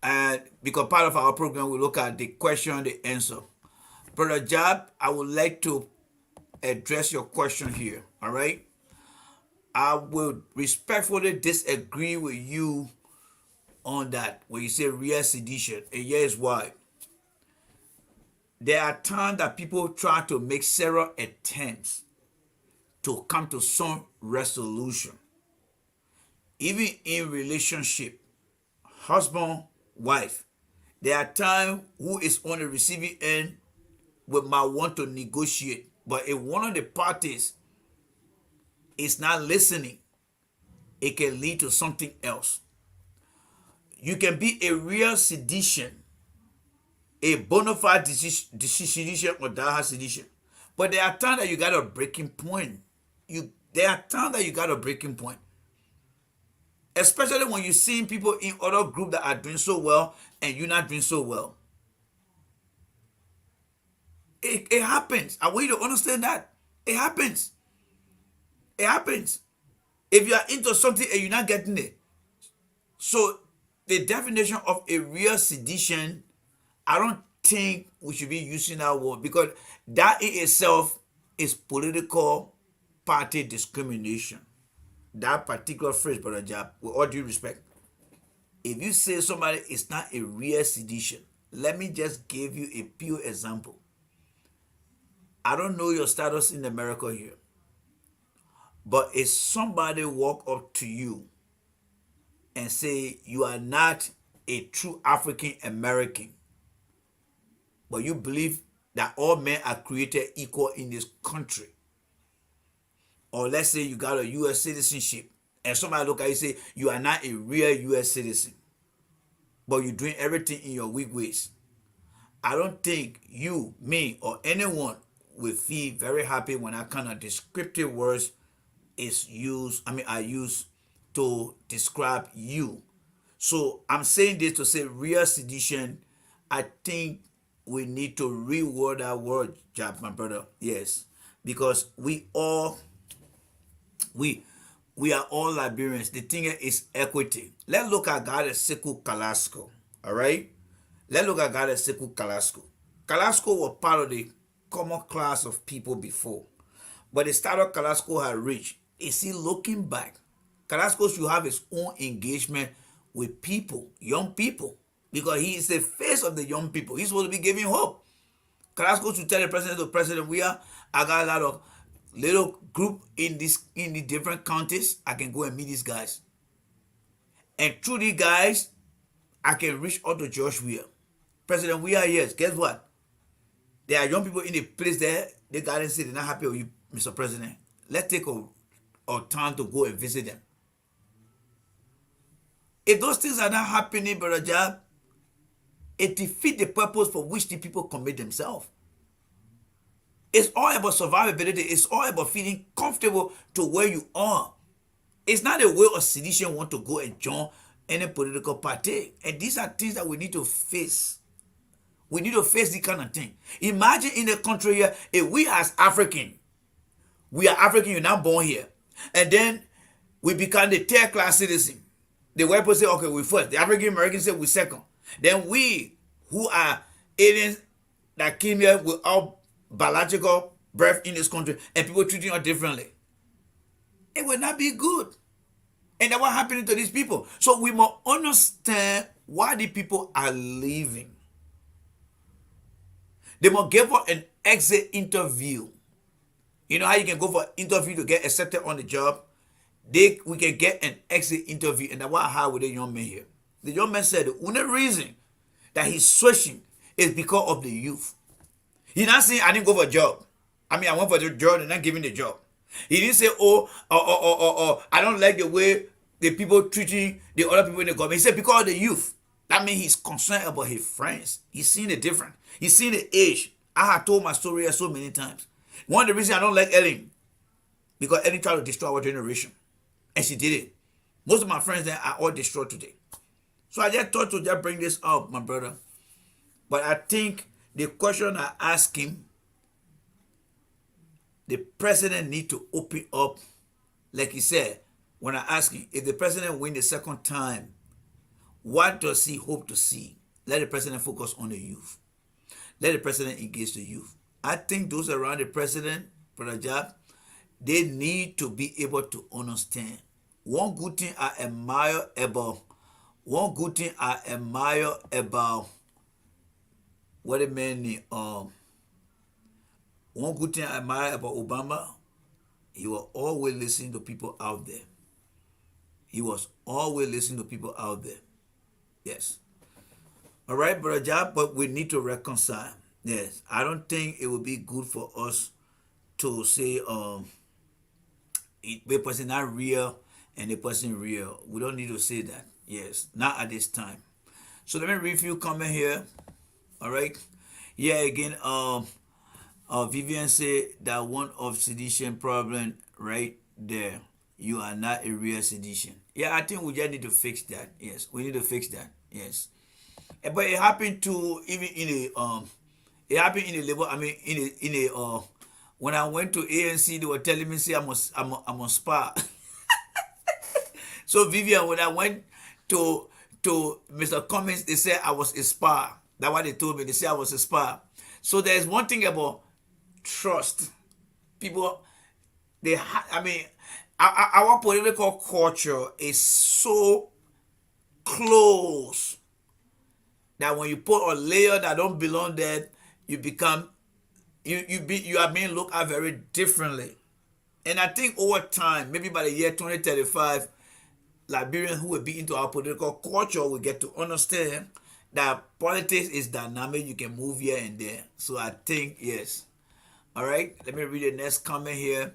Speaker 8: And because part of our program, we look at the question, the answer. Brother Jab, I would like to address your question here, all right? I will respectfully disagree with you on that when you say real sedition, and here's why. There are times that people try to make several attempts to come to some resolution. Even in relationship, husband, wife, there are times who is on the receiving end might want to negotiate, but if one of the parties is not listening, it can lead to something else. You can be a real sedition, a bona fide sedition or daha sedition. But there are times that you got a breaking point. There are times that you got a breaking point. Especially when you're seeing people in other groups that are doing so well and you're not doing so well. It happens. I want you to understand that. It happens. It happens. If you are into something and you're not getting it. So the definition of a real sedition, I don't think we should be using that word, because that in itself is political party discrimination. That particular phrase, Brother Jab, with all due respect, if you say somebody is not a real sedition, let me just give you a pure example. I don't know your status in America here, but if somebody walk up to you and say you are not a true African American, but you believe that all men are created equal in this country, or let's say you got a U.S. citizenship, and somebody look at you and say you are not a real U.S. citizen, but you're doing everything in your weak ways, I don't think you, me, or anyone will feel very happy when that kind of descriptive words is used. I use to describe you. So I'm saying this to say real sedition. I think we need to reword that word, Jab, my brother. Yes, because we are all Liberians. The thing is equity. Let's look at God as Sekou Kalasco. All right, let's look at God as Sekou Kalasco. Kalasco was part of the common class of people before, but the status Kalasco had reached. Is he looking back? Kalasco should have his own engagement with people, young people, because he is the face of the young people. He's supposed to be giving hope. Kalasco should tell the president, I got a lot of little group in the different counties. I can go and meet these guys, and through these guys, I can reach out to George Weah. President Weah, yes, guess what? There are young people in the place there. They got and say they're not happy with you, Mr. President. Let's take a time to go and visit them. If those things are not happening, Brother Jab, it defeats the purpose for which the people commit themselves. It's all about survivability. It's all about feeling comfortable to where you are. It's not a way of sedition want to go and join any political party. And these are things that we need to face. We need to face this kind of thing. Imagine in a country here, if we as African, we are African, you're not born here, and then we become the third class citizen. The white people say, okay, we first. The African Americans say we second. Then we, who are aliens that came here without biological birth in this country, and people treating us differently, it will not be good. And that's what happening to these people. So we must understand why the people are leaving. They must give us an exit interview. You know how you can go for an interview to get accepted on the job? We can get an exit interview, and that's what I had with the young man here. The young man said the only reason that he's switching is because of the youth. He's not saying I didn't go for a job. I went for the job and not giving the job. He didn't say, I don't like the way the people treating the other people in the government. He said because of the youth. That means he's concerned about his friends. He's seen the difference. He's seen the age. I have told my story here so many times. One of the reasons I don't like Ellen, because Ellen tried to destroy our generation. And she did it. Most of my friends there are all destroyed today. So I just thought to just bring this up, my brother. But I think the question I ask him, the president need to open up. Like he said, when I ask him, if the president win the second time, what does he hope to see? Let the president focus on the youth. Let the president engage the youth. I think those around the president, Brother Jab, they need to be able to understand. One good thing I admire about what a man name, one good thing I admire about Obama, he was always listening to people out there. He was always listening to people out there. Yes. All right, Brother Jab, but we need to reconcile. Yes. I don't think it would be good for us to say the person not real and the person real. We don't need to say that. Yes. Not at this time. So let me read a few comments here. All right. Yeah, again, Vivian said that one of sedition problem right there. You are not a real sedition. Yeah, I think we just need to fix that. Yes, we need to fix that. Yes, but it happened to even in a it happened in the labor. I mean, in a when I went to ANC, they were telling me say I'm a SPA. So Vivian, when I went to Mr. Cummings, they said I was a SPA. That's what they told me. They said I was a SPA. So there's one thing about trust. People, our political culture is so close that when you put a layer that don't belong there, you become you are being looked at very differently. And I think over time, maybe by the year 2035, Liberians who will be into our political culture will get to understand that politics is dynamic. You can move here and there. So I think, yes. All right, let me read the next comment here.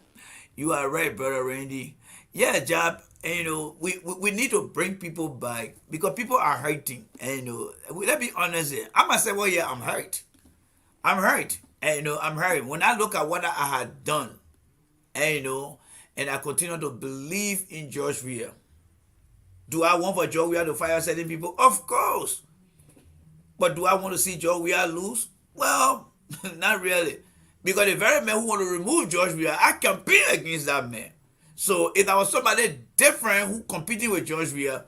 Speaker 8: You are right, Brother Randy. Yeah, Jab, and we need to bring people back because people are hurting. And let's be honest here. I must say, well, yeah, I'm hurt. I'm hurt. And I'm hurt. When I look at what I had done, and I continue to believe in George Weah. Do I want for George Weah to fire certain people? Of course. But do I want to see George Weah lose? Well, not really. Because the very man who want to remove George Weah, I compete against that man. So if there was somebody different who competing with George Weah,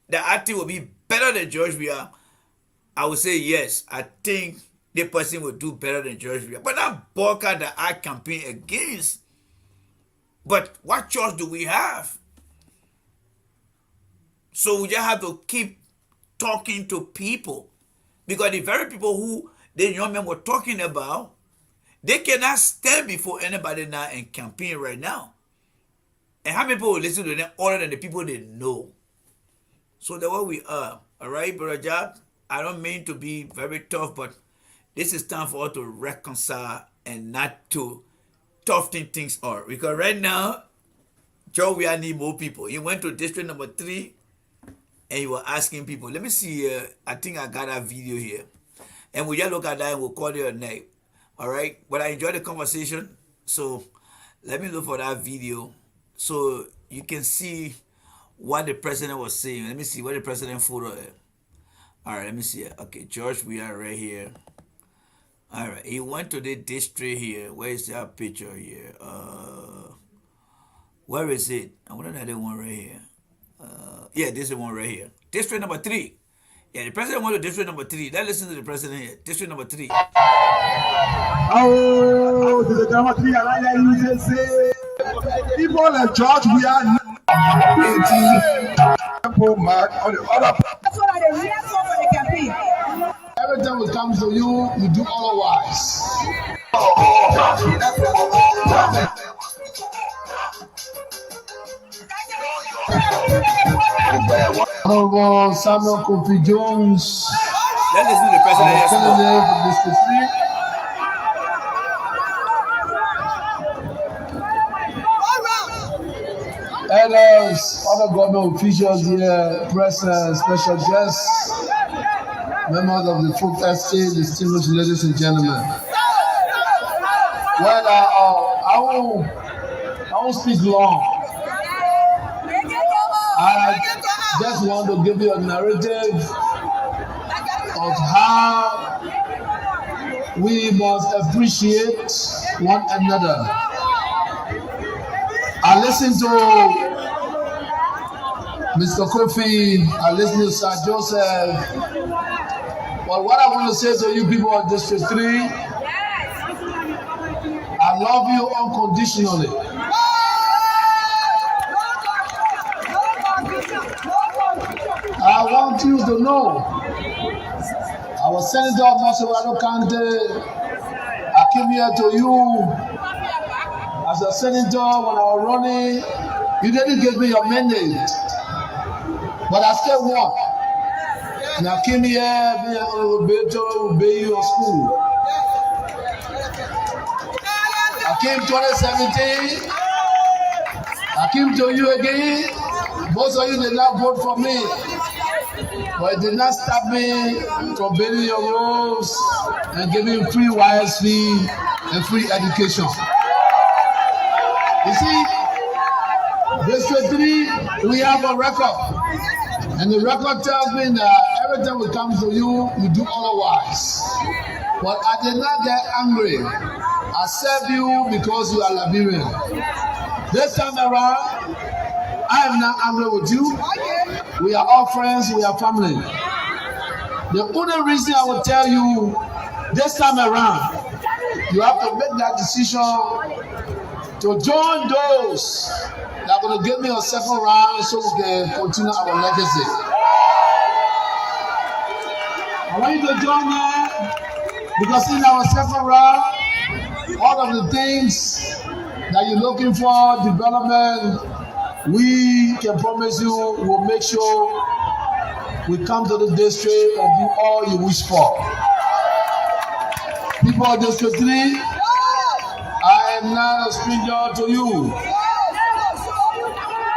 Speaker 8: that I think would be better than George Weah, I would say yes. I think the person would do better than George Weah. But that Boyka that I campaign against. But what choice do we have? So we just have to keep talking to people. Because the very people who the young men were talking about, they cannot stand before anybody now and campaign right now. And how many people will listen to them other than the people they know? So that's what we are. All right, Brother Jab? I don't mean to be very tough, but this is time for us to reconcile and not to toughen things up. Because right now, George Weah need more people. He went to district number 3 and he was asking people. Let me see, I think I got that video here. And we just look at that and we'll call it a night. All right, but I enjoyed the conversation. So let me look for that video so you can see what the president was saying. Let me see what the president photo is. All right, let me see it. Okay, George, we are right here. All right, he went to the district here. Where is that picture here? Where is it? I wonder if that one right here. Yeah, this is the one right here. District number 3. Yeah, the president went to district number 3. Let's listen to the president here. District number 3.
Speaker 13: Oh, the number 3, you just say people like George, we are mark on the other. That's what I react for the campaign. Every time it comes to you, you do otherwise. Honorable Samuel Kofi Jones.
Speaker 8: Let's listen to the president.
Speaker 13: Elders, other government officials here, press, special guests, members of the Folk Estate, distinguished ladies and gentlemen. Well, I won't speak long. I just want to give you a narrative of how we must appreciate one another. I listened to Mr. Kofi, I listened to Sir Joseph. But what I want to say to you people of District 3, I love you unconditionally. I want you to know, I was Senator of Massachusetts County. I came here to you as a senator when I was running. You didn't give me your mandate, but I still won. And I came here being to obey your school. I came 2017. I came to you again. Most of you did not vote for me, but it did not stop me from building your roads and giving free YSP and free education. You see, District 3, we have a record. And the record tells me that every time we come to you, you do otherwise. But I did not get angry. I serve you because you are Liberian. This time around, I am not angry with you. We are all friends, we are family. The only reason I will tell you this time around, you have to make that decision to join those that are going to give me a second round so we can continue our legacy. I want you to join me because in our second round, all of the things that you're looking for, development, we can promise you we'll make sure we come to the district and do all you wish for. People of District 3, I am not a stranger to you.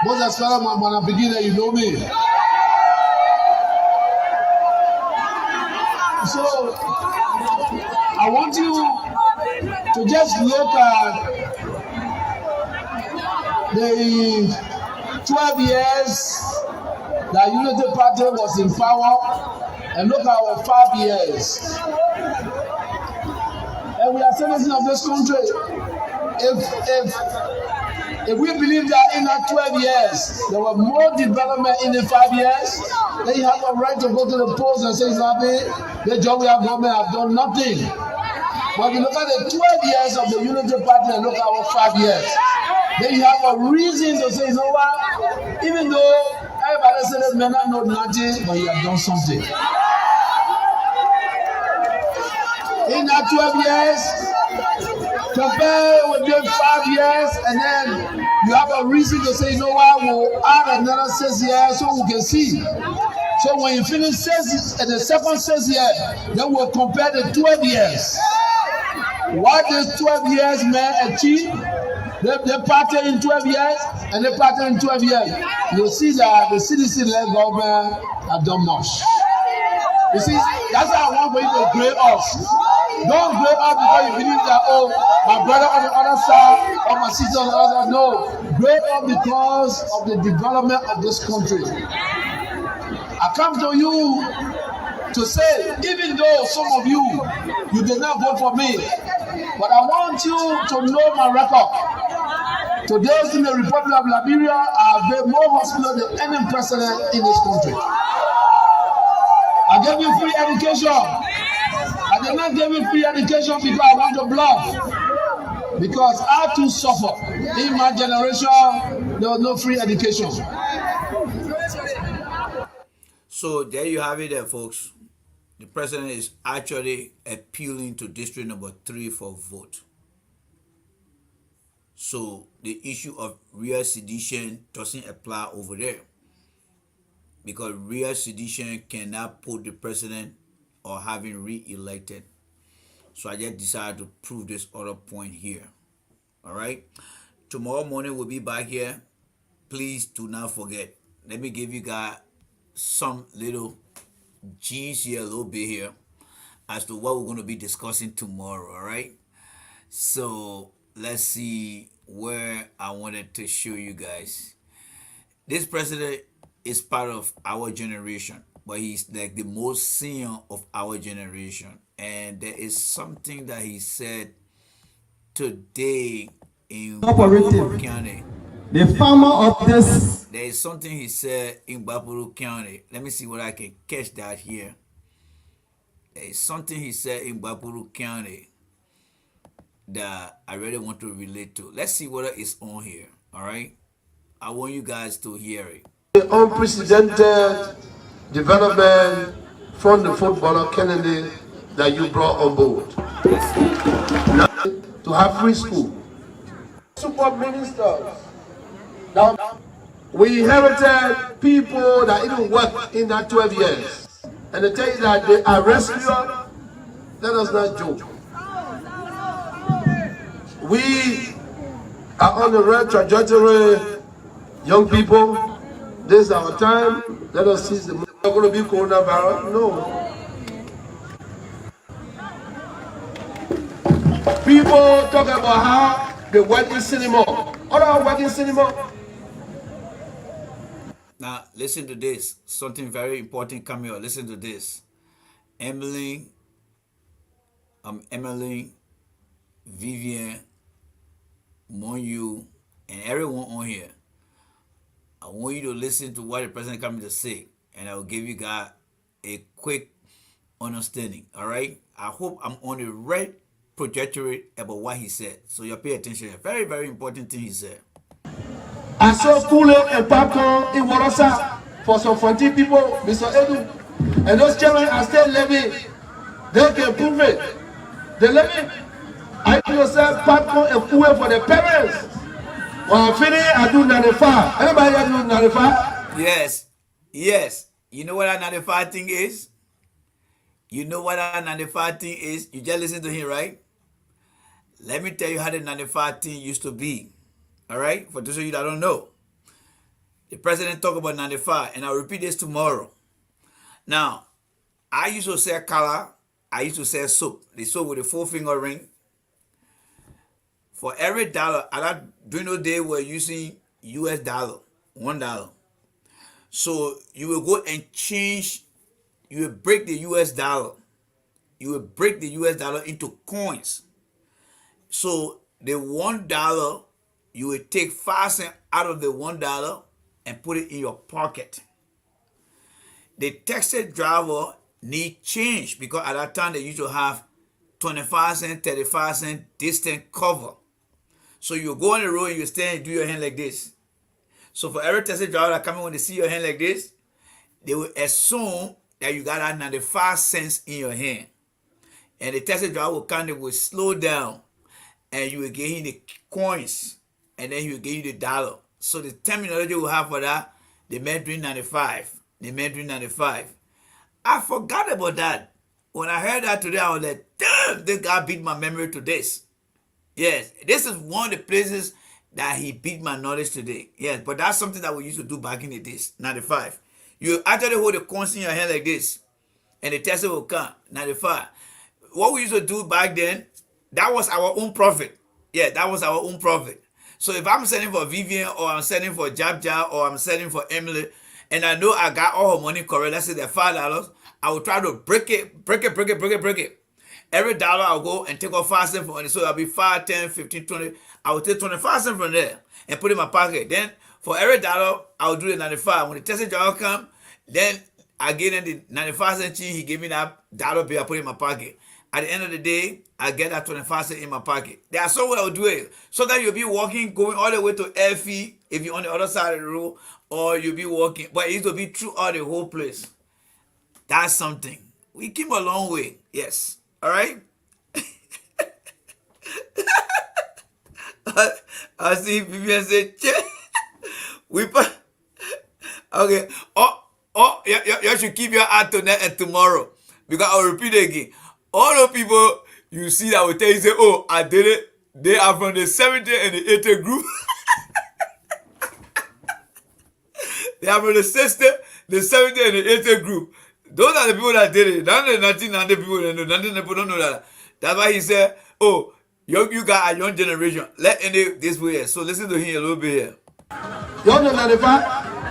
Speaker 13: Most especially when I begin that you know me. So I want you to just look at the 12 years that Unity Party was in power and look at our 5 years. And we are citizens of this country. If we believe that in that 12 years there was more development in the 5 years, then you have a right to go to the polls and say, the job we have government have done nothing. But you look at the 12 years of the Unity Party and look at our 5 years, then you have a reason to say, you know what, even though everybody says that may not know nothing, but you have done something. In that 12 years, compare with the 5 years, and then you have a reason to say, you know what, we'll add another 6 years so we can see. So when you finish the second 6 years, then we'll compare the 12 years. What this 12 years may achieve, they party in 12 years, and they party in 12 years. You'll see that the citizen-led government have done much. You see, that's how I want for you to grade us. Don't grade us because you believe that, oh, my brother on the other side, or my sister on the other side. No, grade us because of the development of this country. I come to you to say, even though some of you did not vote for me, but I want you to know my record. Today in the Republic of Liberia, I have built more hospitals than any president in this country. I gave you free education. I did not give you free education because I want to bluff. Because I too suffer. In my generation, there was no free education.
Speaker 8: So there you have it there, folks. The president is actually appealing to district number 3 for vote. So the issue of real sedition doesn't apply over there, because real sedition cannot put the president or have him re-elected. So I just decided to prove this other point here. All right. Tomorrow morning we'll be back here. Please do not forget. Let me give you guys some little G's here, a little bit here, as to what we're going to be discussing tomorrow. All right. So let's see where I wanted to show you guys. This president is part of our generation, but he's like the most senior of our generation. And there is something that he said today in Bapuru County.
Speaker 5: The farmer of this.
Speaker 8: There is something he said in Bapuru County. Let me see what I can catch that here. There is something he said in Bapuru County that I really want to relate to. Let's see whether it's on here. All right. I want you guys to hear it.
Speaker 13: The unprecedented development from the footballer Kennedy that you brought on board. To have free school. Super ministers. Now, we inherited people that even worked in that 12 years. And they tell you that they are rescuers. Let us not joke. We are on the right trajectory. Young people, this is our time. Let us seize the moment. Not going to be coronavirus. No. People talk about how they work in cinema. All our work in cinema.
Speaker 8: Now, listen to this. Something very important coming up. Listen to this. Emily, Vivian, Monyu, and everyone on here. I want you to listen to what the president coming to say, and I will give you guys a quick understanding. All right? I hope I'm on the right trajectory about what he said. So you pay attention. Very, very important thing he said.
Speaker 13: I saw Kool-Aid and popcorn in Warasa for some 40 people, Mr. Edu. And those children are still living. They can prove it. They living. I yourself popcorn and Kool-Aid for the parents. When I finish, I do 95. Anybody else do 95?
Speaker 8: Yes. Yes. You know what that 95 thing is? You know what that 95 thing is? You just listen to him, right? Let me tell you how the 95 thing used to be. All right? For those of you that don't know. The president talked about 95, and I'll repeat this tomorrow. Now, I used to sell color. I used to sell soap. The soap with a 4-finger ring. For every dollar, during those days, we're using US dollar, $1. So you will go and change, you will break the US dollar. You will break the US dollar into coins. So the $1, you will take 5 cents out of the $1 and put it in your pocket. The taxi driver need change because at that time they used to have 25 cents, 35 cents distance cover. So you go on the road and you stand and do your hand like this. So for every taxi driver that come in, when they see your hand like this, they will assume that you got that 95 cents in your hand. And the taxi driver will come, they will slow down, and you will give him the coins, and then he will give you the dollar. So the terminology we have for that, the Mandarin 95. The Mandarin 95. I forgot about that. When I heard that today, I was like, damn, this guy beat my memory to this. Yes, this is one of the places that he beat my knowledge today. Yes, but that's something that we used to do back in the days, 95. You actually hold the coins in your hand like this, and the tester will come, 95. What we used to do back then, that was our own profit. Yeah, that was our own profit. So if I'm selling for Vivian, or I'm selling for Jab, or I'm selling for Emily, and I know I got all her money correct, let's say they're $5, I will try to break it. Every dollar I'll go and take off 5 cents from it. So it'll be 5, 10, 15, 20. I will take 25 cents from there and put it in my pocket. Then for every dollar, I'll do the 95. When the taxi driver come, then I get in the 95 cent change. He gave me that dollar bill. I put it in my pocket. At the end of the day, I get that 25 cents in my pocket. There are some way I'll do it. So that you'll be walking, going all the way to Effie, if you're on the other side of the road, or you'll be walking. But it used to be throughout the whole place. That's something. We came a long way. Yes. All right. I see Vivian say, we put, okay. You should keep your eye tonight and tomorrow, because I'll repeat it again. All the people you see that will tell you, say, oh, I did it. They are from the 70 and the 80 group. They are from the 60, the 70 and the 80 group. Those are the people that did it. Not the 1990 people that know. 1990 people don't know that. That's why he said, oh, you got a young generation. Let any this way. So listen to him a little bit here.
Speaker 13: You know 95?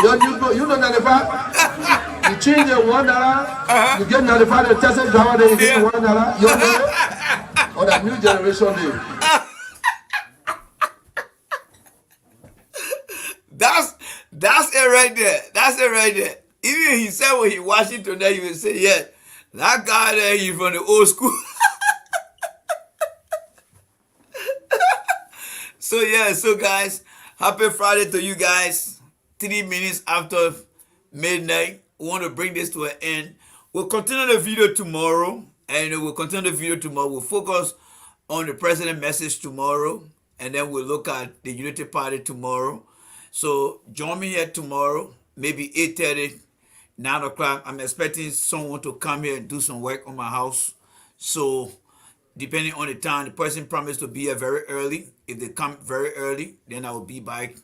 Speaker 13: You know 95? You change it $1, you get 95 the Tesla driver, then you get $1. You know it? Or that new generation day.
Speaker 8: That's it right there. That's it right there. Even he said when he watched it today, he would say, yeah, that guy there, he's from the old school. So yeah, so guys, happy Friday to you guys. 3 minutes after midnight. We want to bring this to an end. We'll continue the video tomorrow. And we'll continue the video tomorrow. We'll focus on the president message tomorrow. And then we'll look at the Unity Party tomorrow. So join me here tomorrow, maybe 8:30, 9 o'clock. I'm expecting someone to come here and do some work on my house. So depending on the time, the person promised to be here very early. If they come very early, then I will be back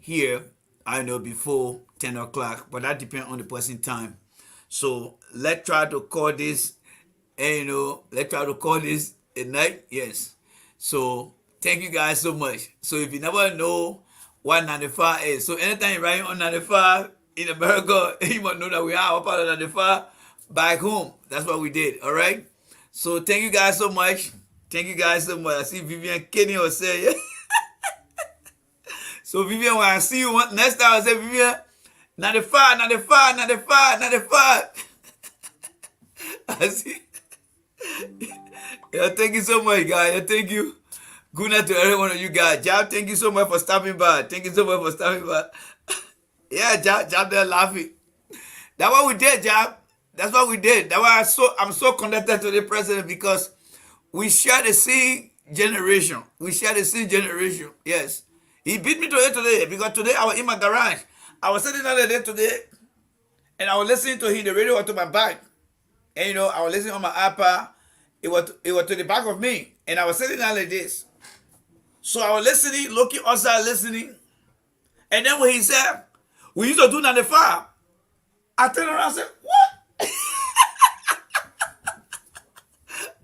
Speaker 8: here, I know, before 10 o'clock. But that depends on the person time. So let's try to call this, and let's try to call this at night. Yes. So thank you guys so much. So if you never know what 95 is, so anytime you're riding on 95 in America, you must know that we are part of 95 back home. That's what we did. All right. So thank you guys so much. Thank you guys so much. I see Vivian Kenny will say, yeah. So Vivian, when I see you next time, I say, Vivian, 95, 95, 95, 95. I see. Yeah, thank you so much, guys. Yeah, thank you. Good night to every one of you guys. Jab, thank you so much for stopping by. Thank you so much for stopping by. Yeah, Jab, they're laughing. That's what we did, Jab. That's what we did. That's why I'm so connected to the president, because we share the same generation. We share the same generation. Yes. He beat me today because today I was in my garage. I was sitting down there today and I was listening to him. The radio was to my back. And I was listening on my iPad. It was to the back of me. And I was sitting down like this. So I was listening, looking outside, listening. And then when he said, we used to do 95, I turned around and said, what?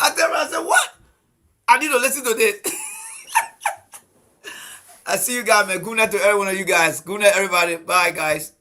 Speaker 8: I turned around and said, what? I need to listen to this. I see you guys, man. Good night to every one of you guys. Good night, everybody. Bye, guys.